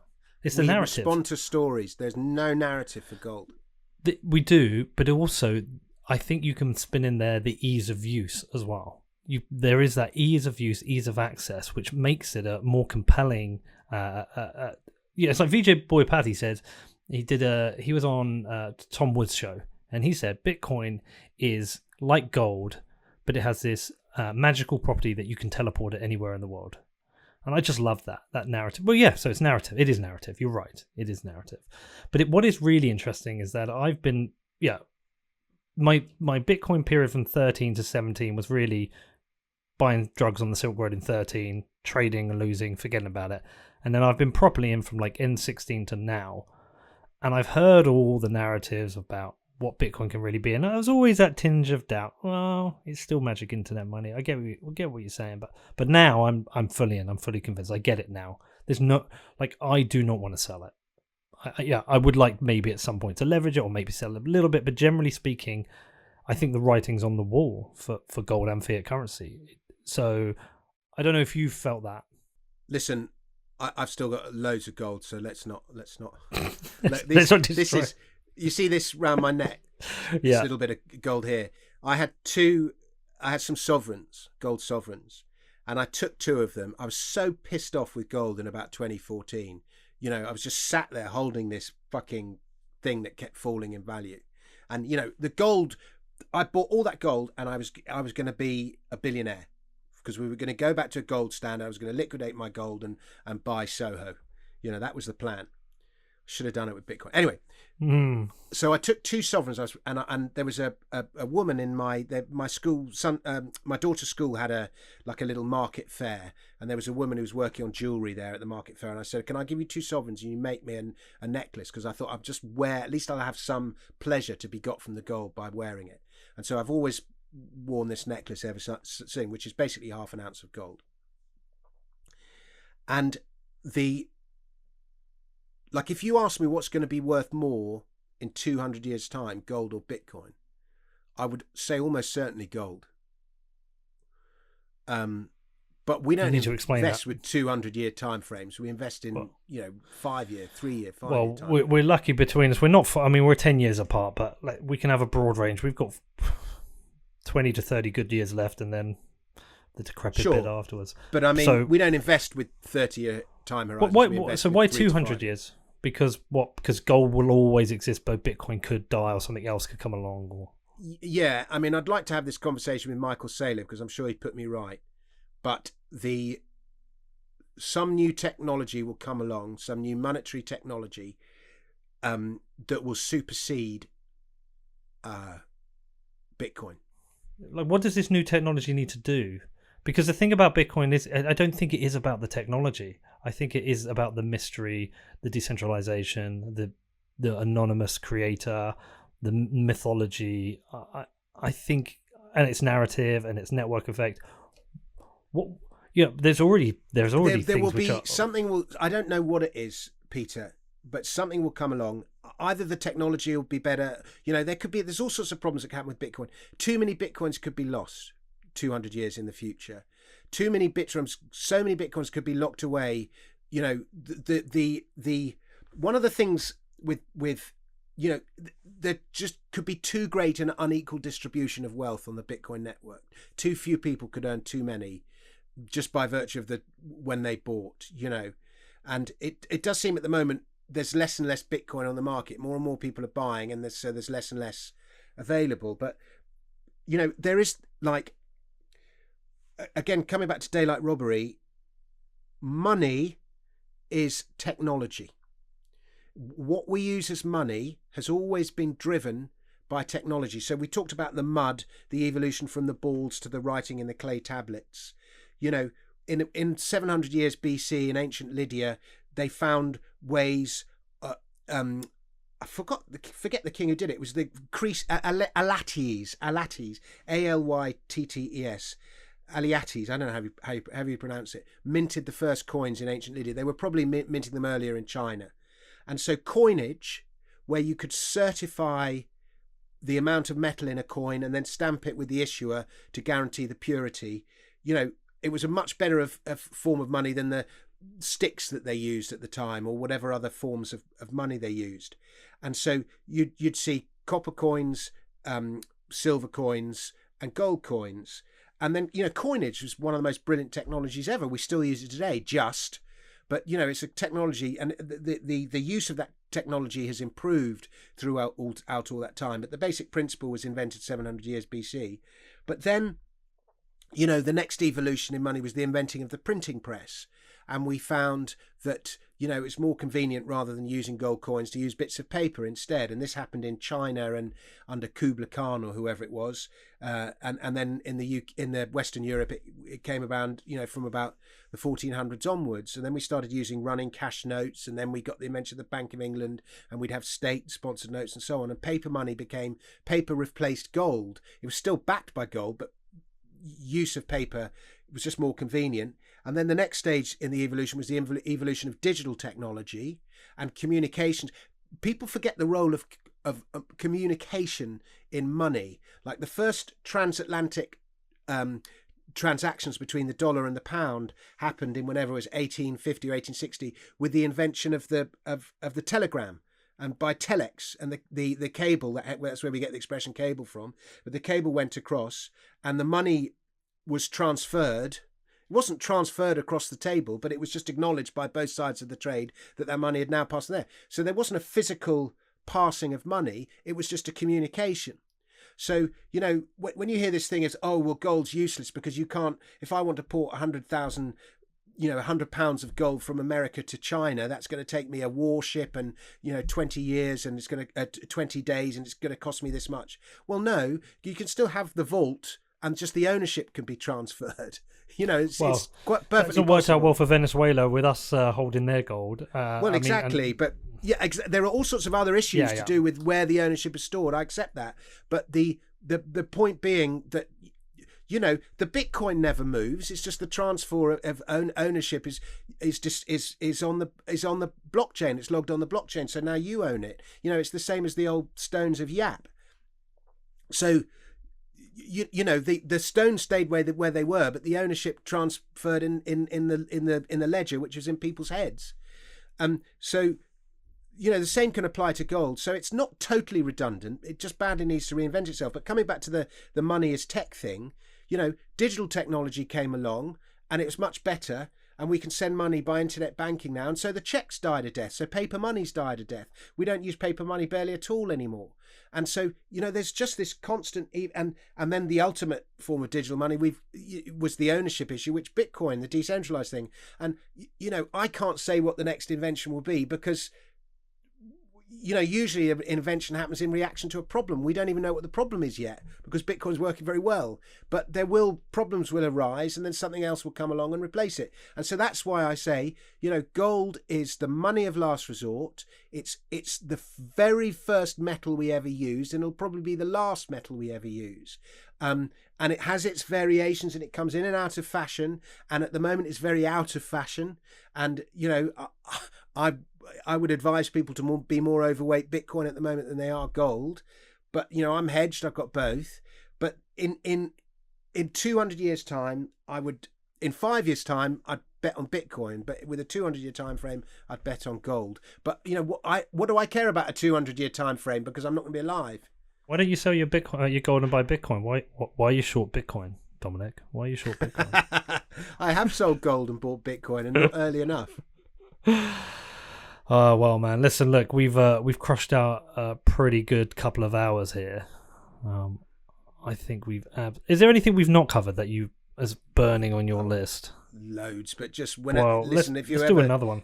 It's the narrative. We respond to stories. There's no narrative for gold. We do, but also I think you can spin in there the ease of use as well. There is that ease of use, ease of access, which makes it a more compelling. It's like VJ Boy Patty said. He was on Tom Wood's show, and he said Bitcoin is like gold, but it has this magical property that you can teleport it anywhere in the world. And I just love that narrative. Well, yeah, so it's narrative. It is narrative. You're right. It is narrative. But what is really interesting is that I've been, my Bitcoin period from 13 to 17 was really buying drugs on the Silk Road in 13, trading and losing, forgetting about it. And then I've been properly in from like N16 to now. And I've heard all the narratives about what Bitcoin can really be. And there was always that tinge of doubt. Well, it's still magic internet money. I get what you're saying, but now I'm fully in. I'm fully convinced. I get it now. There's no, I do not want to sell it. I would like maybe at some point to leverage it or maybe sell it a little bit, but generally speaking, I think the writing's on the wall for gold and fiat currency. So I don't know if you felt that. Listen, I've still got loads of gold, so let's not. Let's not destroy. This is. You see this round my neck? Yeah. This little bit of gold here. I had some sovereigns, gold sovereigns, and I took two of them. I was so pissed off with gold in about 2014. I was just sat there holding this fucking thing that kept falling in value. And, the gold, I bought all that gold and I was going to be a billionaire because we were going to go back to a gold standard. I was going to liquidate my gold and buy Soho. That was the plan. Should have done it with Bitcoin. Anyway, so I took two sovereigns, and there was a woman in my school. My daughter's school had a little market fair, and there was a woman who was working on jewelry there at the market fair. And I said, "Can I give you two sovereigns and you make me a necklace?" Because I thought I'd just wear. At least I'll have some pleasure to be got from the gold by wearing it. And so I've always worn this necklace ever since, which is basically 1/2 ounce of gold. And if you ask me what's going to be worth more in 200 years' time, gold or Bitcoin, I would say almost certainly gold. But we don't need to explain invest that. with 200-year time frames. We invest in 5-year, 3-year, 5-year time. Well, we're lucky between us. We're not. We're 10 years apart, but we can have a broad range. We've got 20 to 30 good years left, and then the decrepit Sure. bit afterwards. But I mean, So- we don't invest with 30-year time horizons. Why, we invest so with why 3 to 200 5. years? Because what? Because gold will always exist, but Bitcoin could die or something else could come along. Or Yeah, I mean, I'd like to have this conversation with Michael Saylor because I'm sure he'd put me right. But some new technology will come along, some new monetary technology that will supersede Bitcoin. like, what does this new technology need to do? Because the thing about Bitcoin is, I don't think it is about the technology. I think it is about the mystery, the decentralization, the anonymous creator, the mythology. I think, and its narrative and its network effect. What? Yeah, there's already There things will which be are, something. I don't know what it is, Peter, but something will come along. Either the technology will be better. There's all sorts of problems that can happen with Bitcoin. Too many Bitcoins could be lost 200 years in the future. Too many so many Bitcoins could be locked away. The one of the things with there just could be too great an unequal distribution of wealth on the Bitcoin network. Too few people could earn too many just by virtue of when they bought, and it does seem at the moment there's less and less Bitcoin on the market. More and more people are buying, and there's less and less available. But there is, like, again, coming back to Daylight Robbery, money is technology. What we use as money has always been driven by technology. So we talked about the mud, the evolution from the balls to the writing in the clay tablets. In 700 years BC in ancient Lydia, they found ways. I forget the king who did it. It was the Alates, Alyattes. Alyattes, I don't know how you pronounce it, minted the first coins in ancient Lydia. They were probably minting them earlier in China. And so coinage, where you could certify the amount of metal in a coin and then stamp it with the issuer to guarantee the purity, it was a much better form of money than the sticks that they used at the time or whatever other forms of money they used. And so you'd see copper coins, silver coins and gold coins. And then, coinage was one of the most brilliant technologies ever. We still use it today, but it's a technology, and the use of that technology has improved throughout all that time. But the basic principle was invented 700 years BC. But then, the next evolution in money was the inventing of the printing press. And we found that, it's more convenient rather than using gold coins to use bits of paper instead. And this happened in China and under Kublai Khan or whoever it was. And then in the Western Europe, it came around, from about the 1400s onwards. And then we started using running cash notes. And then we got the invention of the Bank of England, and we'd have state-sponsored notes and so on. And paper money paper replaced gold. It was still backed by gold, but use of paper was just more convenient. And then the next stage in the evolution was the evolution of digital technology and communications. People forget the role of communication in money. Like the first transatlantic transactions between the dollar and the pound happened in whenever it was 1850 or 1860 with the invention of the telegram. And by telex, and the cable, that's where we get the expression cable from, but the cable went across and the money was transferred. It wasn't transferred across the table, but it was just acknowledged by both sides of the trade that money had now passed there. So there wasn't a physical passing of money, it was just a communication. So, when you hear this thing as, oh, well, gold's useless because you can't, if I want to port 100,000 £100 of gold from America to China, that's going to take me a warship and 20 years, and it's going to 20 days, and it's going to cost me this much. Well, no, you can still have the vault, and just the ownership can be transferred. It's quite perfectly doesn't work possible. out well for Venezuela with us holding their gold. Well, exactly, but yeah, there are all sorts of other issues to do with where the ownership is stored. I accept that, but the point being that the Bitcoin never moves. It's just the transfer of ownership is on the blockchain. It's logged on the blockchain. So now you own it. It's the same as the old stones of Yap. So the stones stayed where they were, but the ownership transferred in the ledger, which was in people's heads. So the same can apply to gold. So it's not totally redundant. It just badly needs to reinvent itself. But coming back to the money is tech thing. digital technology came along and it was much better, and we can send money by internet banking now, and so the checks died a death, so paper money's died a death. We don't use paper money barely at all anymore. And so, there's just this constant, and then the ultimate form of digital money was the ownership issue, which Bitcoin, the decentralized thing. And, I can't say what the next invention will be because, usually an invention happens in reaction to a problem. We don't even know what the problem is yet because Bitcoin's working very well. But problems will arise, and then something else will come along and replace it. And so that's why I say, gold is the money of last resort. It's the very first metal we ever used, and it'll probably be the last metal we ever use. And it has its variations, and it comes in and out of fashion. And at the moment, it's very out of fashion. And I would advise people to be more overweight Bitcoin at the moment than they are gold. But, I'm hedged. I've got both. But in 200 years' time, in 5 years' time, I'd bet on Bitcoin. But with a 200-year time frame, I'd bet on gold. But, what do I care about a 200-year time frame? Because I'm not going to be alive. Why don't you sell your Bitcoin, your gold, and buy Bitcoin? Why are you short Bitcoin, Dominic? Why are you short Bitcoin? I have sold gold and bought Bitcoin, and not early enough. Oh, well, man. Listen, look, we've crushed out a pretty good couple of hours here. I think is there anything we've not covered that is burning on your list? Loads, but just whenever. Well, let's do another one.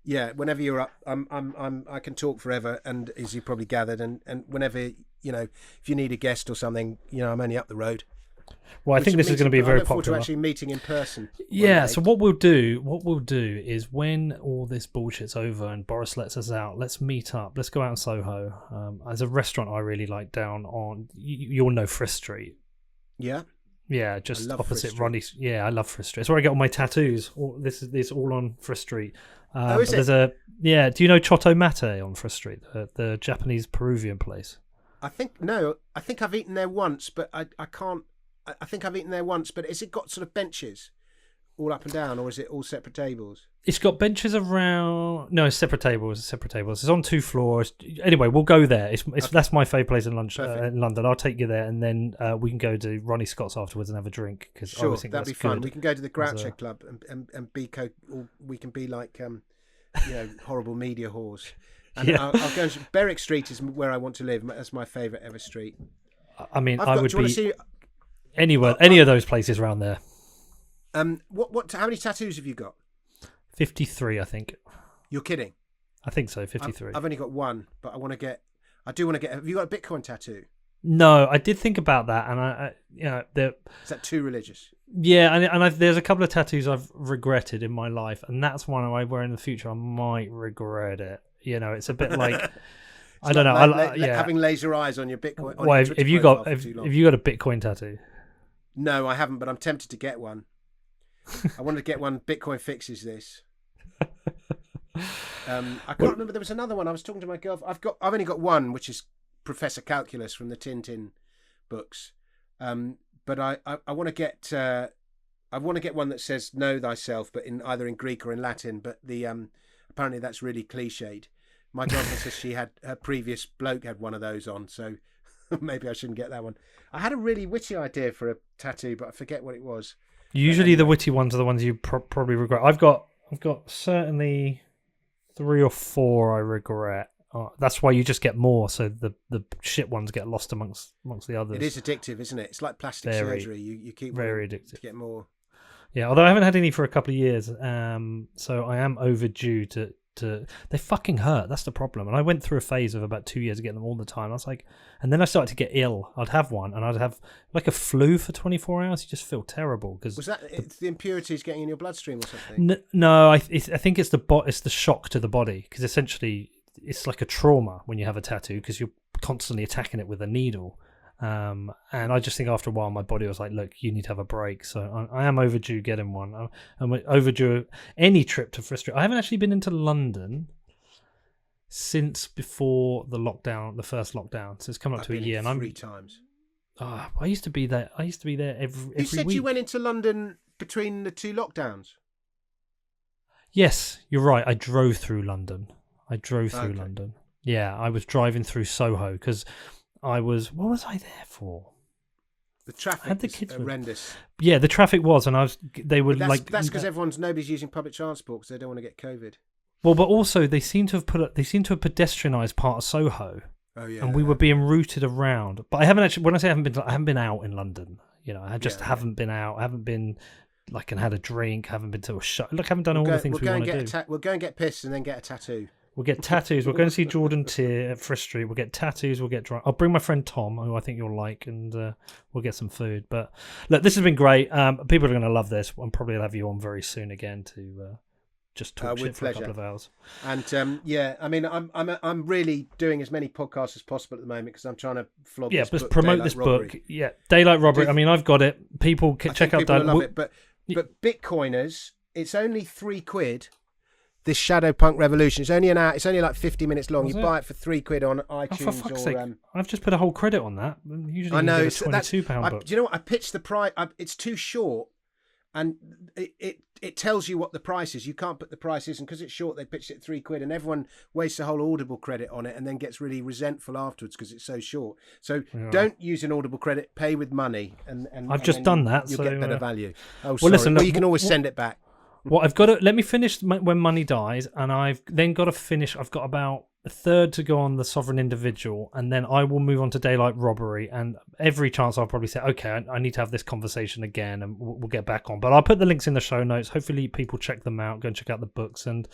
Yeah, whenever you're up, I can talk forever, and as you probably gathered, and whenever if you need a guest or something, I'm only up the road. Well, I think this is going to be very popular. I look forward to actually meeting in person. Yeah, so what we'll do is when all this bullshit's over and Boris lets us out, let's meet up. Let's go out in Soho. There's a restaurant I really like down on, you'll know Frisk Street. Yeah? Yeah, just opposite Ronnie's. Yeah, I love Frisk Street. It's where I get all my tattoos. This is all on Frisk Street. Is it? Do you know Chotto Mate on Frisk Street, the Japanese Peruvian place? I think I've eaten there once, but I can't. I think I've eaten there once, but has it got sort of benches all up and down, or is it all separate tables? It's got benches around. No, it's separate tables. It's on 2 floors. Anyway, we'll go there. That's my favourite place in London. I'll take you there, and then we can go to Ronnie Scott's afterwards and have a drink. Sure, that'd be fun. We can go to the Groucho Club and be we can be like horrible media whores. And I'll go. Berwick Street is where I want to live. That's my favourite ever street. I mean, I would be anywhere, any of those places around there. What? How many tattoos have you got? 53, I think. You're kidding? I think so. 53. I've only got one, but I do want to get. Have you got a Bitcoin tattoo? No, I did think about that, and is that too religious? Yeah, and there's a couple of tattoos I've regretted in my life, and that's one I wear in the future. I might regret it. It's a bit like. I don't know. Having laser eyes on your Bitcoin. Why have you got a Bitcoin tattoo? No, I haven't, but I'm tempted to get one. I wanted to get one. Bitcoin fixes this. I can't remember. There was another one. I was talking to my girl. I've only got one, which is Professor Calculus from the Tintin books. But I want to get. I want to get one that says "Know thyself," but either in Greek or in Latin. But apparently that's really cliched. My girlfriend says her previous bloke had one of those on, so maybe I shouldn't get that one. I had a really witty idea for a tattoo, but I forget what it was. Usually the witty ones are the ones you probably regret. I've got certainly 3 or 4 I regret. That's why you just get more, so the shit ones get lost amongst the others. It is addictive, isn't it? It's like plastic surgery. You keep very addictive to get more. Yeah, although I haven't had any for a couple of years, so I am overdue to. They fucking hurt. That's the problem. And I went through a phase of about 2 years of getting them all the time. I was like, and then I started to get ill. I'd have one, and I'd have like a flu for 24 hours. You just feel terrible because was that the impurities getting in your bloodstream or something? No, I think it's the shock to the body, because essentially it's like a trauma when you have a tattoo because you're constantly attacking it with a needle. And I just think after a while my body was like, look, you need to have a break. So I am overdue getting one. I'm overdue any trip to Frisk Street. I haven't actually been into London since before the first lockdown. So it's come up to a year. And I'm 3 times. I used to be there. I used to be there every week. You said you went into London between the 2 lockdowns. Yes, you're right. I drove through London. London. Yeah, I was driving through Soho because what was I there for? The traffic is horrendous. Yeah, the traffic was, and they were that's, like... That's because nobody's using public transport because they don't want to get COVID. Well, but also they seem to have pedestrianised part of Soho. Oh yeah. And we were being routed around. But I haven't actually, when I say I haven't been out in London. You know, I just haven't been out. I haven't been like and had a drink, haven't been to a show. Look, I haven't done all the things we want to do. We'll go and get pissed and then get a tattoo. We'll get tattoos. We're going to see Jordan Tier at Frisk Street. We'll get tattoos. We'll get drunk. I'll bring my friend Tom, who I think you'll like, and we'll get some food. But look, this has been great. People are going to love this. I'm probably going to have you on very soon again to just talk shit for a couple of hours. And I mean, I'm really doing as many podcasts as possible at the moment because I'm trying to flog. Yeah, but promote this book. Yeah, Daylight Robbery. I mean, I've got it. People can check out Daylight. Love it, but Bitcoiners, it's only £3. This Shadow Punk Revolution. It's only an hour. It's only like 50 minutes long. Buy it for £3 on iTunes. Oh, for fuck's sake! I've just put a whole credit on that. Usually, I know it's £22 book. Do you know what? I pitched the price. It's too short, and it tells you what the price is. You can't put the prices, and because it's short, they pitched it £3, and everyone wastes a whole Audible credit on it, and then gets really resentful afterwards because it's so short. So don't use an Audible credit. Pay with money, and I've just done that. You'll get better value. Oh, well, listen. Well, you can always send it back. Well, I've got to let me finish When Money Dies, and I've then got to finish. I've got about a third to go on the Sovereign Individual, and then I will move on to Daylight Robbery. And every chance I'll probably say, okay, I need to have this conversation again, and we'll get back on. But I'll put the links in the show notes. Hopefully, people check them out. Go and check out the books, and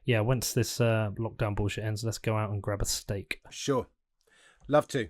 yeah, once this lockdown bullshit ends, let's go out and grab a steak. Sure, love to.